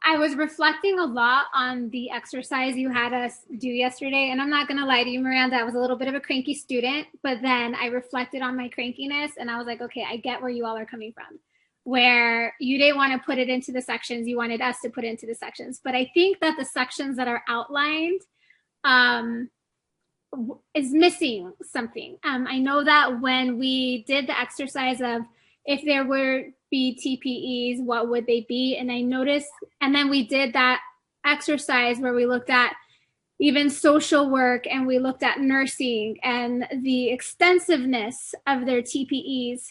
I was reflecting a lot on the exercise you had us do yesterday. And I'm not going to lie to you, Miranda, I was a little bit of a cranky student, but then I reflected on my crankiness and I was like, okay, I get where you all are coming from, where you didn't want to put it into the sections. You wanted us to put it into the sections. But I think that the sections that are outlined is missing something. I know that when we did the exercise of if there were be TPEs, what would they be? And I noticed, and then we did that exercise where we looked at even social work and we looked at nursing and the extensiveness of their TPEs.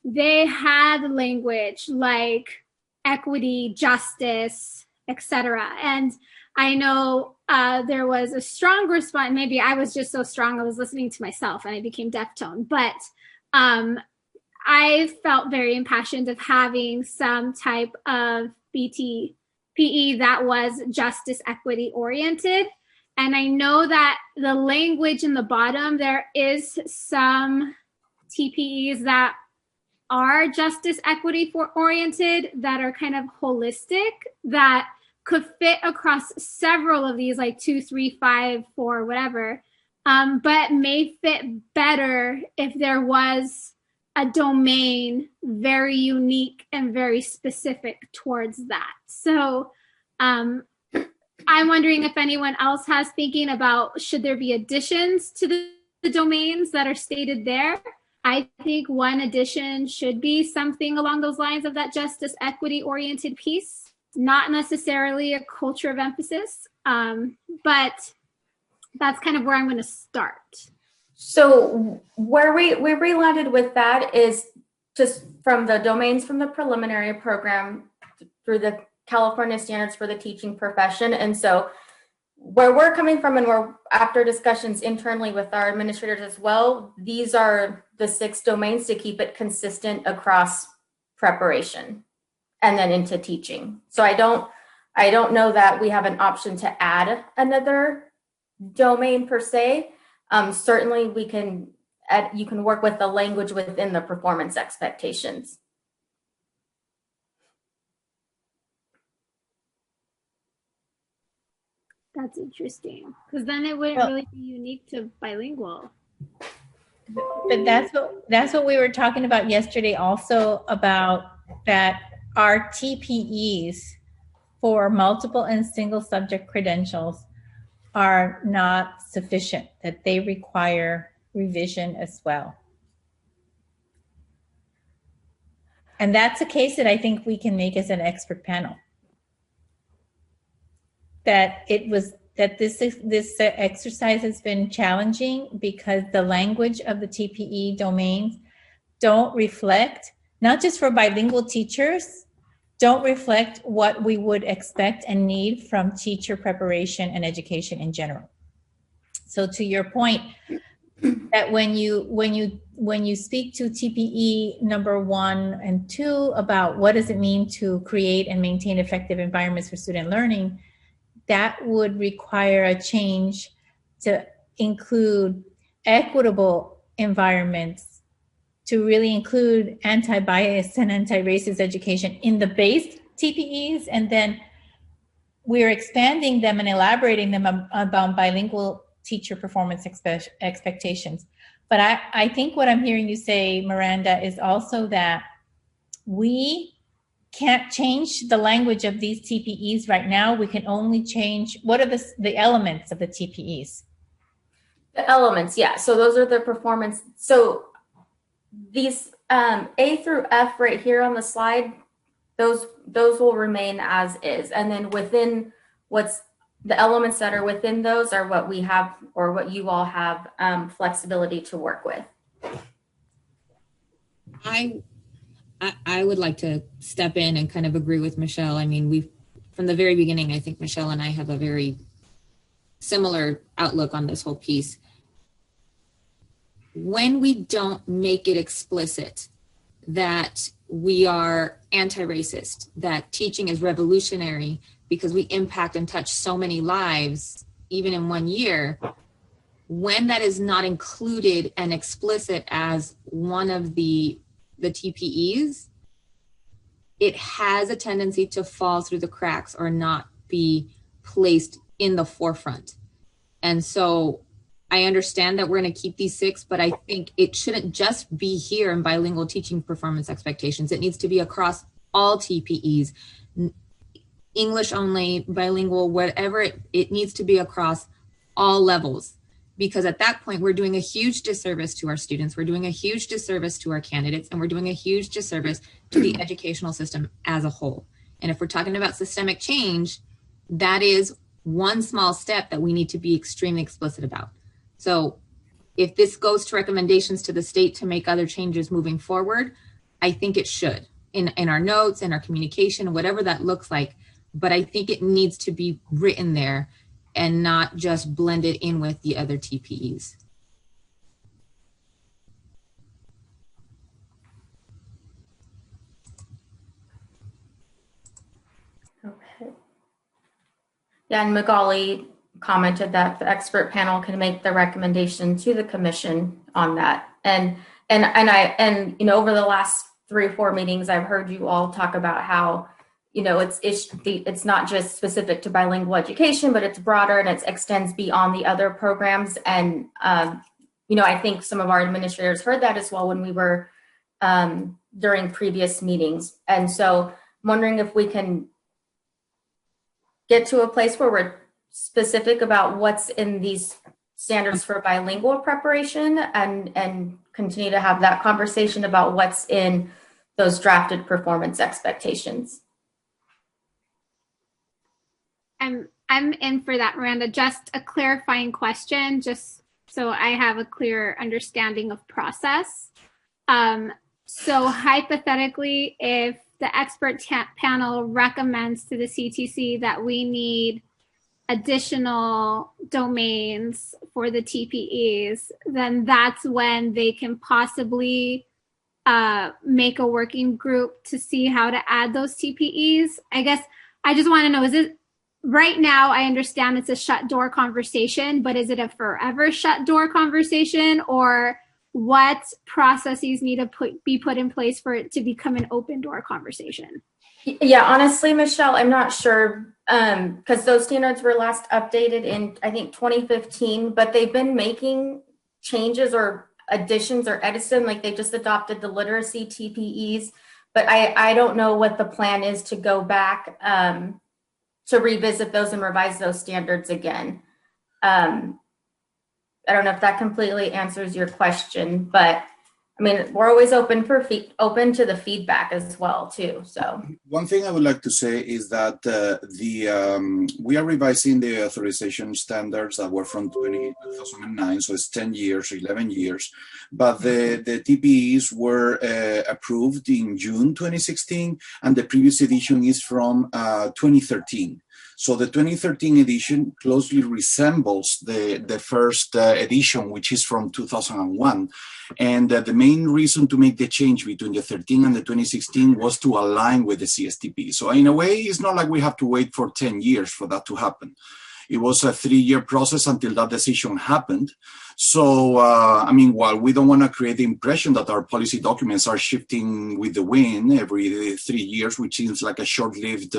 They had language like equity, justice, etc. And I know there was a strong response. Maybe I was just so strong I was listening to myself and I became deaf tone. But I felt very impassioned of having some type of PE that was justice equity oriented. And I know that the language in the bottom, there is some TPEs that are justice equity oriented, that are kind of holistic, that could fit across several of these, like 2, 3, 5, 4, whatever, but may fit better if there was a domain very unique and very specific towards that. So I'm wondering if anyone else has thinking about, should there be additions to the domains that are stated there? I think one addition should be something along those lines of that justice equity oriented piece, not necessarily a culture of emphasis, but that's kind of where I'm going to start. So where we landed with that is just from the domains from the preliminary program through the California Standards for the Teaching Profession. And so where we're coming from, and we're after discussions internally with our administrators as well, these are the 6 domains to keep it consistent across preparation and then into teaching. So I don't know that we have an option to add another domain per se. Certainly you can work with the language within the performance expectations. That's interesting, because then it wouldn't really be unique to bilingual. But that's what we were talking about yesterday also, about that our TPEs for multiple and single subject credentials are not sufficient, that they require revision as well. And that's a case that I think we can make as an expert panel. That this exercise has been challenging because the language of the TPE domains don't reflect, not just for bilingual teachers, don't reflect what we would expect and need from teacher preparation and education in general. So to your point, that when you speak to TPE number 1 and 2 about what does it mean to create and maintain effective environments for student learning, that would require a change to include equitable environments, to really include anti-bias and anti-racist education in the base TPEs, and then we're expanding them and elaborating them about bilingual teacher performance expectations. But I think what I'm hearing you say, Miranda, is also that we can't change the language of these TPEs right now. We can only change, what are the elements of the TPEs? The elements, yeah. So those are the performance. So these A through F right here on the slide, those will remain as is. And then within the elements that are within those are what we have, or what you all have flexibility to work with. I would like to step in and kind of agree with Michelle. I mean, from the very beginning, I think Michelle and I have a very similar outlook on this whole piece. When we don't make it explicit that we are anti-racist, that teaching is revolutionary because we impact and touch so many lives, even in 1 year, when that is not included and explicit as one of the TPEs, it has a tendency to fall through the cracks or not be placed in the forefront. And so I understand that we're going to keep these 6, but I think it shouldn't just be here in bilingual teaching performance expectations. It needs to be across all TPEs, English only, bilingual, whatever. It needs to be across all levels. Because at that point, we're doing a huge disservice to our students, we're doing a huge disservice to our candidates, and we're doing a huge disservice to the educational system as a whole. And if we're talking about systemic change, that is one small step that we need to be extremely explicit about. So if this goes to recommendations to the state to make other changes moving forward, I think it should. in our notes and our communication, whatever that looks like. But I think it needs to be written there and not just blended in with the other TPEs. Okay. Yeah, and Magali commented that the expert panel can make the recommendation to the commission on that. And you know, over the last 3 or 4 meetings, I've heard you all talk about how, you know, it's not just specific to bilingual education, but it's broader and it extends beyond the other programs. And you know, I think some of our administrators heard that as well when we were during previous meetings. And so I'm wondering if we can get to a place where we're specific about what's in these standards for bilingual preparation and continue to have that conversation about what's in those drafted performance expectations. I'm in for that, Miranda. Just a clarifying question, just so I have a clear understanding of process. So hypothetically, if the expert panel recommends to the CTC that we need additional domains for the TPEs, then that's when they can possibly make a working group to see how to add those TPEs. I guess I just want to know, is it right now? I understand it's a shut door conversation, but is it a forever shut door conversation, or what processes need to be put in place for it to become an open door conversation? Yeah, honestly, Michelle, I'm not sure, because those standards were last updated in, I think, 2015, but they've been making changes or additions or edits, like they just adopted the literacy TPEs, but I don't know what the plan is to go back to revisit those and revise those standards again. I don't know if that completely answers your question, but I mean, we're always open to the feedback as well too. So one thing I would like to say is that we are revising the authorization standards that were from 2009, so it's 10 years, 11 years. But the TPEs were approved in June 2016, and the previous edition is from 2013. So the 2013 edition closely resembles the first edition, which is from 2001. And the main reason to make the change between the 13 and the 2016 was to align with the CSTP. So in a way, it's not like we have to wait for 10 years for that to happen. It was a 3-year process until that decision happened. So, I mean, while we don't want to create the impression that our policy documents are shifting with the wind every 3 years, which seems like a short-lived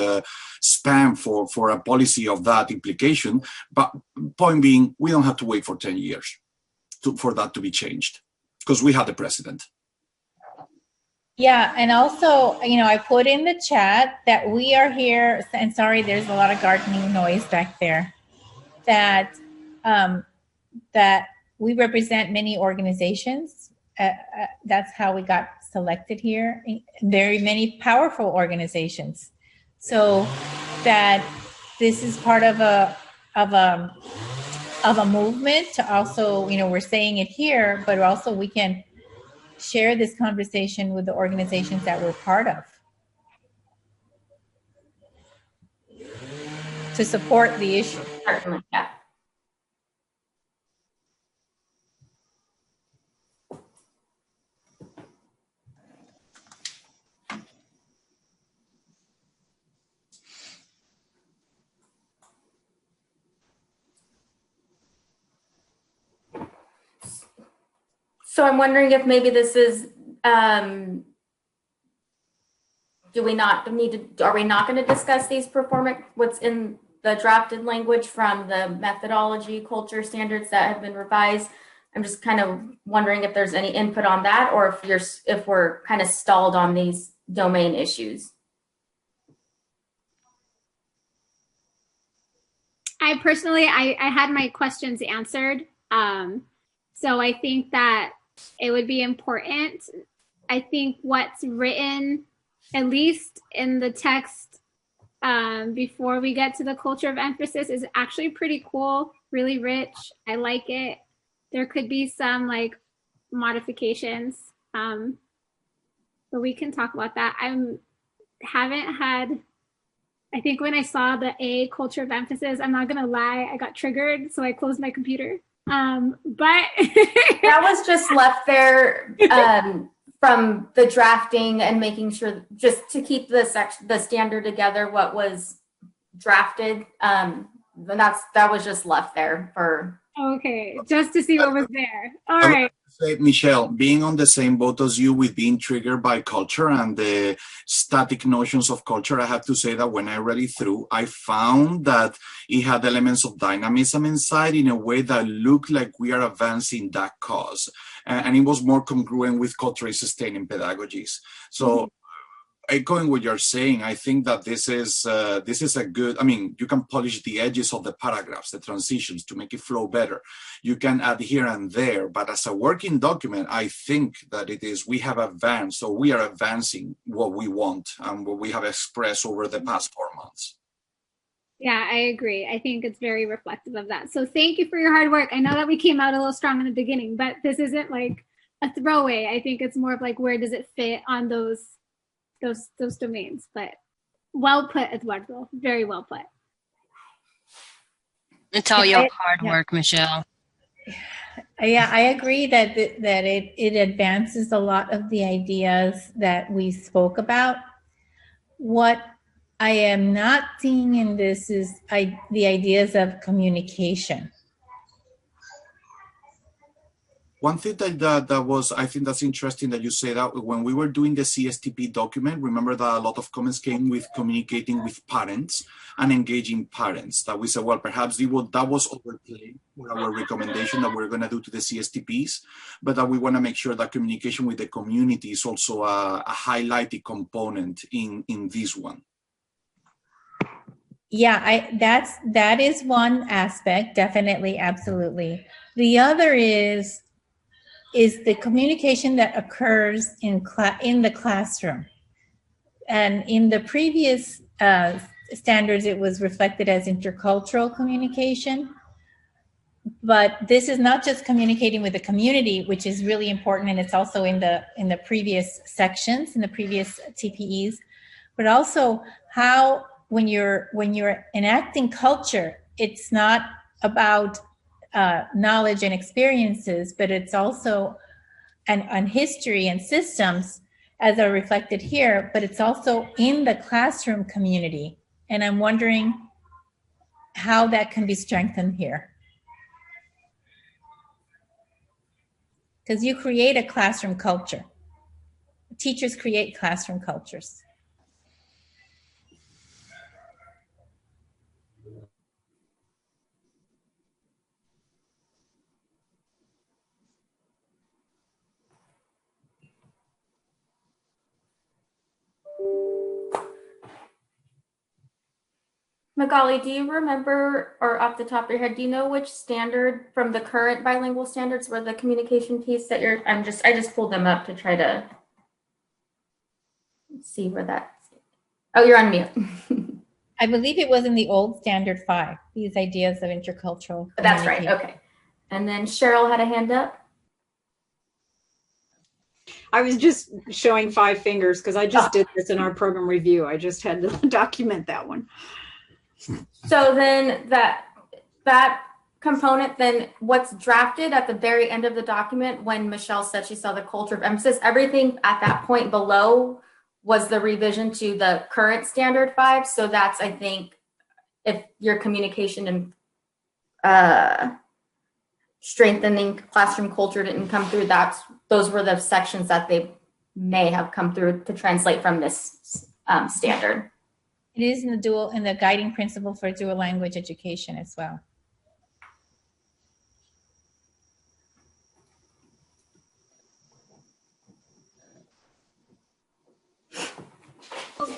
span for a policy of that implication. But point being, we don't have to wait for 10 years for that to be changed, because we had the precedent. Yeah, and also, you know, I put in the chat that we are here, and sorry, there's a lot of gardening noise back there, that that we represent many organizations. That's how we got selected here. Very many powerful organizations. So that this is part of a movement to also, you know, we're saying it here, but also we can share this conversation with the organizations that we're part of to support the issue. Certainly, yeah. So I'm wondering if maybe this is, are we not going to discuss these what's in the drafted language from the methodology culture standards that have been revised? I'm just kind of wondering if there's any input on that, or if we're kind of stalled on these domain issues. I personally had my questions answered. So I think that it would be important. I think what's written, at least in the text, before we get to the culture of emphasis, is actually pretty cool, really rich. I like it. There could be some like modifications. but we can talk about that. Haven't had. I think when I saw the A, culture of emphasis, I'm not gonna lie, I got triggered, so I closed my computer. But that was just left there from the drafting and making sure just to keep the standard together. What was drafted, that was just left there for. Okay, just to see what was there. All right. Say, Michelle, being on the same boat as you with being triggered by culture and the static notions of culture, I have to say that when I read it through, I found that it had elements of dynamism inside in a way that looked like we are advancing that cause. And it was more congruent with culturally sustaining pedagogies. So echoing what you're saying, I think that this is a good, I mean, you can polish the edges of the paragraphs, the transitions to make it flow better. You can add here and there, but as a working document, I think that we have advanced, or we are advancing what we want and what we have expressed over the past 4 months. Yeah, I agree. I think it's very reflective of that. So thank you for your hard work. I know that we came out a little strong in the beginning, but this isn't like a throwaway. I think it's more of like, where does it fit on those domains? But well put, Eduardo. Very well put. It's all your hard work, Michelle. Yeah, I agree that it advances a lot of the ideas that we spoke about. What I am not seeing in this is the ideas of communication. One thing that was, I think that's interesting that you say that when we were doing the CSTP document, remember that a lot of comments came with communicating with parents and engaging parents. That we said, well, perhaps that was overplayed for our recommendation that we're going to do to the CSTPs, but that we want to make sure that communication with the community is also a highlighted component in this one. Yeah, that is one aspect, definitely, absolutely. The other is the communication that occurs in the classroom. And in the previous standards, it was reflected as intercultural communication. But this is not just communicating with the community, which is really important, and it's also in the previous sections, in the previous TPEs, but also how when you're enacting culture, it's not about knowledge and experiences, but it's also on history and systems as are reflected here, but it's also in the classroom community. And I'm wondering how that can be strengthened here. Because you create a classroom culture. Teachers create classroom cultures. Magali, do you remember, or off the top of your head, do you know which standard from the current bilingual standards were the communication piece that I just pulled them up to try to see where that's. Oh, you're on mute. I believe it was in the old standard 5, these ideas of intercultural. That's right. Okay. And then Cheryl had a hand up. I was just showing 5 fingers because I just did this in our program review. I just had to document that one. So then that component, then what's drafted at the very end of the document when Michelle said she saw the culture of emphasis, everything at that point below was the revision to the current standard 5. So that's, I think, if your communication and strengthening classroom culture didn't come through, those were the sections that they may have come through to translate from this standard. It is in the guiding principle for dual language education as well.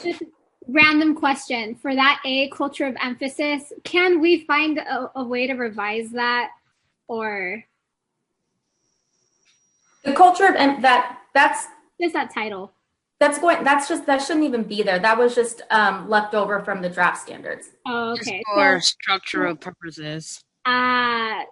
Just random question for that A, culture of emphasis. Can we find a way to revise that, or the culture of that's just that title? That shouldn't even be there. That was just left over from the draft standards. Oh, okay. Just for structural purposes. Okay.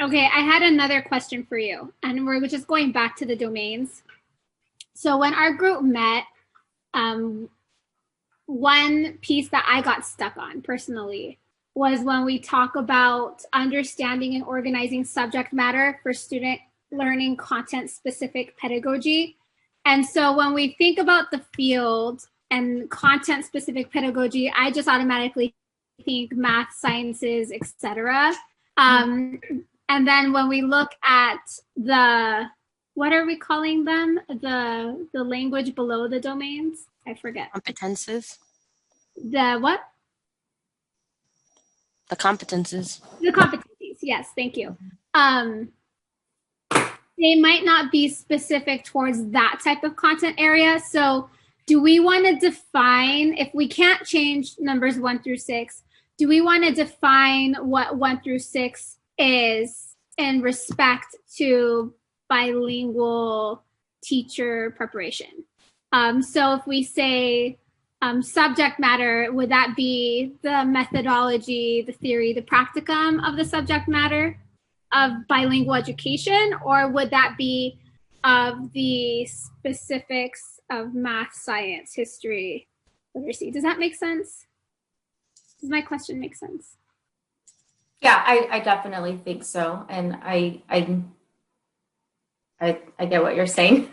Okay, I had another question for you, and we're just going back to the domains. So when our group met, one piece that I got stuck on personally was when we talk about understanding and organizing subject matter for student learning content specific pedagogy. And so when we think about the field and content specific pedagogy, I just automatically think math, sciences, etc. And then when we look at the, what are we calling them? The language below the domains? I forget. Competences. The what? The competences. The competencies. Yes, thank you. They might not be specific towards that type of content area. So do we want to define, if we can't change numbers 1 through 6, do we want to define what 1 through 6 is in respect to bilingual teacher preparation? So if we say subject matter, would that be the methodology, the theory, the practicum of the subject matter of bilingual education, or would that be of the specifics of math, science, history, literacy? Does that make sense? Does my question make sense? Yeah, I definitely think so. And I get what you're saying.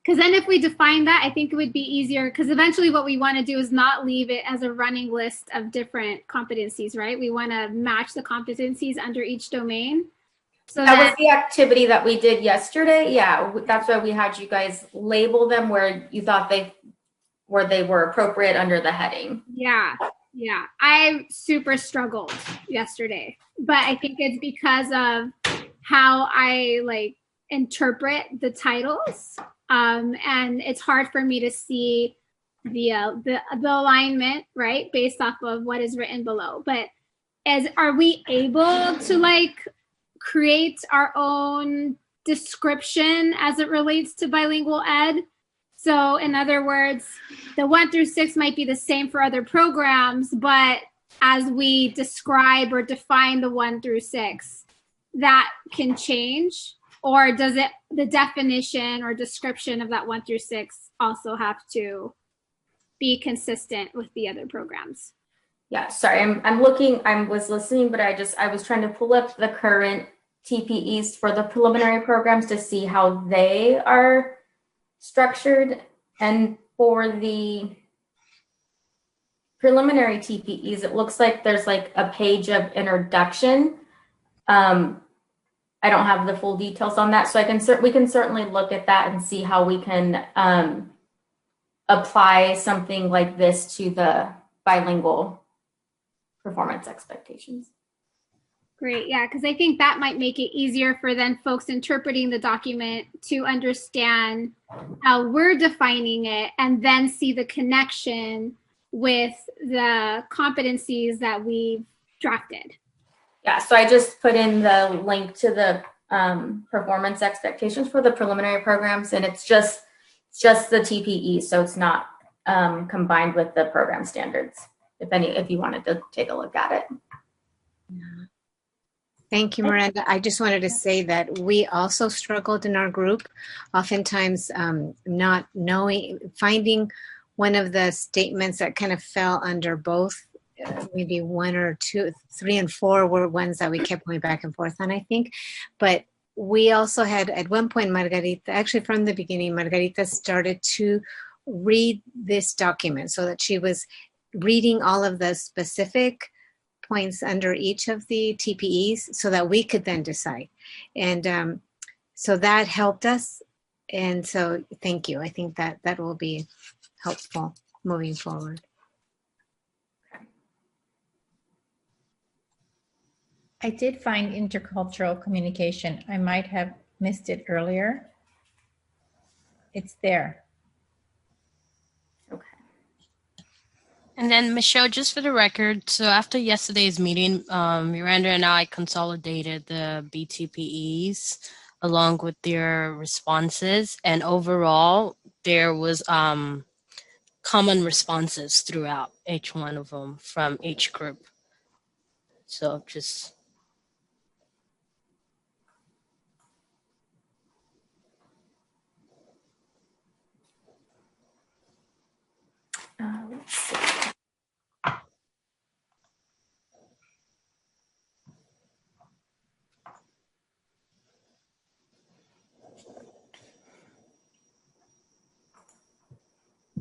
Because then if we define that, I think it would be easier, because eventually what we want to do is not leave it as a running list of different competencies, right? We want to match the competencies under each domain. So that was the activity that we did yesterday. Yeah, that's why we had you guys label them where you thought they were appropriate under the heading. Yeah. I super struggled yesterday, but I think it's because of how I interpret the titles. And it's hard for me to see the alignment, right, based off of what is written below. But are we able to create our own description as it relates to bilingual ed? So in other words, the 1 through 6 might be the same for other programs, but as we describe or define the 1 through 6, that can change. Or does the definition or description of that 1 through 6 also have to be consistent with the other programs? Yeah, sorry, I'm looking, I was listening, but I was trying to pull up the current TPEs for the preliminary programs to see how they are structured. And for the preliminary TPEs, it looks like there's a page of introduction. I don't have the full details on that, so we can certainly look at that and see how we can apply something like this to the bilingual performance expectations. Great, yeah, because I think that might make it easier for then folks interpreting the document to understand how we're defining it and then see the connection with the competencies that we've drafted. Yeah, so I just put in the link to the performance expectations for the preliminary programs, and it's just the TPE, so it's not combined with the program standards, if you wanted to take a look at it. Thank you, Miranda. I just wanted to say that we also struggled in our group, oftentimes not knowing, finding one of the statements that kind of fell under both. Maybe 1 or 2, 3 and 4 were ones that we kept going back and forth on, I think. But we also had, at one point, Margarita, actually from the beginning, Margarita started to read this document so that she was reading all of the specific points under each of the TPEs so that we could then decide. And so that helped us. And so thank you. I think that will be helpful moving forward. I did find intercultural communication. I might have missed it earlier. It's there. Okay. And then Michelle, just for the record, so after yesterday's meeting, Miranda and I consolidated the BTPEs along with their responses, and overall there was common responses throughout each one of them from each group. So just Let's see.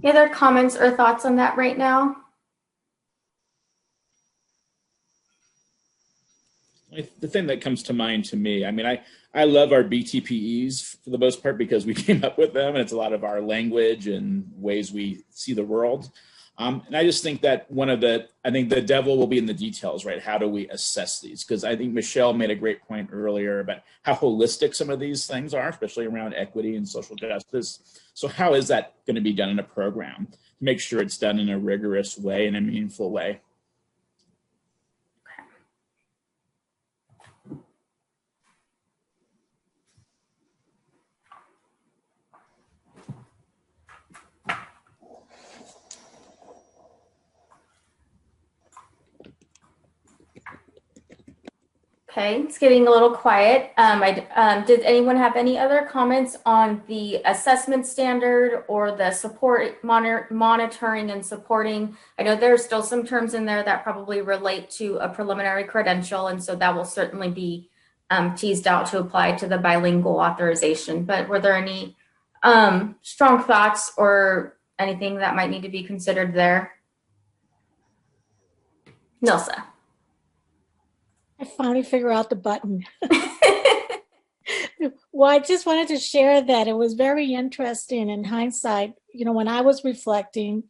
Any other comments or thoughts on that right now? The thing that comes to mind to me, I mean, I love our BTPEs for the most part because we came up with them, and it's a lot of our language and ways we see the world. And I just think that I think the devil will be in the details, right? How do we assess these? Because I think Michelle made a great point earlier about how holistic some of these things are, especially around equity and social justice. So how is that going to be done in a program to make sure it's done in a rigorous way and a meaningful way? Okay, it's getting a little quiet. Did anyone have any other comments on the assessment standard or the support monitoring and supporting? I know there are still some terms in there that probably relate to a preliminary credential, and so that will certainly be teased out to apply to the bilingual authorization. But were there any strong thoughts or anything that might need to be considered there? Nilsa. I finally figured out the button. Well, I just wanted to share that it was very interesting in hindsight, when I was reflecting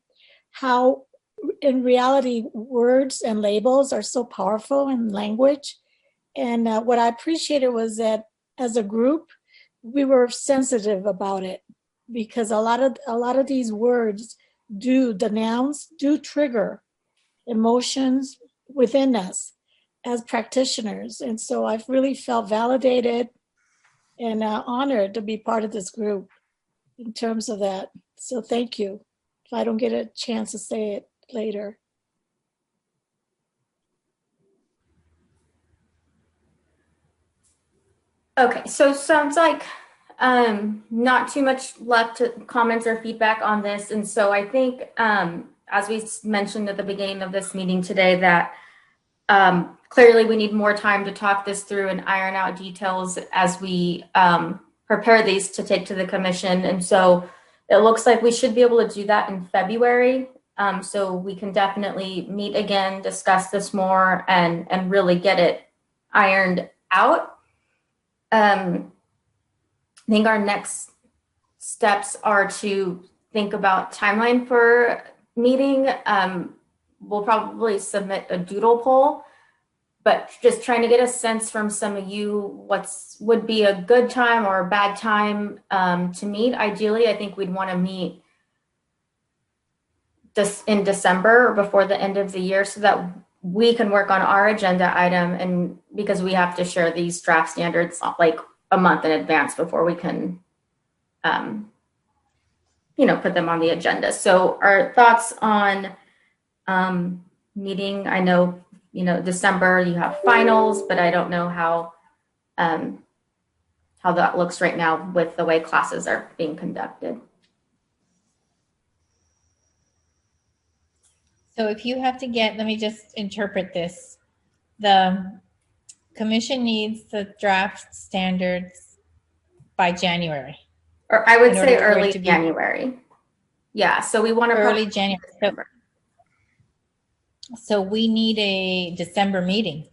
how in reality words and labels are so powerful in language. And what I appreciated was that as a group, we were sensitive about it because a lot of these words the nouns do trigger emotions within us as practitioners. And so I've really felt validated and honored to be part of this group in terms of that. So thank you. If I don't get a chance to say it later. Okay, so sounds like not too much left to comments or feedback on this. And so I think, as we mentioned at the beginning of this meeting today, that clearly we need more time to talk this through and iron out details as we prepare these to take to the commission. And so it looks like we should be able to do that in February. So we can definitely meet again, discuss this more, and really get it ironed out. I think our next steps are to think about timeline for meeting. We'll probably submit a doodle poll, but just trying to get a sense from some of you would be a good time or a bad time to meet. Ideally, I think we'd want to meet this in December or before the end of the year so that we can work on our agenda item, and because we have to share these draft standards like a month in advance before we can put them on the agenda. So our thoughts on meeting, I know December you have finals, but I don't know how that looks right now with the way classes are being conducted. So if you have to let me just interpret this. The commission needs the draft standards by January. Or I would say early January. Yeah, so we want to early January. So we need a December meeting.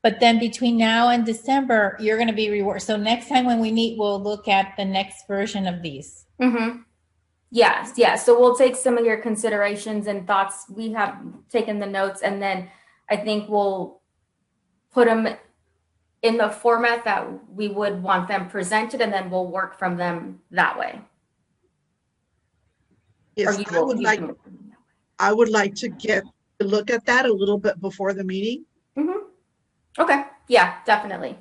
But then between now and December, you're going to be rewarded. So next time when we meet, we'll look at the next version of these. Mm-hmm. Yes, yeah. So we'll take some of your considerations and thoughts. We have taken the notes, and then I think we'll put them in the format that we would want them presented, and then we'll work from them that way. Yes, Or I would like to get to look at that a little bit before the meeting. Mm-hmm. Okay. Yeah, definitely.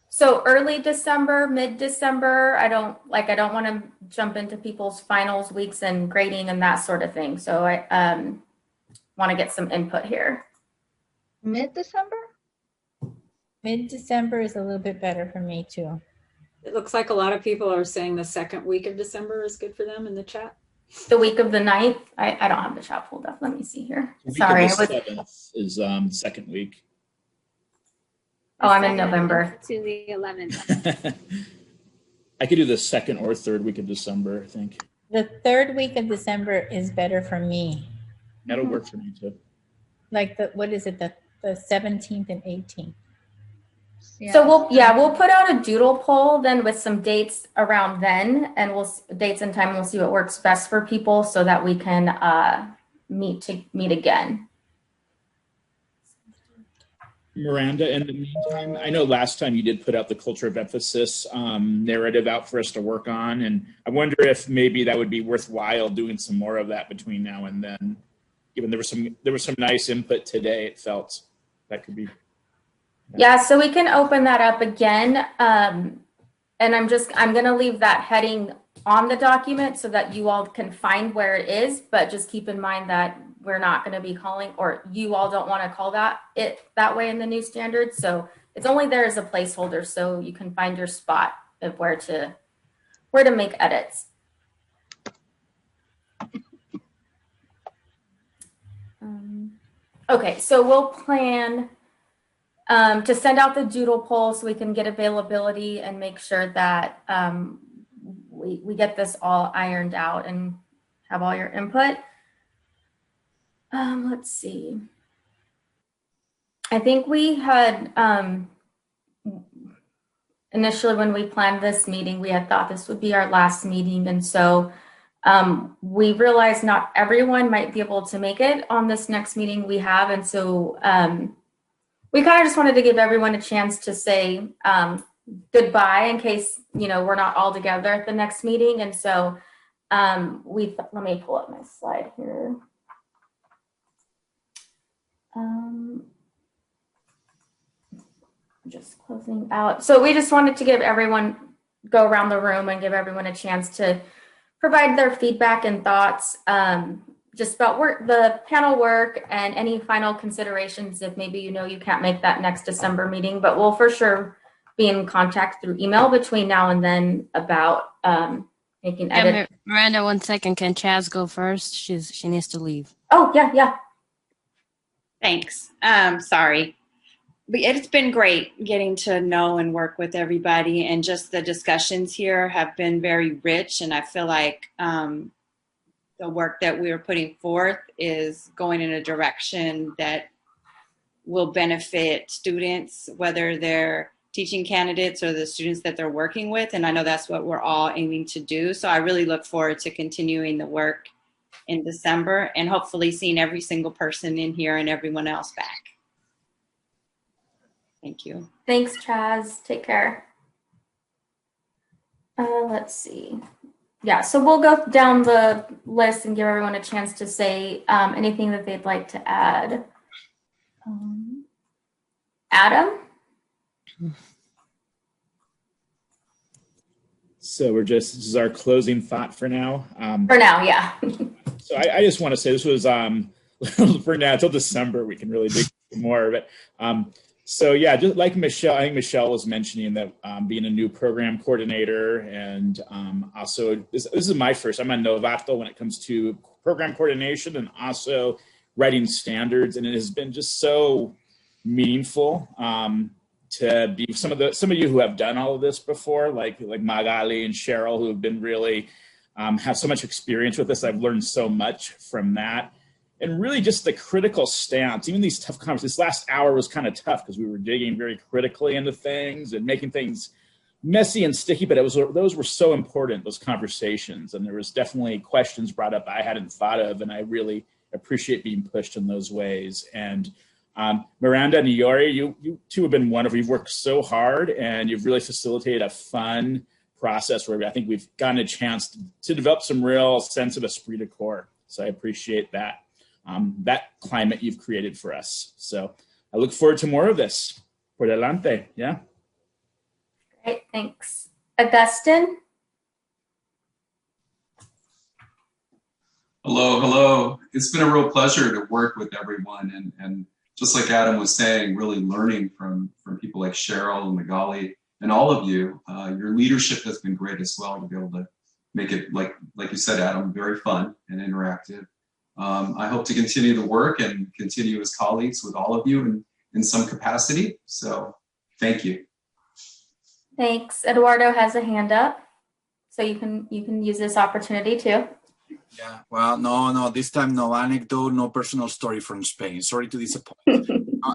So early December, mid-December, I don't want to jump into people's finals weeks and grading and that sort of thing. So I want to get some input here. Mid-December? Mid-December is a little bit better for me too. It looks like a lot of people are saying the second week of December is good for them in the chat. The week of the 9th? I don't have the chat pulled up. Let me see here. The week Sorry. of the 7th is second week. Oh, I'm in November. To the 11th. I could do the second or third week of December, I think. The third week of December is better for me. That'll work for me too. Like what is it, the 17th and 18th? Yeah. So we'll put out a doodle poll then with some dates around then, and dates and time, and we'll see what works best for people so that we can meet again. Miranda, in the meantime, I know last time you did put out the culture of emphasis narrative out for us to work on, and I wonder if maybe that would be worthwhile doing some more of that between now and then. Given there was some nice input today, it felt that could be. Yeah, so we can open that up again, and I'm going to leave that heading on the document so that you all can find where it is, but just keep in mind that we're not going to be calling, or you all don't want to call it that way in the new standard. So it's only there as a placeholder, so you can find your spot of where to make edits. Okay, so we'll plan to send out the doodle poll so we can get availability and make sure that we get this all ironed out and have all your input. Let's see. I think we had initially when we planned this meeting, we had thought this would be our last meeting. And so we realized not everyone might be able to make it on this next meeting we have. And so we kind of just wanted to give everyone a chance to say goodbye in case, we're not all together at the next meeting. And so let me pull up my slide here. Just closing out. So we just wanted to go around the room and give everyone a chance to provide their feedback and thoughts just about the panel work and any final considerations if maybe you can't make that next December meeting, but we'll for sure be in contact through email between now and then about making edits. Miranda, 1 second. Can Chaz go first? She needs to leave. Oh, yeah. Thanks. Sorry. But it's been great getting to know and work with everybody, and just the discussions here have been very rich, and I feel like the work that we are putting forth is going in a direction that will benefit students, whether they're teaching candidates or the students that they're working with, and I know that's what we're all aiming to do. So I really look forward to continuing the work in December and hopefully seeing every single person in here and everyone else back. Thank you. Thanks, Chaz. Take care. Let's see. Yeah, so we'll go down the list and give everyone a chance to say anything that they'd like to add. Adam? So this is our closing thought for now. For now, yeah. So I just want to say this was for now until December we can really dig more. But so yeah, just like Michelle, I think Michelle was mentioning that being a new program coordinator, and also this is my first. I'm a novato when it comes to program coordination and also writing standards, and it has been just so meaningful to be some of you who have done all of this before, like Magali and Cheryl, who have been really have so much experience with this. I've learned so much from that. And really just the critical stance, even these tough conversations. This last hour was kind of tough because we were digging very critically into things and making things messy and sticky, but those were so important, those conversations. And there was definitely questions brought up I hadn't thought of, and I really appreciate being pushed in those ways. And Miranda and Iori, you two have been wonderful. You've worked so hard, and you've really facilitated a fun process where I think we've gotten a chance to develop some real sense of esprit de corps. So I appreciate that, that climate you've created for us. So I look forward to more of this. Por delante, yeah. Great, thanks. Augustine? Hello, hello. It's been a real pleasure to work with everyone, and just like Adam was saying, really learning from people like Cheryl and Magali and all of you. Your leadership has been great as well to be able to make it, like you said, Adam, very fun and interactive. I hope to continue the work and continue as colleagues with all of you in some capacity. So thank you. Thanks. Eduardo has a hand up, so you can use this opportunity too. Yeah, well, no, this time no anecdote, no personal story from Spain. Sorry to disappoint.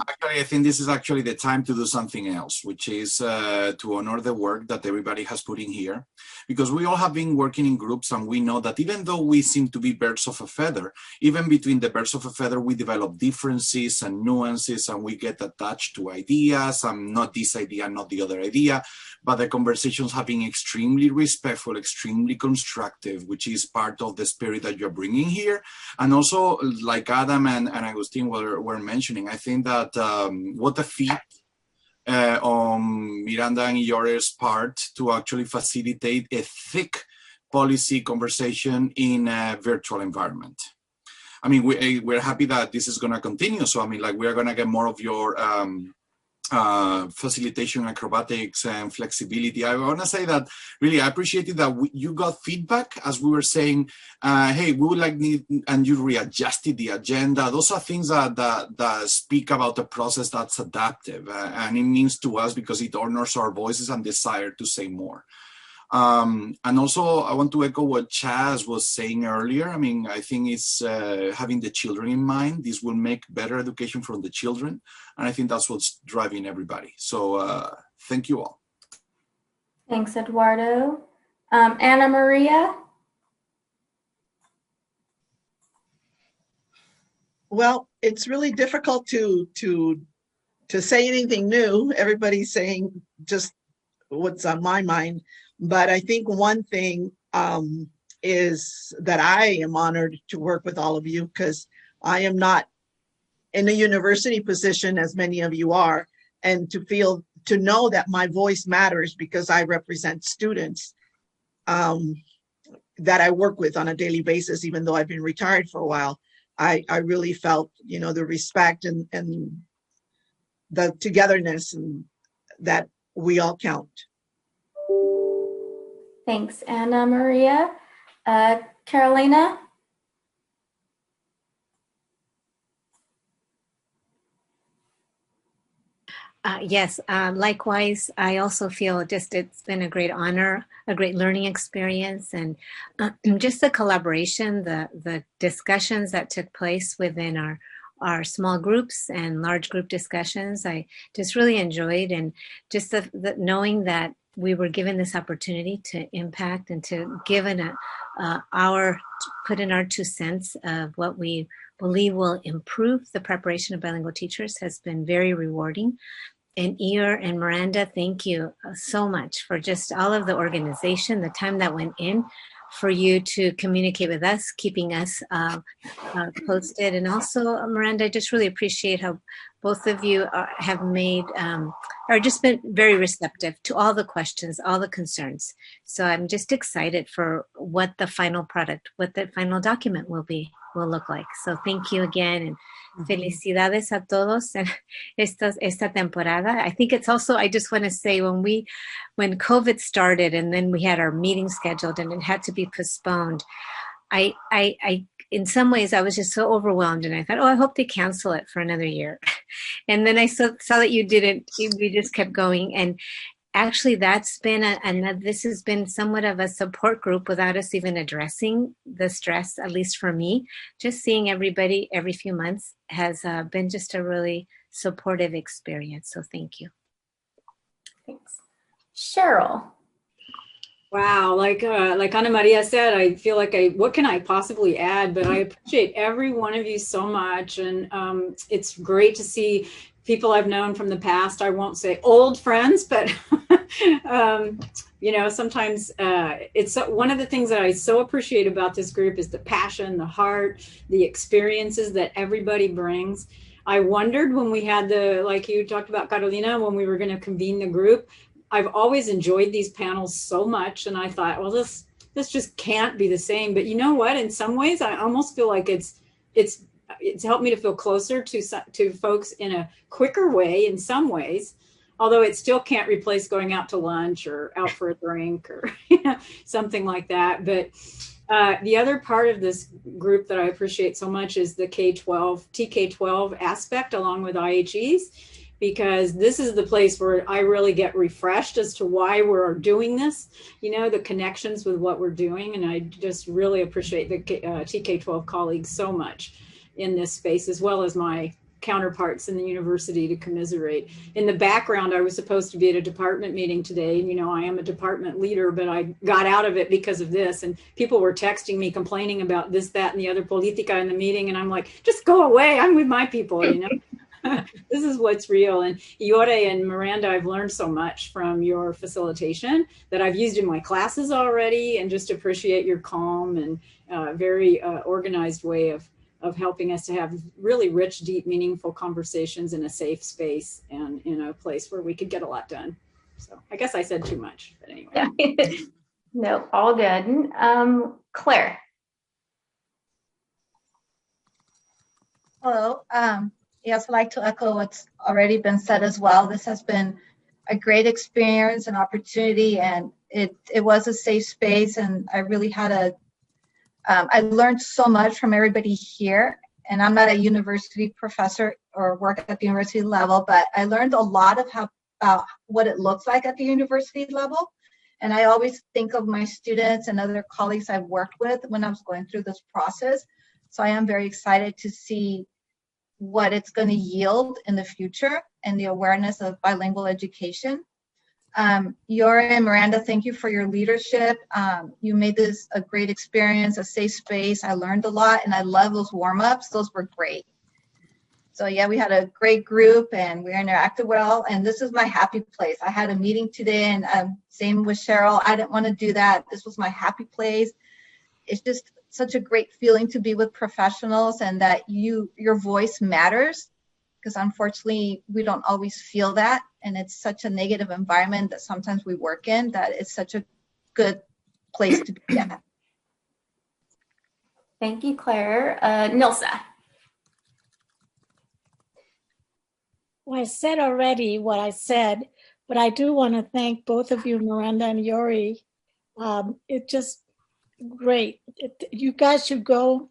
Actually, I think this is actually the time to do something else, which is to honor the work that everybody has put in here. Because we all have been working in groups, and we know that even though we seem to be birds of a feather, even between the birds of a feather, we develop differences and nuances, and we get attached to ideas, and not this idea, not the other idea. But the conversations have been extremely respectful, extremely constructive, which is part of the spirit that you're bringing here. And also, like Adam and Agustin were mentioning, I think that what a feat on Miranda and Iori's part to actually facilitate a thick policy conversation in a virtual environment. I mean, we're happy that this is going to continue. So, I mean, like, we're going to get more of your facilitation, acrobatics, and flexibility. I want to say that really I appreciated that you got feedback as we were saying, hey, we would like need, and you readjusted the agenda. Those are things that speak about a process that's adaptive, and it means to us because it honors our voices and desire to say more. And also, I want to echo what Chaz was saying earlier. I mean, I think it's having the children in mind. This will make better education from the children. And I think that's what's driving everybody. So thank you all. Thanks, Eduardo. Anna Maria? Well, it's really difficult to say anything new. Everybody's saying just what's on my mind. But I think one thing is that I am honored to work with all of you, because I am not in a university position as many of you are, and to know that my voice matters because I represent students that I work with on a daily basis, even though I've been retired for a while. I really felt, the respect and the togetherness, and that we all count. Thanks, Anna Maria. Carolina? Yes, likewise, I also feel it's been a great honor, a great learning experience, and just the collaboration, the discussions that took place within our small groups and large group discussions. I just really enjoyed, and just the knowing that we were given this opportunity to impact and to give put in our 2 cents of what we believe will improve the preparation of bilingual teachers has been very rewarding. And Ior and Miranda, thank you so much for just all of the organization, the time that went in for you to communicate with us, keeping us posted. And also, Miranda, I just really appreciate how both of you have just been very receptive to all the questions, all the concerns. So I'm just excited for what the final product, what the final document will look like. So thank you again, and felicidades a todos esta temporada. I think it's also, I just want to say, when COVID started and then we had our meeting scheduled and it had to be postponed, I in some ways I was just so overwhelmed, and I thought, I hope they cancel it for another year. And then I saw that you didn't, we just kept going. And actually that's been this has been somewhat of a support group without us even addressing the stress, at least for me. Just seeing everybody every few months has been just a really supportive experience. So thank you. Thanks. Cheryl. Wow, like Ana Maria said, I feel like what can I possibly add? But I appreciate every one of you so much, and it's great to see people I've known from the past. I won't say old friends, but sometimes it's one of the things that I so appreciate about this group is the passion, the heart, the experiences that everybody brings. I wondered when we had like you talked about, Carolina, when we were going to convene the group. I've always enjoyed these panels so much, and I thought, well, this just can't be the same. But you know what? In some ways, I almost feel like it's helped me to feel closer to folks in a quicker way. In some ways, although it still can't replace going out to lunch or out for a drink or something like that. But the other part of this group that I appreciate so much is the TK-12 aspect, along with IHEs. Because this is the place where I really get refreshed as to why we're doing this, the connections with what we're doing. And I just really appreciate the TK-12 colleagues so much in this space, as well as my counterparts in the university to commiserate. In the background, I was supposed to be at a department meeting today. And, I am a department leader, but I got out of it because of this. And people were texting me, complaining about this, that, and the other politica in the meeting. And I'm like, just go away. I'm with my people, This is what's real. And Iore and Miranda, I've learned so much from your facilitation that I've used in my classes already, and just appreciate your calm and very organized way of helping us to have really rich, deep, meaningful conversations in a safe space and in a place where we could get a lot done. So I guess I said too much, but anyway. Yeah. No, all good. Claire. Hello. Yes, I'd like to echo what's already been said as well. This has been a great experience and opportunity, and it was a safe space, and I really had I learned so much from everybody here. And I'm not a university professor or work at the university level, but I learned a lot about what it looks like at the university level. And I always think of my students and other colleagues I've worked with when I was going through this process. So I am very excited to see what it's going to yield in the future and the awareness of bilingual education. Iore and Miranda, thank you for your leadership. You made this a great experience, a safe space. I learned a lot, and I love those warm-ups. Those were great. So yeah, we had a great group, and we interacted well, and this is my happy place. I had a meeting today, and same with Cheryl. I didn't want to do that. This was my happy place. It's just such a great feeling to be with professionals, and that your voice matters, because unfortunately we don't always feel that, and it's such a negative environment that sometimes we work in, that it's such a good place to be at. Thank you, Claire. Nilsa. Well, I said already what I said, but I do want to thank both of you, Miranda and Yori. It just great. You guys should go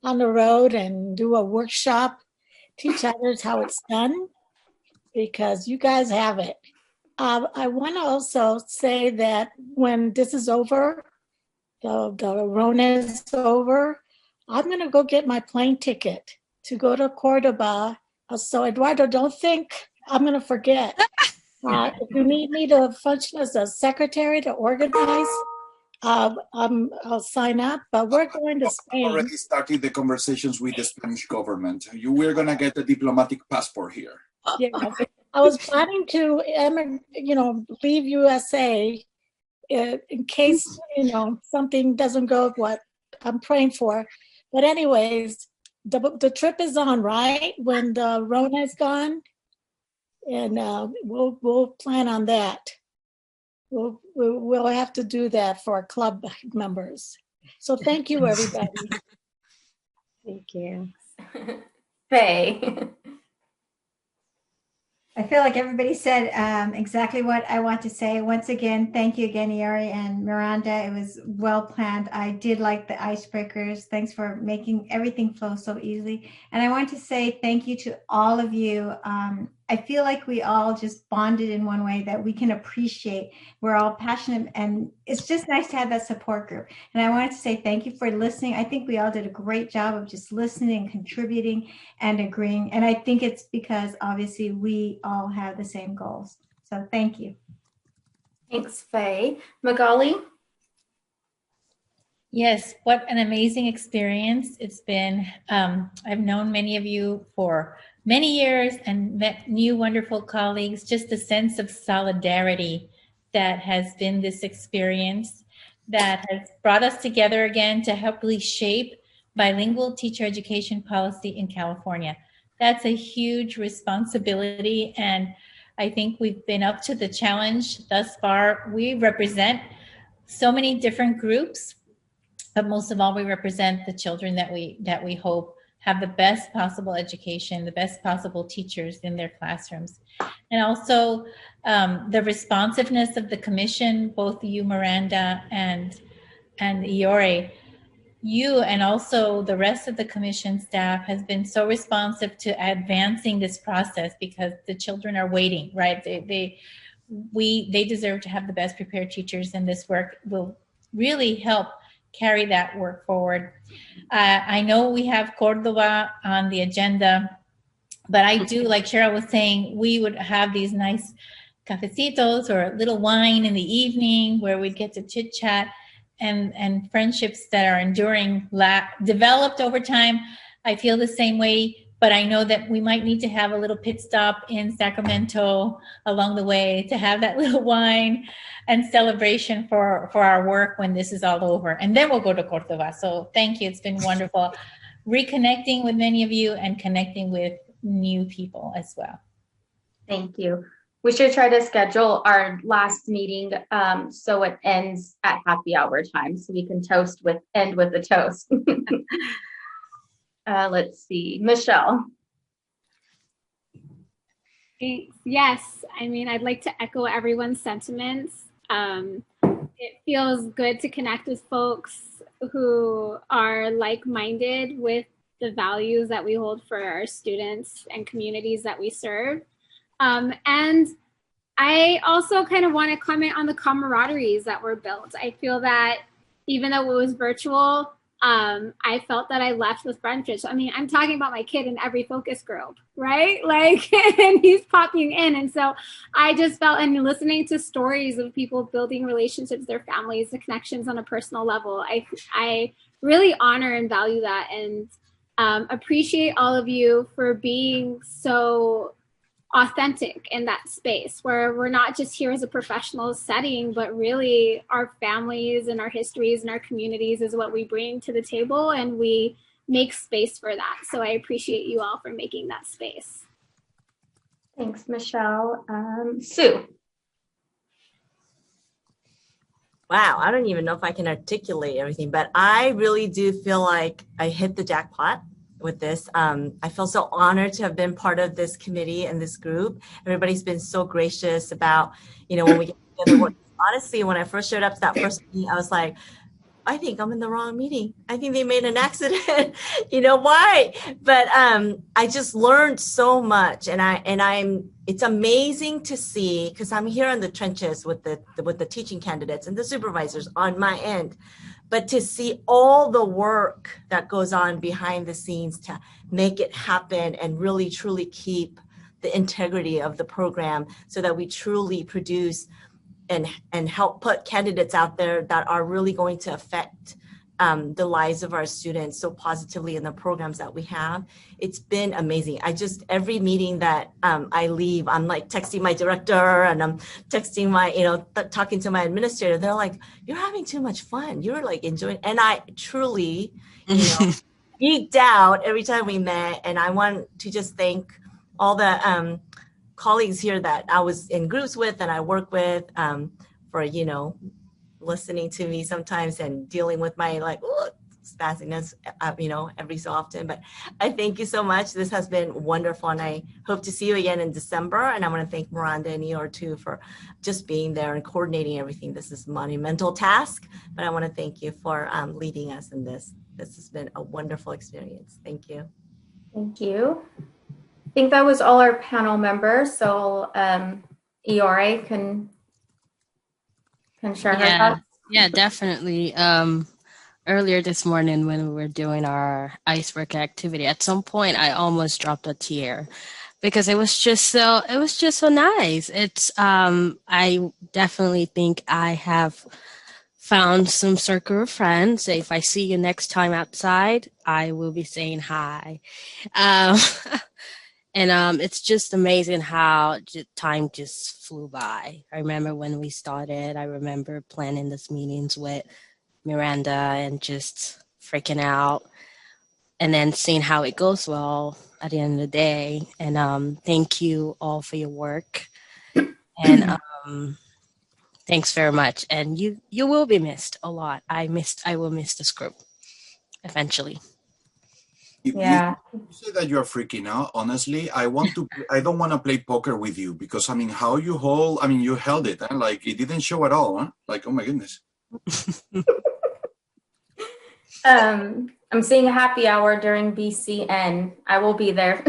on the road and do a workshop, teach others how it's done, because you guys have it. I want to also say that when this is over, the Rona is over, I'm going to go get my plane ticket to go to Cordoba. So Eduardo, don't think I'm going to forget. If you need me to function as a secretary to organize, I'll sign up, but we're going to Spain. Already started the conversations with the Spanish government. We're going to get a diplomatic passport here. Yeah, I was planning to, leave USA in case, something doesn't go what I'm praying for. But anyways, the trip is on, right? When the Rona is gone, and we'll plan on that. We'll have to do that for our club members. So thank you, everybody. Thank you. Faye. I feel like everybody said exactly what I want to say. Once again, thank you again, Iori and Miranda. It was well planned. I did like the icebreakers. Thanks for making everything flow so easily. And I want to say thank you to all of you. I feel like we all just bonded in one way that we can appreciate. We're all passionate, and it's just nice to have that support group. And I wanted to say thank you for listening. I think we all did a great job of just listening and contributing and agreeing. And I think it's because obviously we all have the same goals. So thank you. Thanks, Faye. Magali? Yes, what an amazing experience it's been. I've known many of you for many years and met new wonderful colleagues. Just a sense of solidarity that has been this experience that has brought us together again to help really shape bilingual teacher education policy in California. That's a huge responsibility, and I think we've been up to the challenge thus far. We represent so many different groups, but most of all, we represent the children that we hope have the best possible education, the best possible teachers in their classrooms. And also the responsiveness of the commission, both you, Miranda, and Iore. You and also the rest of the commission staff has been so responsive to advancing this process because the children are waiting, right? They deserve to have the best prepared teachers, and this work will really help carry that work forward. I know we have Cordova on the agenda, but I do, like Cheryl was saying, we would have these nice cafecitos or a little wine in the evening where we get to chit chat and friendships that are enduring, developed over time. I feel the same way, but I know that we might need to have a little pit stop in Sacramento along the way to have that little wine and celebration for our work when this is all over. And then we'll go to Cordova. So thank you. It's been wonderful reconnecting with many of you and connecting with new people as well. Thank you. We should try to schedule our last meeting so it ends at happy hour time, so we can end with a toast. Let's see, Michelle. Thanks. Yes, I mean, I'd like to echo everyone's sentiments. It feels good to connect with folks who are like-minded with the values that we hold for our students and communities that we serve. And I also kind of want to comment on the camaraderies that were built. I feel that even though it was virtual, I felt that I left with friendships. I mean, I'm talking about my kid in every focus group, right? Like, and he's popping in. And so I just felt, and listening to stories of people building relationships, their families, the connections on a personal level, I really honor and value that, and appreciate all of you for being so authentic in that space where we're not just here as a professional setting, but really our families and our histories and our communities is what we bring to the table, and we make space for that. So I appreciate you all for making that space. Thanks, Michelle. Sue. Wow, I don't even know if I can articulate everything, but I really do feel like I hit the jackpot with this. I feel so honored to have been part of this committee and this group. Everybody's been so gracious about, when we get together. Honestly, when I first showed up to that first meeting, I was like, I think I'm in the wrong meeting. I think they made an accident. Why? But I just learned so much, and it's amazing to see, because I'm here in the trenches with the teaching candidates and the supervisors on my end. But to see all the work that goes on behind the scenes to make it happen and really truly keep the integrity of the program so that we truly produce and help put candidates out there that are really going to affect the lives of our students so positively in the programs that we have. It's been amazing. Every meeting that I leave, I'm like texting my director and I'm texting my, talking to my administrator. They're like, you're having too much fun. You're like enjoying, and I truly, geeked out every time we met. And I want to just thank all the colleagues here that I was in groups with and I work with for, listening to me sometimes and dealing with my spazziness, every so often. But I thank you so much. This has been wonderful, and I hope to see you again in December. And I want to thank Miranda and Eeyore too for just being there and coordinating everything. This is a monumental task, but I want to thank you for leading us in this. This has been a wonderful experience. Thank you. Thank you. I think that was all our panel members. So Iore can share her thoughts. Yeah, definitely. Earlier this morning when we were doing our icebreaker activity, at some point I almost dropped a tear because it was just so nice. It's I definitely think I have found some circle of friends. If I see you next time outside, I will be saying hi. Um, and it's just amazing how time just flew by. I remember when we started. I remember planning these meetings with Miranda and just freaking out, and then seeing how it goes well at the end of the day. And thank you all for your work. And thanks very much. And you will be missed a lot. I will miss this group eventually. You say that you're freaking out. Honestly, I don't want to play poker with you because I mean, how you hold. I mean, you held it, huh? Like it didn't show at all, huh? Like, oh my goodness. I'm seeing a happy hour during BCN. I will be there.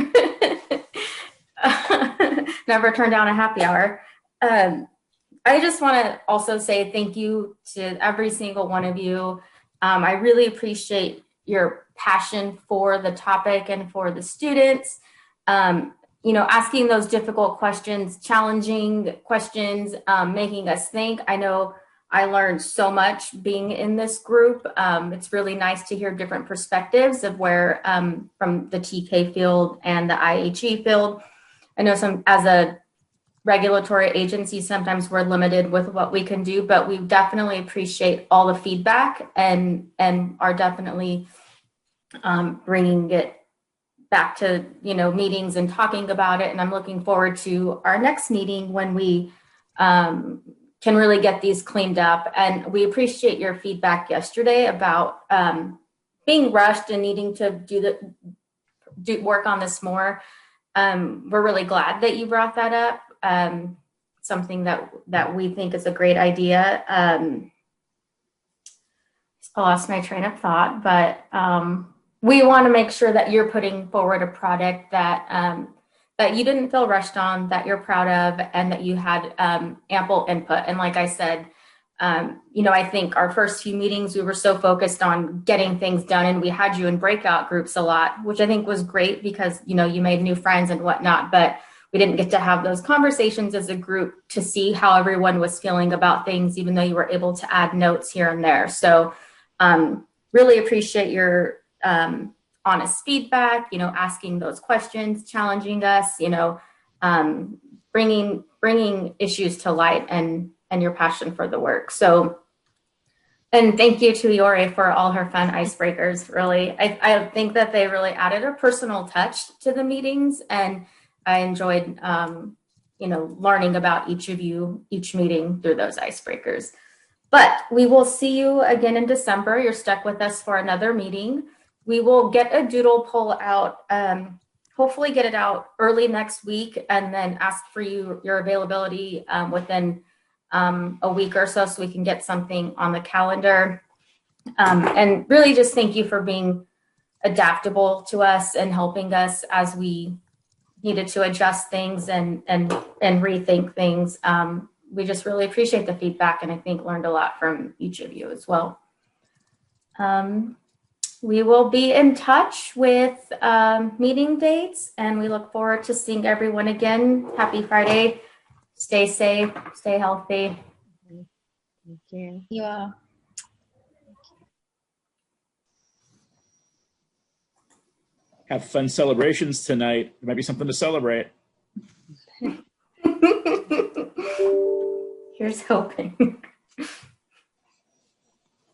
Never turn down a happy hour. I just want to also say thank you to every single one of you. I really appreciate your passion for the topic and for the students. Asking those difficult questions, challenging questions, making us think. I know I learned so much being in this group. It's really nice to hear different perspectives of where from the TK field and the IHE field. I know as a regulatory agency, sometimes we're limited with what we can do, but we definitely appreciate all the feedback and are definitely bringing it back to meetings and talking about it. And I'm looking forward to our next meeting when we can really get these cleaned up. And we appreciate your feedback yesterday about being rushed and needing to do work on this more. We're really glad that you brought that up. Something that we think is a great idea. I lost my train of thought, but we want to make sure that you're putting forward a product that that you didn't feel rushed on, that you're proud of, and that you had ample input. And like I said, I think our first few meetings, we were so focused on getting things done, and we had you in breakout groups a lot, which I think was great because, you made new friends and whatnot, but we didn't get to have those conversations as a group to see how everyone was feeling about things, even though you were able to add notes here and there. So really appreciate your honest feedback, asking those questions, challenging us, bringing issues to light and your passion for the work. So, and thank you to Iore for all her fun icebreakers. Really, I think that they really added a personal touch to the meetings, and I enjoyed, learning about each of you, each meeting through those icebreakers. But we will see you again in December. You're stuck with us for another meeting. We will get a doodle poll out, hopefully get it out early next week, and then ask for your availability within a week or so we can get something on the calendar. And really just thank you for being adaptable to us and helping us as we needed to adjust things and rethink things. We just really appreciate the feedback, and I think learned a lot from each of you as well. We will be in touch with meeting dates, and we look forward to seeing everyone again. Happy Friday. Stay safe, stay healthy. Thank you. Yeah. Have fun celebrations tonight. There might be something to celebrate. Here's hoping.